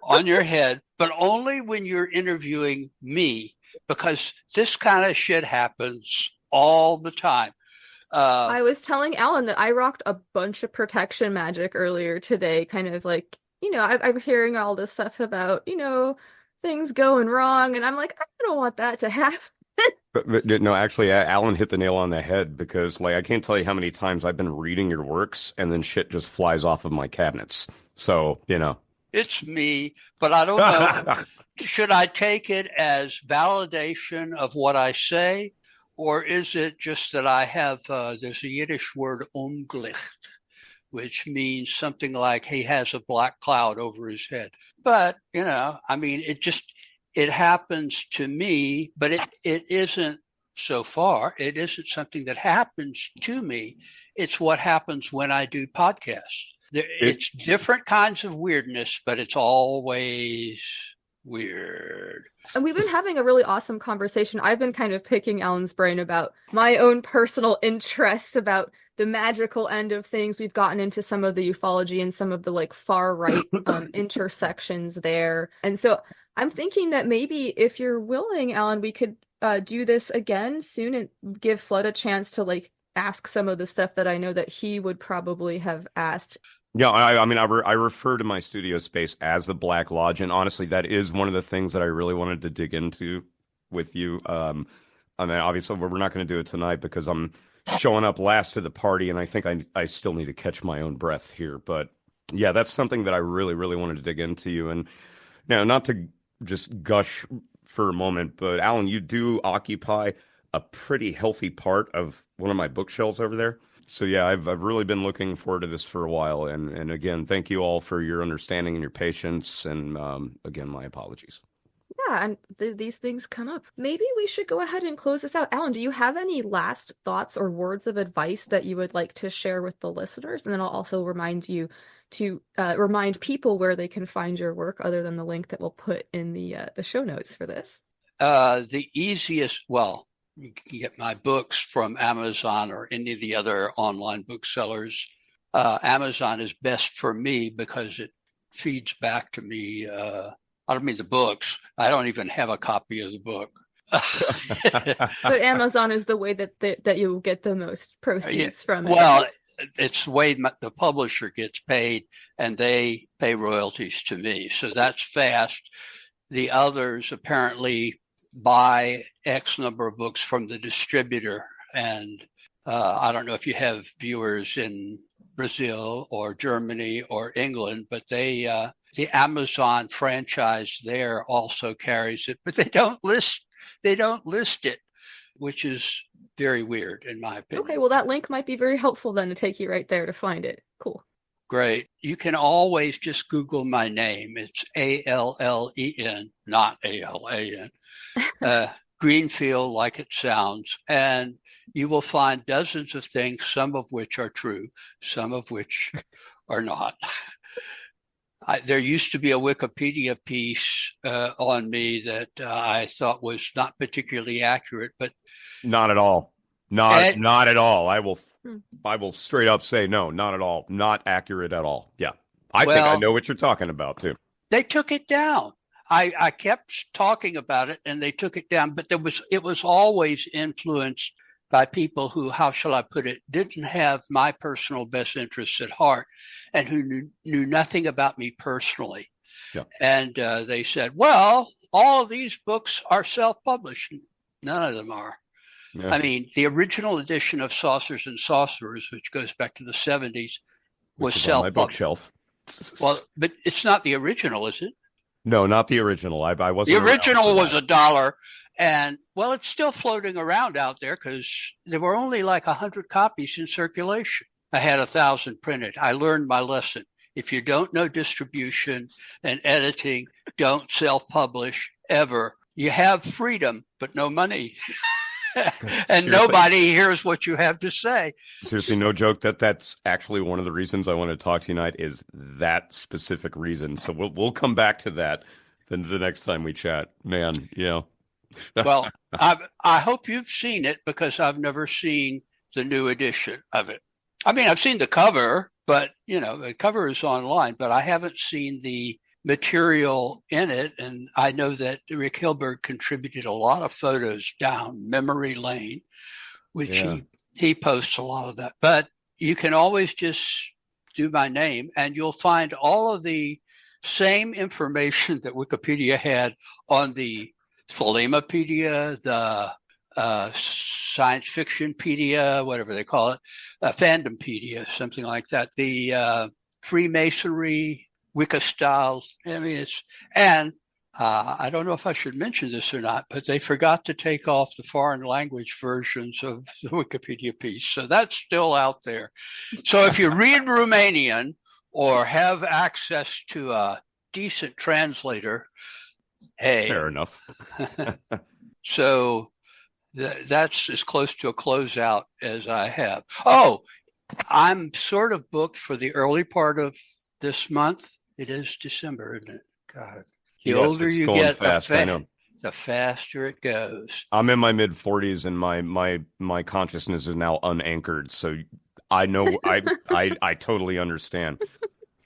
Speaker 3: on your head, but only when you're interviewing me, because this kind of shit happens all the time.
Speaker 2: I was telling Alan that I rocked a bunch of protection magic earlier today, kind of like, I'm hearing all this stuff about, things going wrong, and I'm like, I don't want that to happen.
Speaker 4: But no, actually, Alan hit the nail on the head, because I can't tell you how many times I've been reading your works and then shit just flies off of my cabinets. So,
Speaker 3: It's me, but I don't know. Should I take it as validation of what I say, or is it just that I have, there's a Yiddish word, umglicht, which means something like he has a black cloud over his head. But, it happens to me, but it isn't so far. It isn't something that happens to me. It's what happens when I do podcasts. It's different kinds of weirdness, but it's always weird.
Speaker 2: And we've been having a really awesome conversation. I've been kind of picking Alan's brain about my own personal interests about the magical end of things. We've gotten into some of the ufology and some of the far right intersections there. And so I'm thinking that maybe if you're willing, Alan, we could do this again soon and give Flood a chance to ask some of the stuff that I know that he would probably have asked.
Speaker 4: Yeah, I refer to my studio space as the Black Lodge, and honestly, that is one of the things that I really wanted to dig into with you. I mean, obviously, we're not going to do it tonight because I'm showing up last to the party, and I think I still need to catch my own breath here. But yeah, that's something that I really, really wanted to dig into you. And now, not to just gush for a moment, but Alan, you do occupy a pretty healthy part of one of my bookshelves over there. So yeah, I've really been looking forward to this for a while, and again, thank you all for your understanding and your patience, and again, my apologies.
Speaker 2: Yeah, and these things come up. Maybe we should go ahead and close this out. Alan, do you have any last thoughts or words of advice that you would like to share with the listeners? And then I'll also remind you to remind people where they can find your work, other than the link that we'll put in the show notes for this.
Speaker 3: The easiest, well, you can get my books from Amazon or any of the other online booksellers. Amazon is best for me because it feeds back to me. I don't mean the books. I don't even have a copy of the book.
Speaker 2: But Amazon is the way that you will get the most proceeds from it.
Speaker 3: Well, it's the way the publisher gets paid, and they pay royalties to me. So that's fast. The others apparently buy X number of books from the distributor. And I don't know if you have viewers in Brazil or Germany or England, but the Amazon franchise there also carries it, but they don't list it, which is very weird in my opinion.
Speaker 2: Okay, well, that link might be very helpful then to take you right there to find it. Cool.
Speaker 3: Great. You can always just Google my name. It's Allen, not Alan. Greenfield, like it sounds. And you will find dozens of things, some of which are true, some of which are not. There used to be a Wikipedia piece on me that I thought was not particularly accurate, but
Speaker 4: not at all. Not at all. I will straight up say no, not at all. Not accurate at all. Yeah. I think I know what you're talking about too.
Speaker 3: They took it down. I kept talking about it and they took it down, but it was always influenced by people who, how shall I put it, didn't have my personal best interests at heart and who knew nothing about me personally. Yeah. And they said, well, all of these books are self-published. None of them are. Yeah. I mean, the original edition of Saucers and Sorcerers, which goes back to the 70s, was self-published.
Speaker 4: On my bookshelf.
Speaker 3: Well, but it's not the original, is it?
Speaker 4: No, not the original. I wasn't.
Speaker 3: The original was $1, and well, it's still floating around out there because there were only like 100 copies in circulation. I had 1,000 printed. I learned my lesson. If you don't know distribution and editing, don't self-publish ever. You have freedom, but no money. And seriously, nobody hears what you have to say.
Speaker 4: Seriously, no joke. That's actually one of the reasons I want to talk to you tonight is that specific reason. So we'll come back to that then the next time we chat. Man, yeah.
Speaker 3: Well, I hope you've seen it because I've never seen the new edition of it. I mean, I've seen the cover, but the cover is online, but I haven't seen the material in it. And I know that Rick Hilberg contributed a lot of photos down memory lane, which he posts a lot of that. But you can always just do my name and you'll find all of the same information that Wikipedia had on the Thalimapedia, the Science Fictionpedia, whatever they call it, Fandompedia, something like that, the Freemasonry Wicca style. I mean, I don't know if I should mention this or not, but they forgot to take off the foreign language versions of the Wikipedia piece. So that's still out there. So if you read Romanian or have access to a decent translator, hey.
Speaker 4: Fair enough.
Speaker 3: So that's as close to a closeout as I have. Oh, I'm sort of booked for the early part of this month. It is December, isn't it? God. The older you get, the faster it goes.
Speaker 4: I'm in my mid-40s and my consciousness is now unanchored. So I know I totally understand.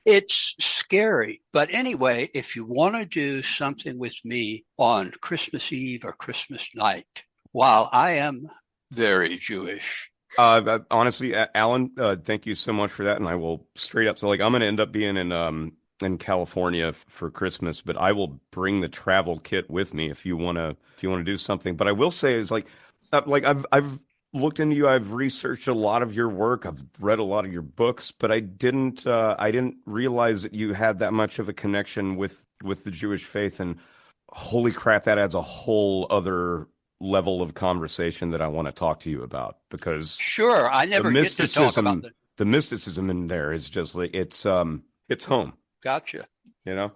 Speaker 3: It's scary. But anyway, if you want to do something with me on Christmas Eve or Christmas night, while I am very Jewish.
Speaker 4: Honestly, Alan, thank you so much for that. And I will straight up. So I'm going to end up being in in California for Christmas, but I will bring the travel kit with me if you want to do something. But I will say is like I've looked into you, I've researched a lot of your work, I've read a lot of your books, but I didn't realize that you had that much of a connection with the Jewish faith. And holy crap, that adds a whole other level of conversation that I want to talk to you about, because
Speaker 3: Sure, I never get to talk about it.
Speaker 4: The mysticism in there is just like it's home.
Speaker 3: Gotcha.
Speaker 4: You know?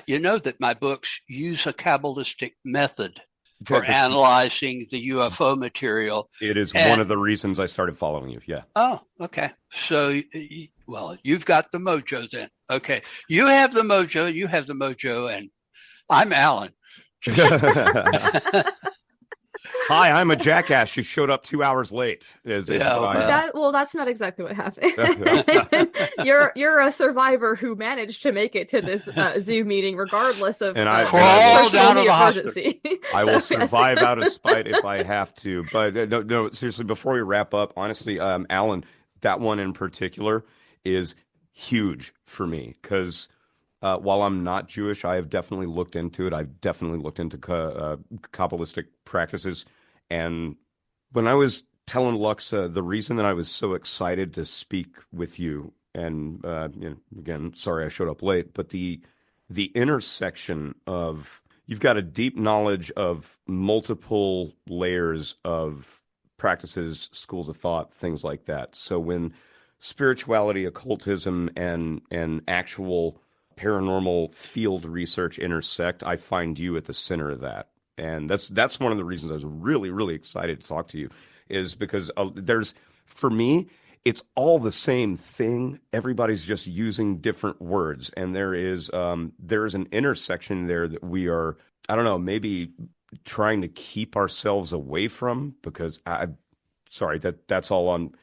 Speaker 3: You know that my books use a Kabbalistic method for analyzing the UFO material.
Speaker 4: It is one of the reasons I started following you. Yeah.
Speaker 3: Oh, okay. So, well, you've got the mojo then. Okay. You have the mojo, and I'm Alan.
Speaker 4: Hi, I'm a jackass who showed up 2 hours late.
Speaker 2: That's not exactly what happened. You're a survivor who managed to make it to this Zoom meeting, regardless of
Speaker 3: I crawled out of the
Speaker 4: hospital. I will survive out of spite if I have to. But no, seriously, before we wrap up, honestly, Alan, that one in particular is huge for me because while I'm not Jewish, I have definitely looked into it. I've definitely looked into Kabbalistic practices. And when I was telling Lux, the reason that I was so excited to speak with you, and again, sorry I showed up late, but the intersection of, you've got a deep knowledge of multiple layers of practices, schools of thought, things like that. So when spirituality, occultism, and actual paranormal field research intersect, I find you at the center of that. And that's one of the reasons I was really, really excited to talk to you, is because for me, it's all the same thing. Everybody's just using different words. And there is an intersection there that we are, I don't know, maybe trying to keep ourselves away from, because that's all on,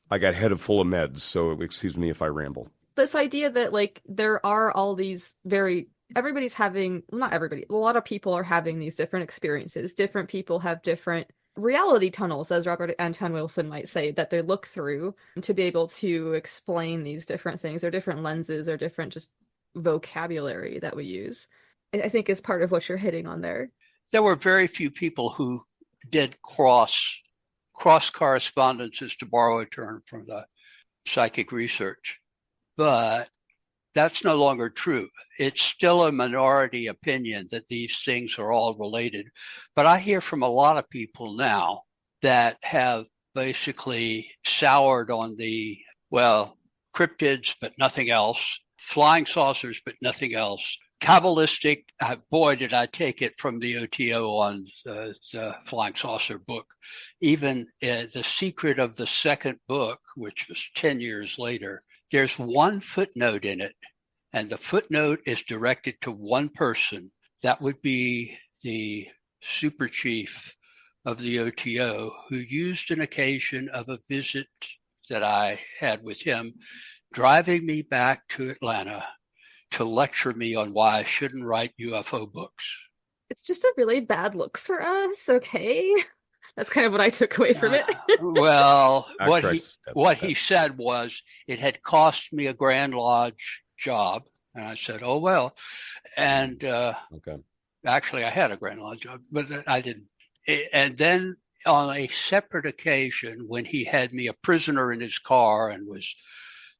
Speaker 4: I got head full of meds. So excuse me if I ramble.
Speaker 2: This idea that like there are all these everybody's having, not everybody, a lot of people are having these different experiences. Different people have different reality tunnels, as Robert Anton Wilson might say, that they look through to be able to explain these different things, or different lenses, or different just vocabulary that we use. I think is part of what you're hitting on there.
Speaker 3: There were very few people who did cross correspondences, to borrow a term from the psychic research. But that's no longer true. It's still a minority opinion that these things are all related. But I hear from a lot of people now that have basically soured on cryptids, but nothing else, flying saucers, but nothing else. Kabbalistic, boy, did I take it from the OTO on the Flying Saucer book. Even the secret of the second book, which was 10 years later, there's one footnote in it, and the footnote is directed to one person. That would be the super chief of the OTO, who used an occasion of a visit that I had with him, driving me back to Atlanta to lecture me on why I shouldn't write UFO books.
Speaker 2: It's just a really bad look for us, okay? That's kind of what I took away from it.
Speaker 3: Well, what he said was it had cost me a Grand Lodge job. And I said, oh, well. And actually, I had a Grand Lodge job, but I didn't. And then on a separate occasion, when he had me a prisoner in his car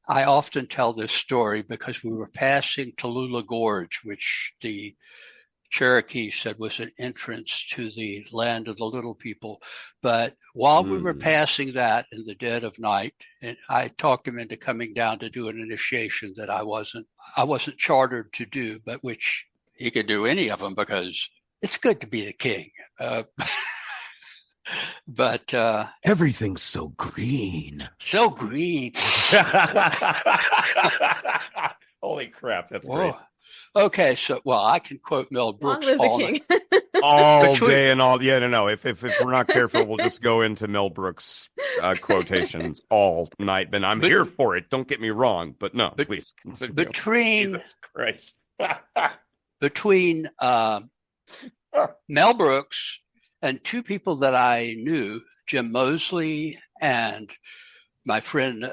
Speaker 3: I often tell this story because we were passing Tallulah Gorge, which the Cherokee said was an entrance to the land of the little people. But while we were passing that in the dead of night, and I talked him into coming down to do an initiation that I wasn't chartered to do, but which he could do any of them because it's good to be the king. But
Speaker 1: everything's so green.
Speaker 3: So green.
Speaker 4: Holy crap, that's great.
Speaker 3: Okay, so I can quote Mel Brooks
Speaker 2: all night.
Speaker 4: All day and all. Yeah, no. If we're not careful, we'll just go into Mel Brooks quotations all night. But I'm here for it. Don't get me wrong. But no, please.
Speaker 3: Between
Speaker 4: Jesus Christ.
Speaker 3: between Mel Brooks and two people that I knew, Jim Moseley and my friend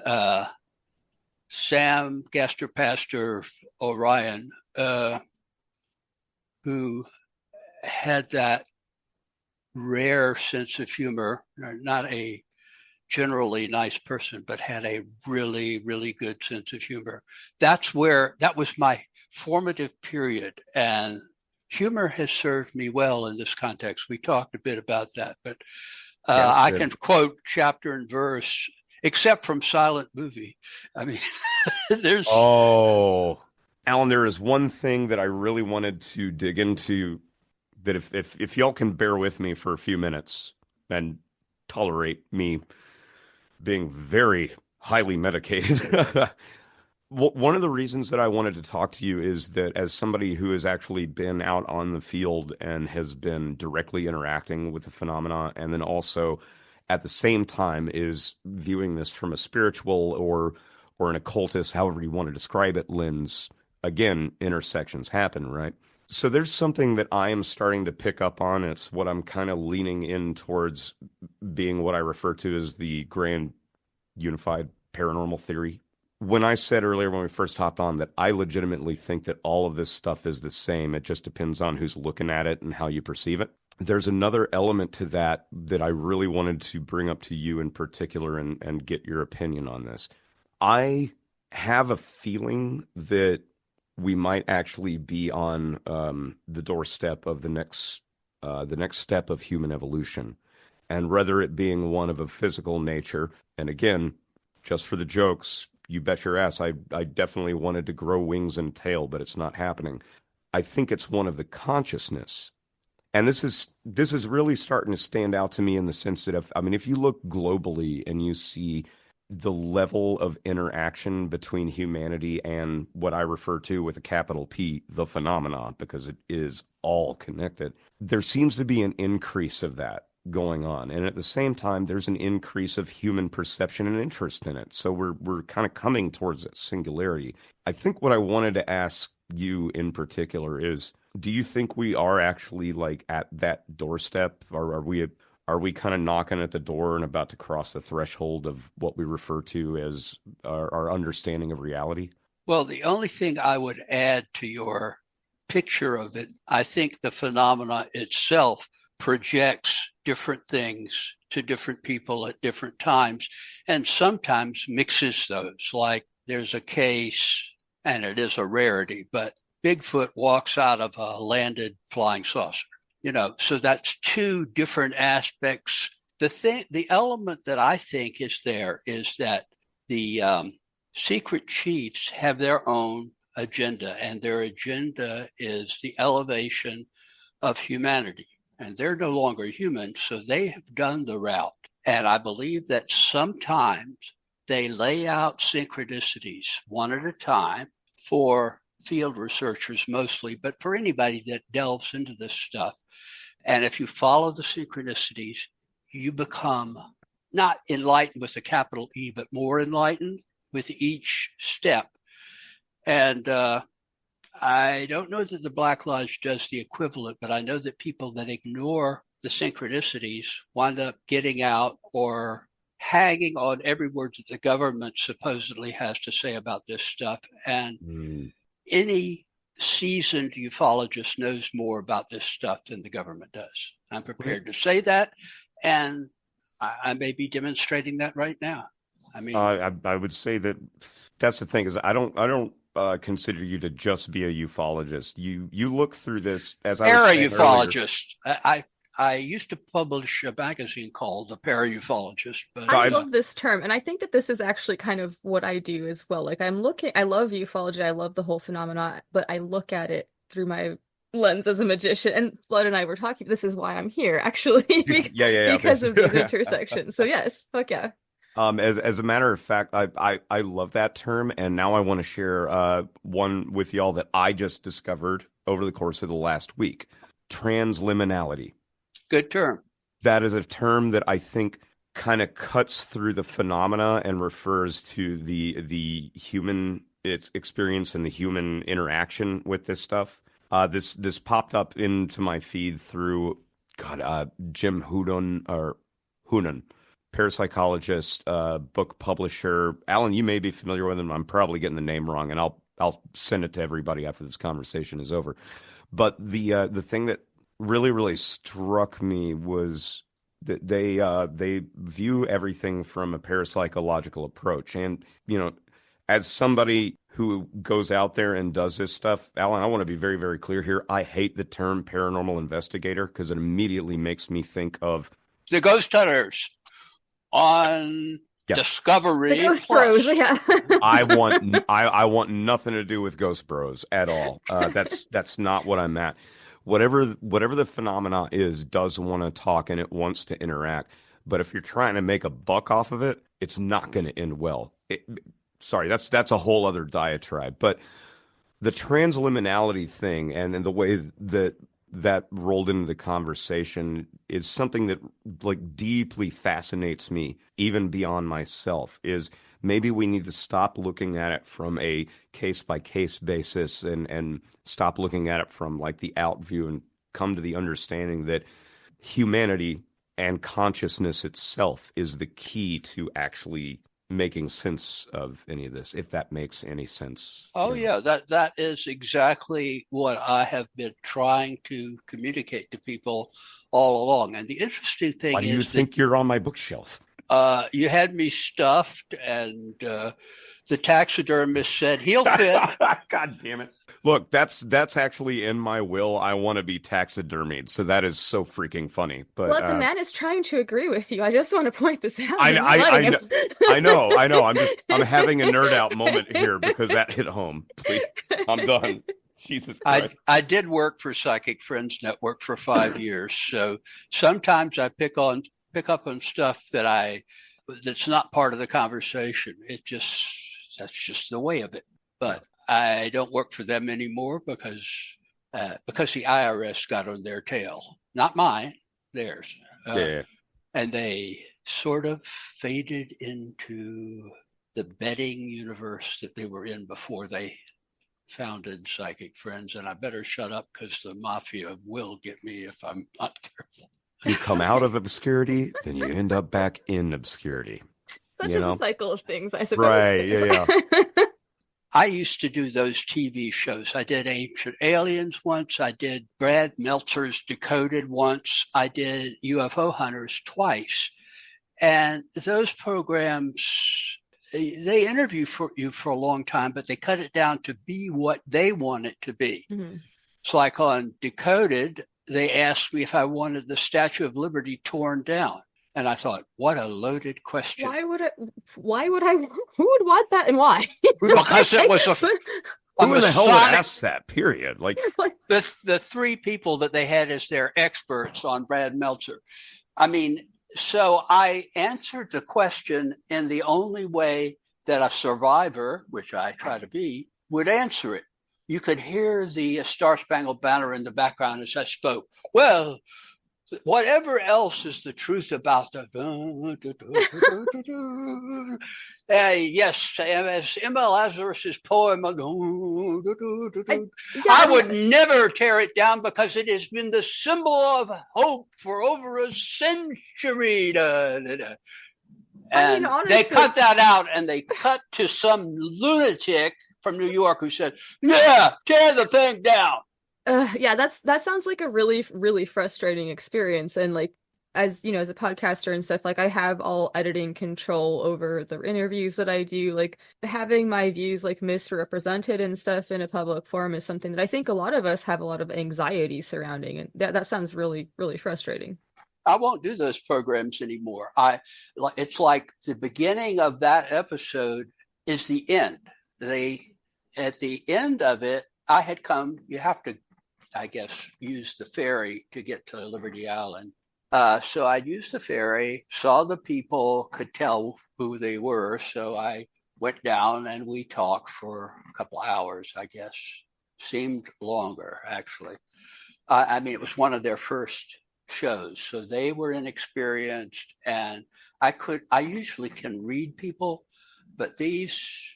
Speaker 3: Sam Gaster Orion, who had that rare sense of humor, not a generally nice person, but had a really, really good sense of humor. That was my formative period. And humor has served me well in this context. We talked a bit about that, but I can quote chapter and verse, except from Silent Movie. I mean, there's...
Speaker 4: Oh, Alan, there is one thing that I really wanted to dig into that if y'all can bear with me for a few minutes and tolerate me being very highly medicated. One of the reasons that I wanted to talk to you is that as somebody who has actually been out on the field and has been directly interacting with the phenomena, and then also at the same time is viewing this from a spiritual or an occultist, however you want to describe it, lens, again, intersections happen, right? So there's something that I am starting to pick up on. It's what I'm kind of leaning in towards being what I refer to as the grand unified paranormal theory. When I said earlier when we first hopped on that I legitimately think that all of this stuff is the same, it just depends on who's looking at it and how you perceive it. There's another element to that I really wanted to bring up to you in particular and get your opinion on this. I have a feeling that we might actually be on the doorstep of the next step of human evolution, and whether it being one of a physical nature, and again, just for the jokes, you bet your ass, I definitely wanted to grow wings and tail, but it's not happening. I think it's one of the consciousness, and this is really starting to stand out to me in the sense that if you look globally and you see the level of interaction between humanity and what I refer to with a capital P, the phenomena, because it is all connected, there seems to be an increase of that going on. And at the same time, there's an increase of human perception and interest in it. So we're kind of coming towards that singularity. I think what I wanted to ask you in particular is, do you think we are actually like at that doorstep? Or are we kind of knocking at the door and about to cross the threshold of what we refer to as our understanding of reality?
Speaker 3: Well, the only thing I would add to your picture of it, I think the phenomena itself projects different things to different people at different times, and sometimes mixes those. Like there's a case, and it is a rarity, but Bigfoot walks out of a landed flying saucer. So that's two different aspects. The element that I think is there is that the secret chiefs have their own agenda, and their agenda is the elevation of humanity. And they're no longer human, so they have done the route. And I believe that sometimes they lay out synchronicities one at a time for field researchers mostly, but for anybody that delves into this stuff. And if you follow the synchronicities, you become not enlightened with a capital E, but more enlightened with each step. And I don't know that the Black Lodge does the equivalent, but I know that people that ignore the synchronicities wind up getting out or hanging on every word that the government supposedly has to say about this stuff. And any seasoned ufologist knows more about this stuff than the government does. I'm prepared to say that, and I may be demonstrating that right now. I mean,
Speaker 4: I would say that's the thing is I don't consider you to just be a ufologist. You look through this as I was saying
Speaker 3: para-ufologist. I used to publish a magazine called The Para-Ufologist. But
Speaker 2: I love this term, and I think that this is actually kind of what I do as well. Like I love ufology, I love the whole phenomena, but I look at it through my lens as a magician. And Flood and I were talking, this is why I'm here, actually. Because of these intersections. So yes, fuck yeah.
Speaker 4: As a matter of fact, I love that term, and now I want to share one with y'all that I just discovered over the course of the last week. Transliminality.
Speaker 3: Good term.
Speaker 4: That is a term that I think kind of cuts through the phenomena and refers to the human its experience and the human interaction with this stuff. This popped up into my feed through Jim Hoonan. parapsychologist, book publisher. Alan, you may be familiar with him. I'm probably getting the name wrong, and I'll send it to everybody after this conversation is over. But the thing that really struck me was that they view everything from a parapsychological approach. And as somebody who goes out there and does this stuff, Alan, I want to be very, very clear here. I hate the term paranormal investigator because it immediately makes me think of
Speaker 3: the ghost hunters on Discovery
Speaker 2: the Ghost
Speaker 3: Plus.
Speaker 2: Bros. Yeah,
Speaker 4: I want nothing to do with Ghost Bros at all. That's not what I'm at. Whatever the phenomena is, does want to talk and it wants to interact. But if you're trying to make a buck off of it, it's not going to end well. Sorry, that's a whole other diatribe. But the transliminality thing and the way that rolled into the conversation is something that like deeply fascinates me, even beyond myself. Is maybe we need to stop looking at it from a case by case basis and stop looking at it from like the out view and come to the understanding that humanity and consciousness itself is the key to actually making sense of any of this, if that makes any sense.
Speaker 3: Oh, yeah, that is exactly what I have been trying to communicate to people all along. And the interesting thing
Speaker 4: Why do you think you're on my bookshelf?
Speaker 3: You had me stuffed, and the taxidermist said he'll fit.
Speaker 4: God damn it. Look, that's actually in my will. I want to be taxidermied, so that is so freaking funny. But
Speaker 2: the man is trying to agree with you. I just want to point this out.
Speaker 4: I know. I'm having a nerd out moment here because that hit home. Please, I'm done. Jesus Christ.
Speaker 3: I did work for Psychic Friends Network for 5 years, so sometimes I pick up on stuff that's not part of the conversation. That's just the way of it. But I don't work for them anymore because the IRS got on their tail, not mine, theirs. And they sort of faded into the betting universe that they were in before they founded Psychic Friends. And I better shut up because the mafia will get me if I'm not careful.
Speaker 4: You come out of obscurity, then you end up back in obscurity.
Speaker 2: Such as a cycle of things, I suppose.
Speaker 4: Right, yeah.
Speaker 3: I used to do those TV shows. I did Ancient Aliens once. I did Brad Meltzer's Decoded once. I did UFO Hunters twice. And those programs, they interview you for a long time, but they cut it down to be what they want it to be. Mm-hmm. It's like on Decoded, they asked me if I wanted the Statue of Liberty torn down. And I thought, what a loaded question.
Speaker 2: Why would I, who would want that and why?
Speaker 3: Because it was
Speaker 4: who the hell would ask that, period? Like
Speaker 3: the three people that they had as their experts on Brad Meltzer. I mean, so I answered the question in the only way that a survivor, which I try to be, would answer it. You could hear the Star Spangled Banner in the background as I spoke. Well, whatever else is the truth about the yes, as Emma Lazarus's poem, I would never tear it down because it has been the symbol of hope for over a century. And honestly, they cut that out, and they cut to some lunatic from New York who said, "Yeah, tear the thing down."
Speaker 2: Yeah, that sounds like a really, really frustrating experience. And like, as you know, as a podcaster and stuff, like I have all editing control over the interviews that I do. Like having my views like misrepresented and stuff in a public forum is something that I think a lot of us have a lot of anxiety surrounding. And that sounds really, really frustrating.
Speaker 3: I won't do those programs anymore. It's like the beginning of that episode is the end. At the end of it, I had come, you have to, I guess, use the ferry to get to Liberty Island. So I used the ferry, saw the people, could tell who they were. So I went down and we talked for a couple hours, I guess. Seemed longer, actually. I mean, it was one of their first shows. So they were inexperienced, and I usually can read people, but these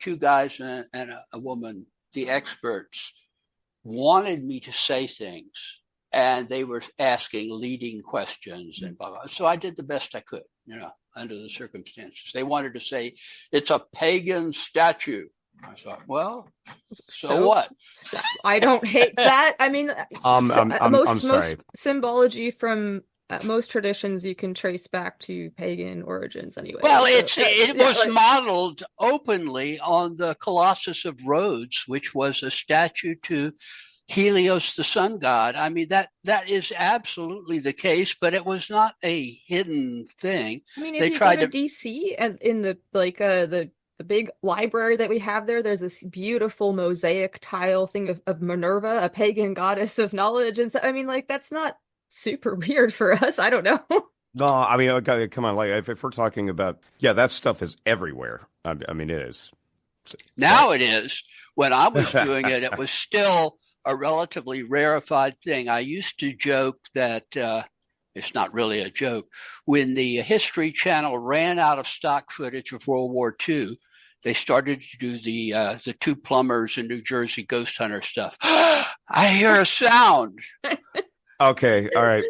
Speaker 3: two guys and a woman, the experts, wanted me to say things, and they were asking leading questions and blah, blah. So I did the best I could. under the circumstances. They wanted to say it's a pagan statue. I thought, well, so what?
Speaker 2: I don't hate that. I mean,
Speaker 4: I'm sorry.
Speaker 2: most symbology from most traditions you can trace back to pagan origins anyway.
Speaker 3: Well, it was modeled openly on the Colossus of Rhodes, which was a statue to Helios, the sun god. I mean, that is absolutely the case, but it was not a hidden thing.
Speaker 2: I mean, if you go to DC and in the big library that we have there's this beautiful mosaic tile thing of Minerva, a pagan goddess of knowledge, and so I mean, like, that's not super weird for us. I don't know.
Speaker 4: No, I mean, okay, come on. Like, if we're talking about, that stuff is everywhere. I mean, it is.
Speaker 3: Now it is. When I was doing it, it was still a relatively rarefied thing. I used to joke that it's not really a joke. When the History Channel ran out of stock footage of World War II, they started to do the two plumbers in New Jersey ghost hunter stuff. I hear a sound.
Speaker 4: Okay, all right.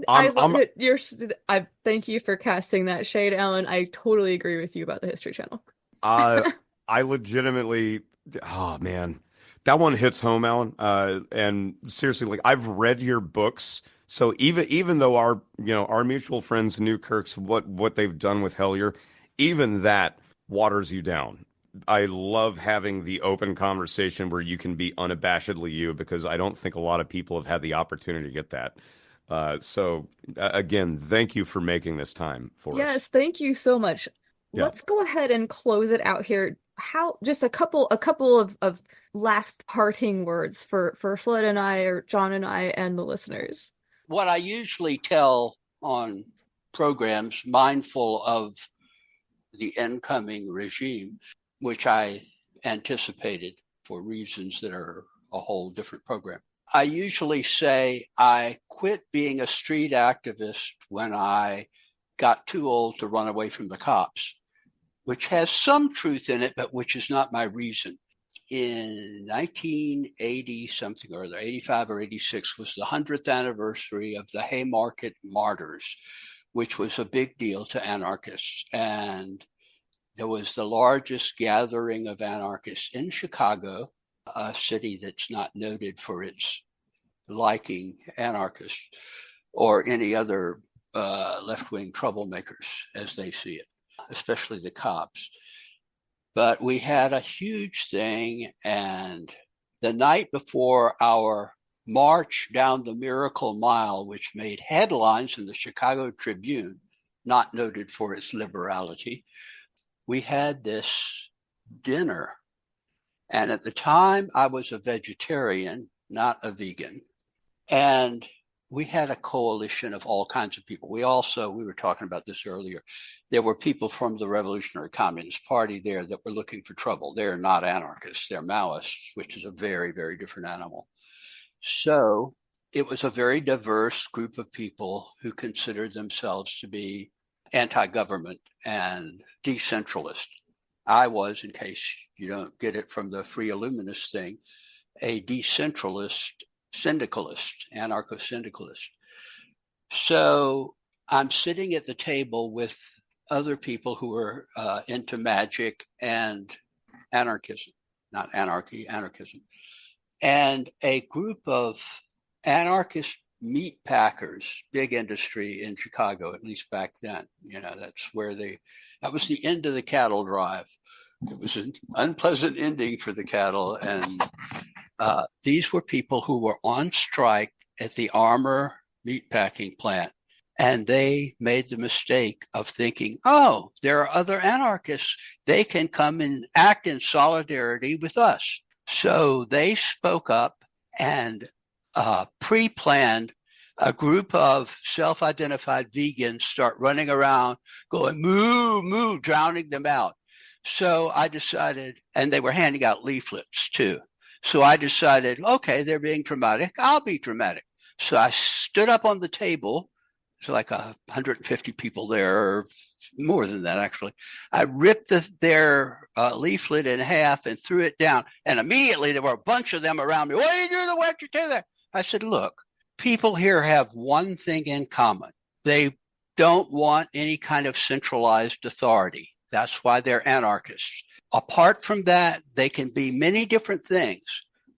Speaker 2: I thank you for casting that shade, Alan. I totally agree with you about the History Channel.
Speaker 4: I legitimately, oh man, that one hits home, Alan. And seriously, like, I've read your books, so even though our mutual friends Newkirk's what they've done with Hellier, even that waters you down. I love having the open conversation where you can be unabashedly you, because I don't think a lot of people have had the opportunity to get that. So again, thank you for making this time for us.
Speaker 2: Yes, thank you so much.
Speaker 4: Yeah.
Speaker 2: Let's go ahead and close it out here. Just a couple of last parting words for Flood and I, or John and I, and the listeners.
Speaker 3: What I usually tell on programs, mindful of the incoming regime, which I anticipated for reasons that are a whole different program. I usually say I quit being a street activist when I got too old to run away from the cops, which has some truth in it, but which is not my reason. In 1980 something or other, 85 or 86, was the 100th anniversary of the Haymarket Martyrs, which was a big deal to anarchists. And there was the largest gathering of anarchists in Chicago, a city that's not noted for its liking anarchists or any other left-wing troublemakers as they see it, especially the cops. But we had a huge thing, and the night before our march down the Miracle Mile, which made headlines in the Chicago Tribune, not noted for its liberality, we had this dinner. And at the time, I was a vegetarian, not a vegan. And we had a coalition of all kinds of people. We were talking about this earlier. There were people from the Revolutionary Communist Party there that were looking for trouble. They're not anarchists, they're Maoists, which is a very, very different animal. So it was a very diverse group of people who considered themselves to be anti-government and decentralist. I was, in case you don't get it from the Free Illuminist thing, a decentralist syndicalist, anarcho-syndicalist. So I'm sitting at the table with other people who are into magic and anarchism, not anarchy, anarchism. And a group of anarchist meat packers, big industry in Chicago, at least back then. That was the end of the cattle drive. It was an unpleasant ending for the cattle. And these were people who were on strike at the Armour meatpacking plant. And they made the mistake of thinking, oh, there are other anarchists. They can come and act in solidarity with us. So they spoke up and pre-planned a group of self-identified vegans start running around going, moo, moo, drowning them out. So I decided, and they were handing out leaflets too. So I decided, okay, they're being dramatic. I'll be dramatic. So I stood up on the table. There's like 150 people there, or more than that, actually. I ripped their leaflet in half and threw it down. And immediately there were a bunch of them around me. What are you doing? Why'd you do that? I said, look, people here have one thing in common. They don't want any kind of centralized authority. That's why they're anarchists. Apart from that, they can be many different things.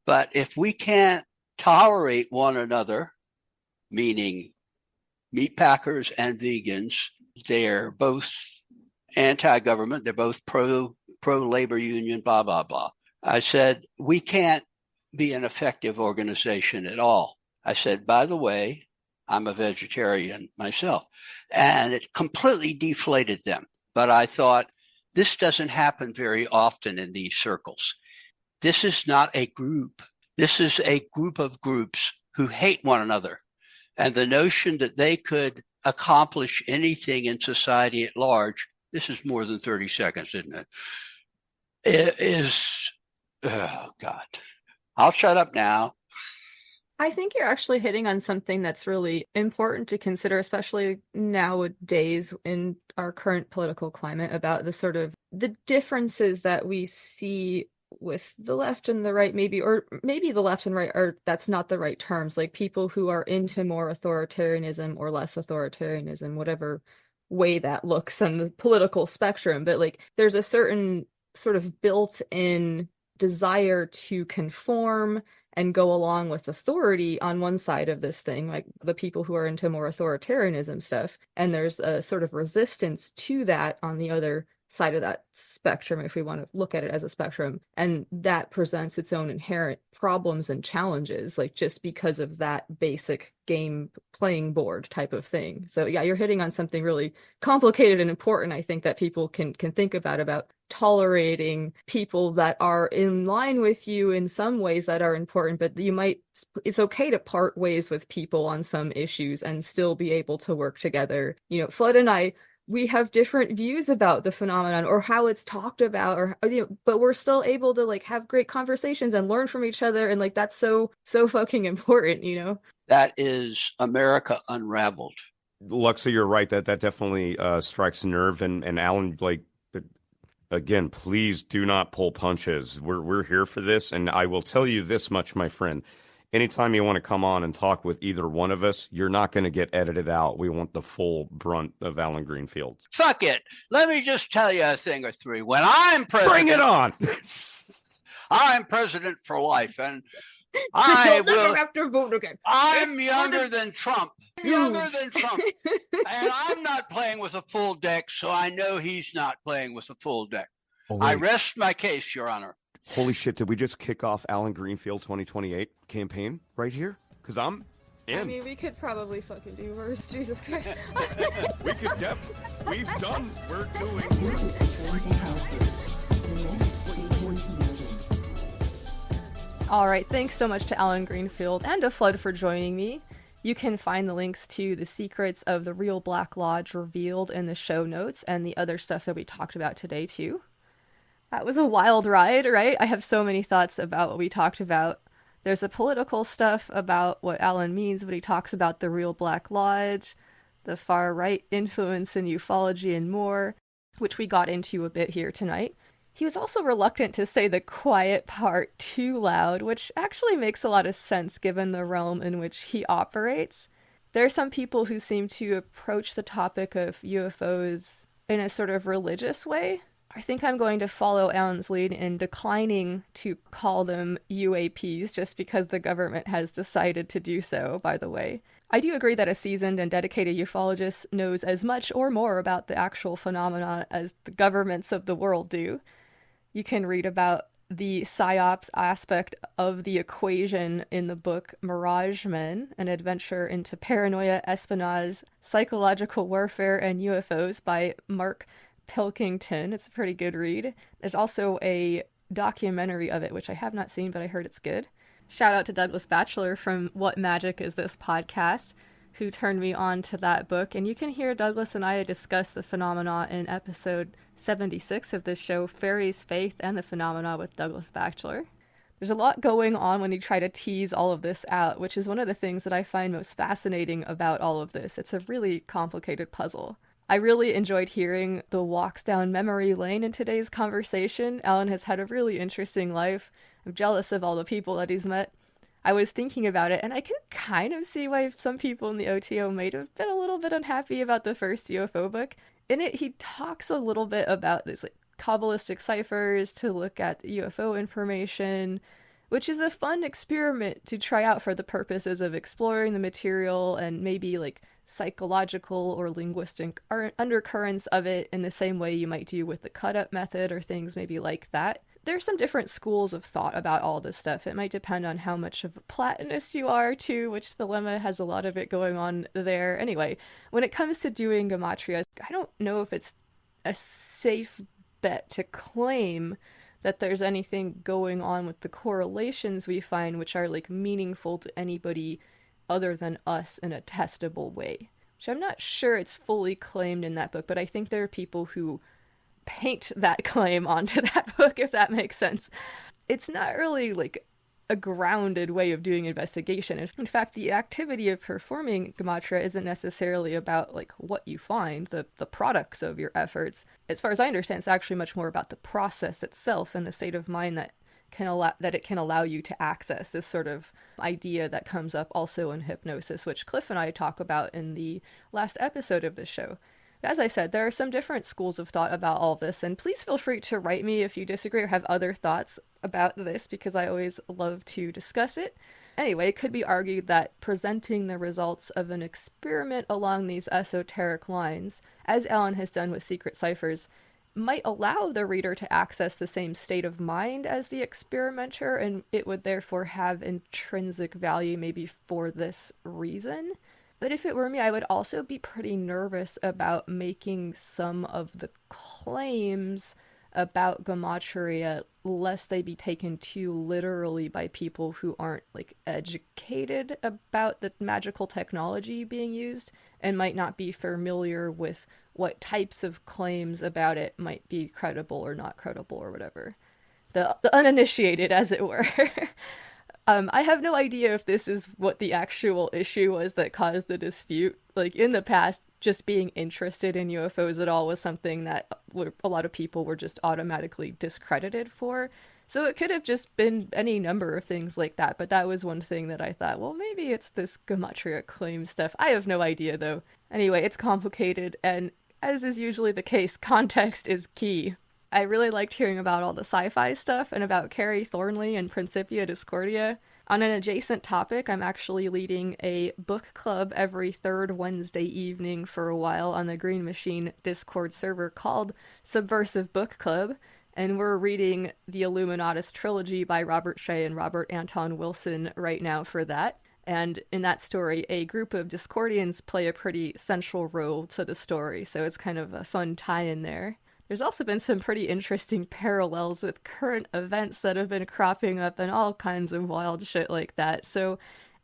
Speaker 3: But if we can't tolerate one another, meaning meat packers and vegans, they're both anti-government, they're both pro-labor union, blah, blah, blah. I said, we can't be an effective organization at all. I said, by the way, I'm a vegetarian myself. And it completely deflated them. But I thought, this doesn't happen very often in these circles. This is not a group. This is a group of groups who hate one another. And the notion that they could accomplish anything in society at large, this is more than 30 seconds, isn't it? It is, oh God. I'll shut up now.
Speaker 2: I think you're actually hitting on something that's really important to consider, especially nowadays in our current political climate, about the sort of the differences that we see with the left and the right, maybe, or maybe the left and right are, that's not the right terms, like people who are into more authoritarianism or less authoritarianism, whatever way that looks on the political spectrum. But like there's a certain sort of built-in desire to conform and go along with authority on one side of this thing, like the people who are into more authoritarianism stuff. And there's a sort of resistance to that on the other side of that spectrum, if we want to look at it as a spectrum. And that presents its own inherent problems and challenges, like just because of that basic game playing board type of thing. So yeah, you're hitting on something really complicated and important, I think, that people can think about tolerating people that are in line with you in some ways that are important, but it's okay to part ways with people on some issues and still be able to work together. You know, Flood and I, we have different views about the phenomenon or how it's talked about, or but we're still able to like have great conversations and learn from each other, and like that's so fucking important, you know.
Speaker 3: That is America unraveled.
Speaker 4: Luxa, you're right. That definitely strikes a nerve. And Alan, like, again, please do not pull punches. We're here for this, and I will tell you this much, my friend. Anytime you want to come on and talk with either one of us, you're not going to get edited out. We want the full brunt of Alan Greenfield.
Speaker 3: Fuck it. Let me just tell you a thing or three. When I'm president,
Speaker 4: bring it on.
Speaker 3: I'm president for life, and I will.
Speaker 2: Have to vote again.
Speaker 3: I'm younger than Trump. And I'm not playing with a full deck, so I know he's not playing with a full deck.
Speaker 1: Oh,
Speaker 3: I rest my case, Your Honor.
Speaker 4: Holy shit, did we just kick off Alan Greenfield 2028 campaign right here? Because I'm in.
Speaker 2: I mean, we could probably fucking do worse. Jesus Christ.
Speaker 4: We could we've done, we're doing.
Speaker 2: All right, thanks so much to Alan Greenfield and to Flood for joining me. You can find the links to the secrets of the real Black Lodge revealed in the show notes and the other stuff that we talked about today, too. That was a wild ride, right? I have so many thoughts about what we talked about. There's the political stuff about what Alan means when he talks about the real Black Lodge, the far-right influence in ufology and more, which we got into a bit here tonight. He was also reluctant to say the quiet part too loud, which actually makes a lot of sense given the realm in which he operates. There are some people who seem to approach the topic of UFOs in a sort of religious way. I think I'm going to follow Alan's lead in declining to call them UAPs just because the government has decided to do so, by the way. I do agree that a seasoned and dedicated ufologist knows as much or more about the actual phenomena as the governments of the world do. You can read about the PSYOPs aspect of the equation in the book Mirage Men, an adventure into paranoia, espionage, psychological warfare, and UFOs by Mark Pilkington. It's a pretty good read. There's also a documentary of it, which I have not seen, but I heard it's good. Shout out to Douglas Batchelor from What Magic Is This podcast, who turned me on to that book. And you can hear Douglas and I discuss the phenomena in episode 76 of this show, Fairies, Faith, and the Phenomena with Douglas Batchelor. There's a lot going on when you try to tease all of this out, which is one of the things that I find most fascinating about all of this. It's a really complicated puzzle. I really enjoyed hearing the walks down memory lane in today's conversation. Alan has had a really interesting life. I'm jealous of all the people that he's met. I was thinking about it, and I can kind of see why some people in the OTO might have been a little bit unhappy about the first UFO book. In it, he talks a little bit about these like Kabbalistic ciphers to look at UFO information, which is a fun experiment to try out for the purposes of exploring the material and maybe like psychological or linguistic undercurrents of it in the same way you might do with the cut-up method or things maybe like that. There's some different schools of thought about all this stuff. It might depend on how much of a Platonist you are, too, which the Lemma has a lot of it going on there. Anyway, when it comes to doing gematria, I don't know if it's a safe bet to claim that there's anything going on with the correlations we find which are like meaningful to anybody other than us in a testable way. Which I'm not sure it's fully claimed in that book, but I think there are people who paint that claim onto that book, if that makes sense. It's not really like a grounded way of doing investigation. In fact, the activity of performing gematria isn't necessarily about like what you find, the products of your efforts. As far as I understand, it's actually much more about the process itself and the state of mind that it can allow you to access this sort of idea that comes up also in hypnosis, which Cliff and I talk about in the last episode of this show. As I said, there are some different schools of thought about all this, and please feel free to write me if you disagree or have other thoughts about this, because I always love to discuss it. Anyway, it could be argued that presenting the results of an experiment along these esoteric lines, as Alan has done with secret ciphers, might allow the reader to access the same state of mind as the experimenter, and it would therefore have intrinsic value maybe for this reason. But if it were me, I would also be pretty nervous about making some of the claims about gematria lest they be taken too literally by people who aren't like educated about the magical technology being used and might not be familiar with what types of claims about it might be credible or not credible or whatever. The uninitiated, as it were. I have no idea if this is what the actual issue was that caused the dispute. Like, in the past, just being interested in UFOs at all was something that a lot of people were just automatically discredited for. So it could have just been any number of things like that, but that was one thing that I thought, well, maybe it's this gematria claim stuff. I have no idea, though. Anyway, it's complicated, and as is usually the case, context is key. I really liked hearing about all the sci-fi stuff and about Carrie Thornley and Principia Discordia. On an adjacent topic, I'm actually leading a book club every third Wednesday evening for a while on the Green Machine Discord server called Subversive Book Club, and we're reading the Illuminatus trilogy by Robert Shea and Robert Anton Wilson right now for that. And in that story, a group of Discordians play a pretty central role to the story, so it's kind of a fun tie-in there. There's also been some pretty interesting parallels with current events that have been cropping up and all kinds of wild shit like that. So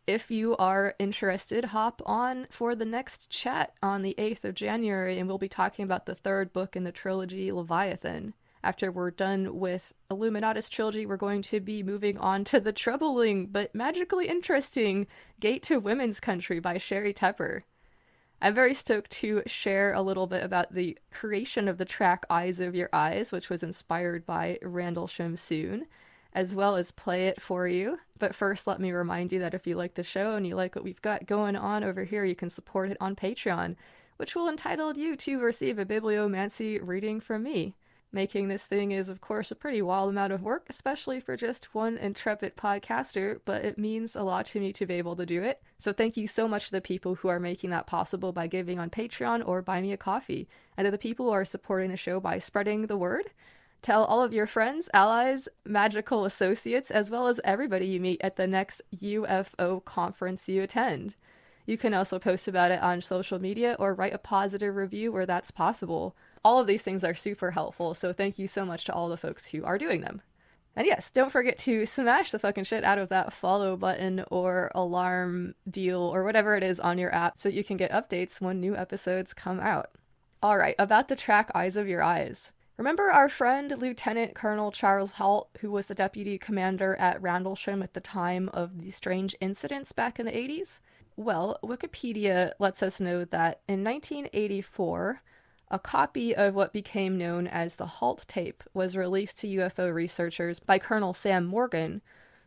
Speaker 2: if you are interested, hop on for the next chat on the 8th of January, and we'll be talking about the third book in the trilogy, Leviathan. After we're done with Illuminatus trilogy, we're going to be moving on to the troubling but magically interesting Gate to Women's Country by Sherry Tepper. I'm very stoked to share a little bit about the creation of the track Eyes of Your Eyes, which was inspired by Rendlesham soon, as well as play it for you. But first, let me remind you that if you like the show and you like what we've got going on over here, you can support it on Patreon, which will entitle you to receive a bibliomancy reading from me. Making this thing is, of course, a pretty wild amount of work, especially for just one intrepid podcaster, but it means a lot to me to be able to do it. So thank you so much to the people who are making that possible by giving on Patreon or buy me a coffee, and to the people who are supporting the show by spreading the word. Tell all of your friends, allies, magical associates, as well as everybody you meet at the next UFO conference you attend. You can also post about it on social media or write a positive review where that's possible. All of these things are super helpful, so thank you so much to all the folks who are doing them. And yes, don't forget to smash the fucking shit out of that follow button or alarm deal or whatever it is on your app so you can get updates when new episodes come out. Alright, about the track Eyes of Your Eyes. Remember our friend Lieutenant Colonel Charles Halt, who was the deputy commander at Rendlesham at the time of the strange incidents back in the 80s? Well, Wikipedia lets us know that in 1984, a copy of what became known as the Halt tape was released to UFO researchers by Colonel Sam Morgan,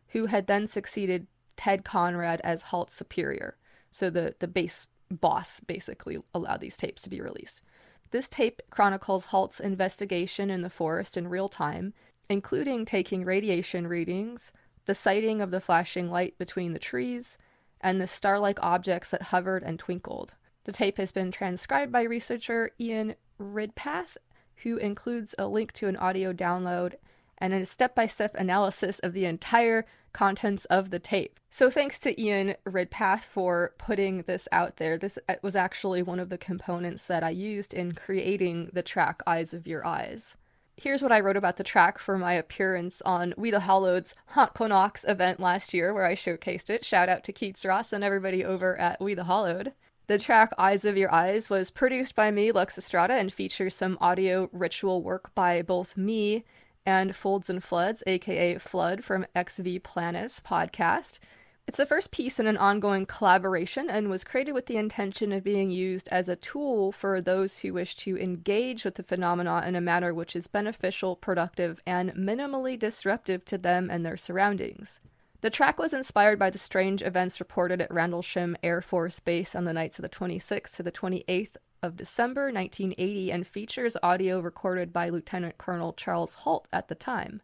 Speaker 2: who had then succeeded Ted Conrad as Halt's superior. So the base boss basically allowed these tapes to be released. This tape chronicles Halt's investigation in the forest in real time, including taking radiation readings, the sighting of the flashing light between the trees, and the star-like objects that hovered and twinkled. The tape has been transcribed by researcher Ian Ridpath, who includes a link to an audio download and a step-by-step analysis of the entire contents of the tape. So thanks to Ian Ridpath for putting this out there. This was actually one of the components that I used in creating the track Eyes of Your Eyes. Here's what I wrote about the track for my appearance on We the Hollowed's Haunt Quinox event last year, where I showcased it. Shout out to Keats Ross and everybody over at We the Hollowed. The track Eyes of Your Eyes was produced by me, Lux Estrada, and features some audio ritual work by both me and Folds and Floods, aka Flood from XV Planus podcast. It's the first piece in an ongoing collaboration and was created with the intention of being used as a tool for those who wish to engage with the phenomena in a manner which is beneficial, productive, and minimally disruptive to them and their surroundings. The track was inspired by the strange events reported at Rendlesham Air Force Base on the nights of the 26th to the 28th of December 1980 and features audio recorded by Lieutenant Colonel Charles Halt at the time.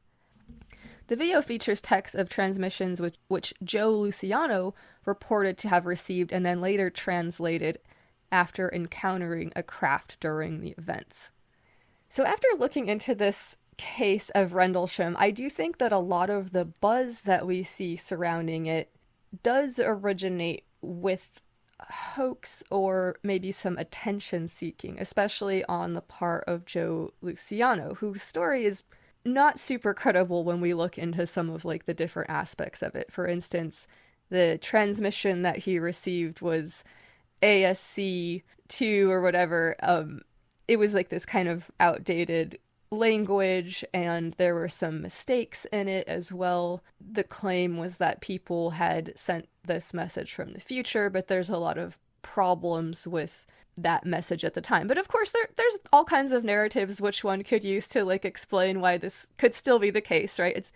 Speaker 2: The video features text of transmissions which Joe Luciano reported to have received and then later translated after encountering a craft during the events. So after looking into this case of Rendlesham, I do think that a lot of the buzz that we see surrounding it does originate with hoax or maybe some attention seeking, especially on the part of Joe Luciano, whose story is not super credible when we look into some of like the different aspects of it. For instance, the transmission that he received was ASC2 or whatever. It was like this kind of outdated language, and there were some mistakes in it as well. The claim was that people had sent this message from the future, but there's a lot of problems with that message at the time. But of course, there's all kinds of narratives which one could use to like explain why this could still be the case, right? It's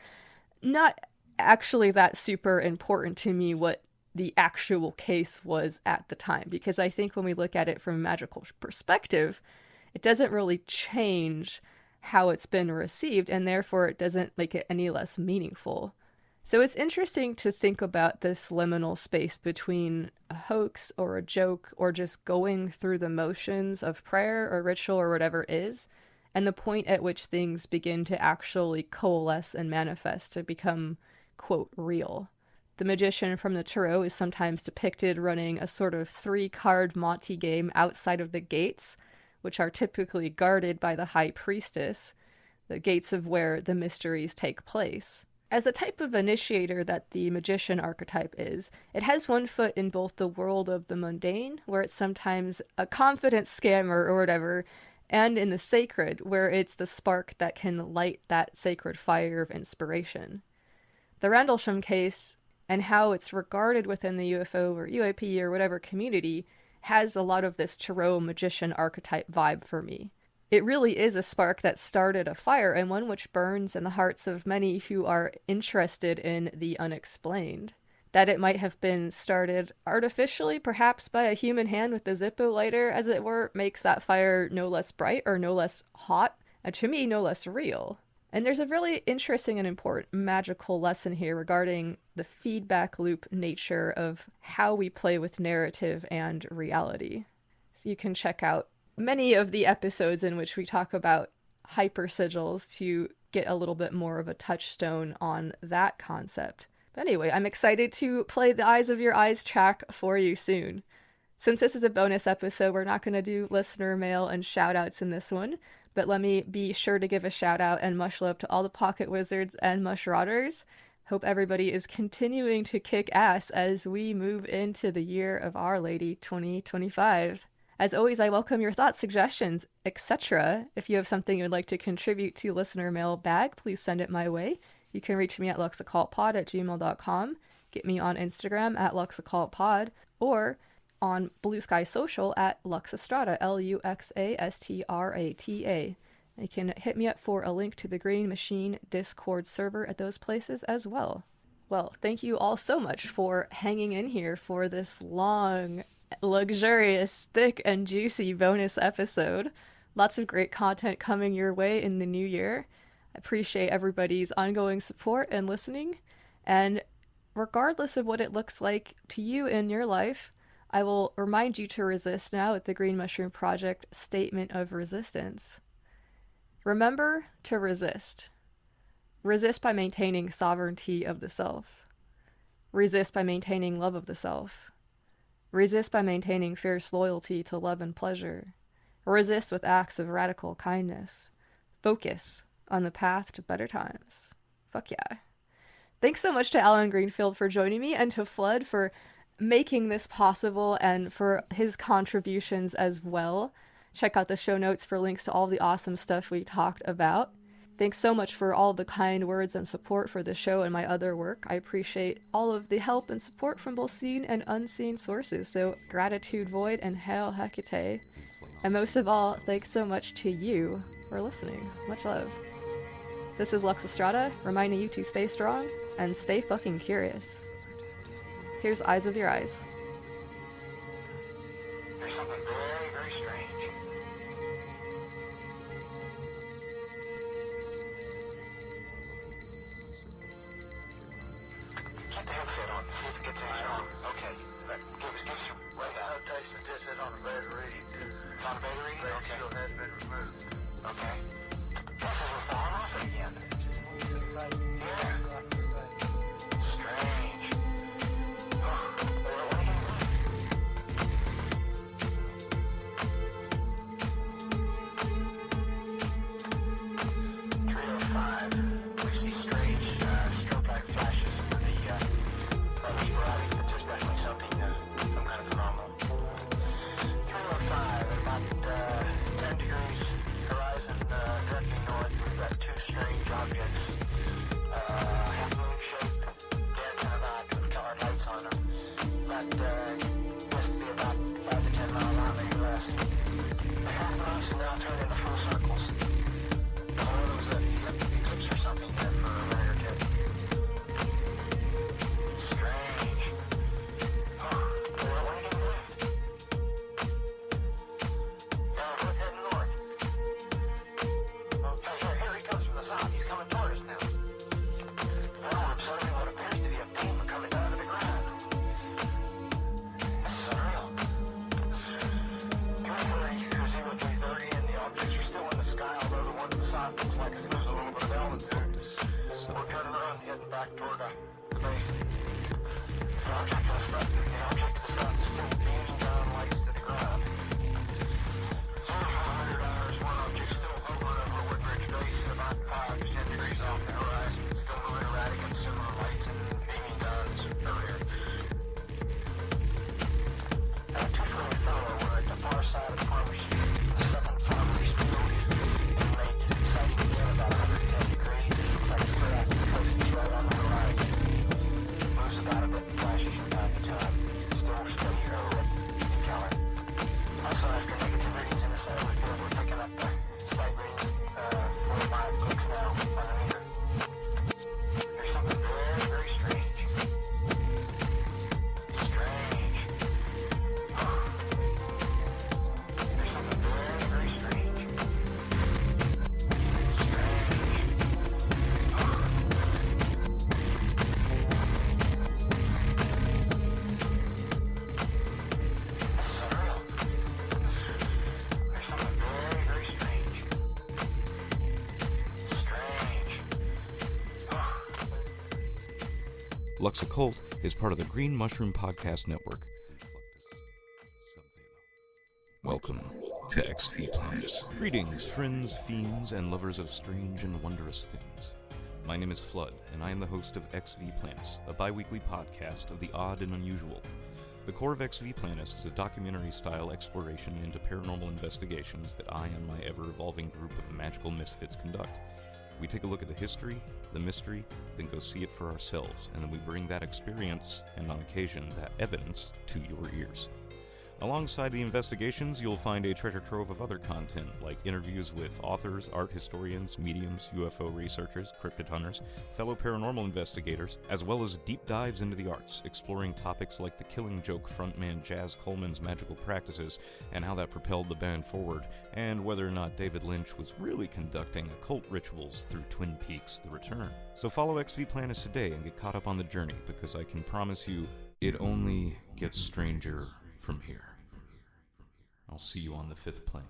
Speaker 2: not actually that super important to me what the actual case was at the time, because I think when we look at it from a magical perspective, it doesn't really change how it's been received, and therefore it doesn't make it any less meaningful. So it's interesting to think about this liminal space between a hoax or a joke or just going through the motions of prayer or ritual or whatever it is, and the point at which things begin to actually coalesce and manifest to become, quote, real. The magician from the tarot is sometimes depicted running a sort of 3-card Monty game outside of the gates, which are typically guarded by the high priestess, the gates of where the mysteries take place. As a type of initiator that the magician archetype is, it has one foot in both the world of the mundane, where it's sometimes a confident scammer or whatever, and in the sacred, where it's the spark that can light that sacred fire of inspiration. The Rendlesham case, and how it's regarded within the UFO or UAP or whatever community, has a lot of this tarot magician archetype vibe for me. It really is a spark that started a fire, and one which burns in the hearts of many who are interested in the unexplained. That it might have been started artificially, perhaps by a human hand with the Zippo lighter, as it were, makes that fire no less bright or no less hot, and to me, no less real. And there's a really interesting and important magical lesson here regarding the feedback loop nature of how we play with narrative and reality. So you can check out many of the episodes in which we talk about hypersigils to get a little bit more of a touchstone on that concept. But anyway, I'm excited to play the Eyes of Your Eyes track for you soon. Since this is a bonus episode, we're not going to do listener mail and shout-outs in this one, but let me be sure to give a shout-out and much love to all the Pocket Wizards and Mushrotters. Hope everybody is continuing to kick ass as we move into the year of Our Lady 2025. As always, I welcome your thoughts, suggestions, etc. If you have something you would like to contribute to Listener Mailbag, please send it my way. You can reach me at luxoccultpod@gmail.com, get me on Instagram at luxoccultpod, or on Blue Sky Social at Luxestrata, LUXASTRATA. You can hit me up for a link to the Green Machine Discord server at those places as well. Well, thank you all so much for hanging in here for this long, luxurious, thick, and juicy bonus episode. Lots of great content coming your way in the new year. I appreciate everybody's ongoing support and listening. And regardless of what it looks like to you in your life, I will remind you to resist now with the Green Mushroom Project Statement of Resistance. Remember to resist. Resist by maintaining sovereignty of the self. Resist by maintaining love of the self. Resist by maintaining fierce loyalty to love and pleasure. Resist with acts of radical kindness. Focus on the path to better times. Fuck yeah. Thanks so much to Alan Greenfield for joining me, and to Flood for making this possible and for his contributions as well. Check out the show notes for links to all the awesome stuff we talked about. Thanks so much for all the kind words and support for the show and my other work. I appreciate all of the help and support from both seen and unseen sources, so gratitude void and hail Hecate. And most of all, thanks so much to you for listening. Much love. This is Lux Estrada, reminding you to stay strong and stay fucking curious. Here's Eyes of Your Eyes.
Speaker 5: There's something very, very strange. Keep the headset on. See if it gets any on. Okay. Give us some right out. Notation just is on a bad reading. It's on a bad reading? Okay. It has been removed. Okay. This is falling off again. Yeah. Strange.
Speaker 6: Lux Occult is part of the Green Mushroom Podcast Network. Welcome to XV Planet. Greetings, friends, fiends, and lovers of strange and wondrous things. My name is Flood, and I am the host of XV Planets, a bi-weekly podcast of the odd and unusual. The core of XV Planets is a documentary-style exploration into paranormal investigations that I and my ever-evolving group of magical misfits conduct. We take a look at the history, the mystery, then go see it for ourselves, and then we bring that experience, and on occasion, that evidence, to your ears. Alongside the investigations, you'll find a treasure trove of other content, like interviews with authors, art historians, mediums, UFO researchers, cryptid hunters, fellow paranormal investigators, as well as deep dives into the arts, exploring topics like the Killing Joke frontman Jazz Coleman's magical practices and how that propelled the band forward, and whether or not David Lynch was really conducting occult rituals through Twin Peaks: The Return. So follow XV Planets today and get caught up on the journey, because I can promise you, it only gets stranger from here. I'll see you on the fifth plane.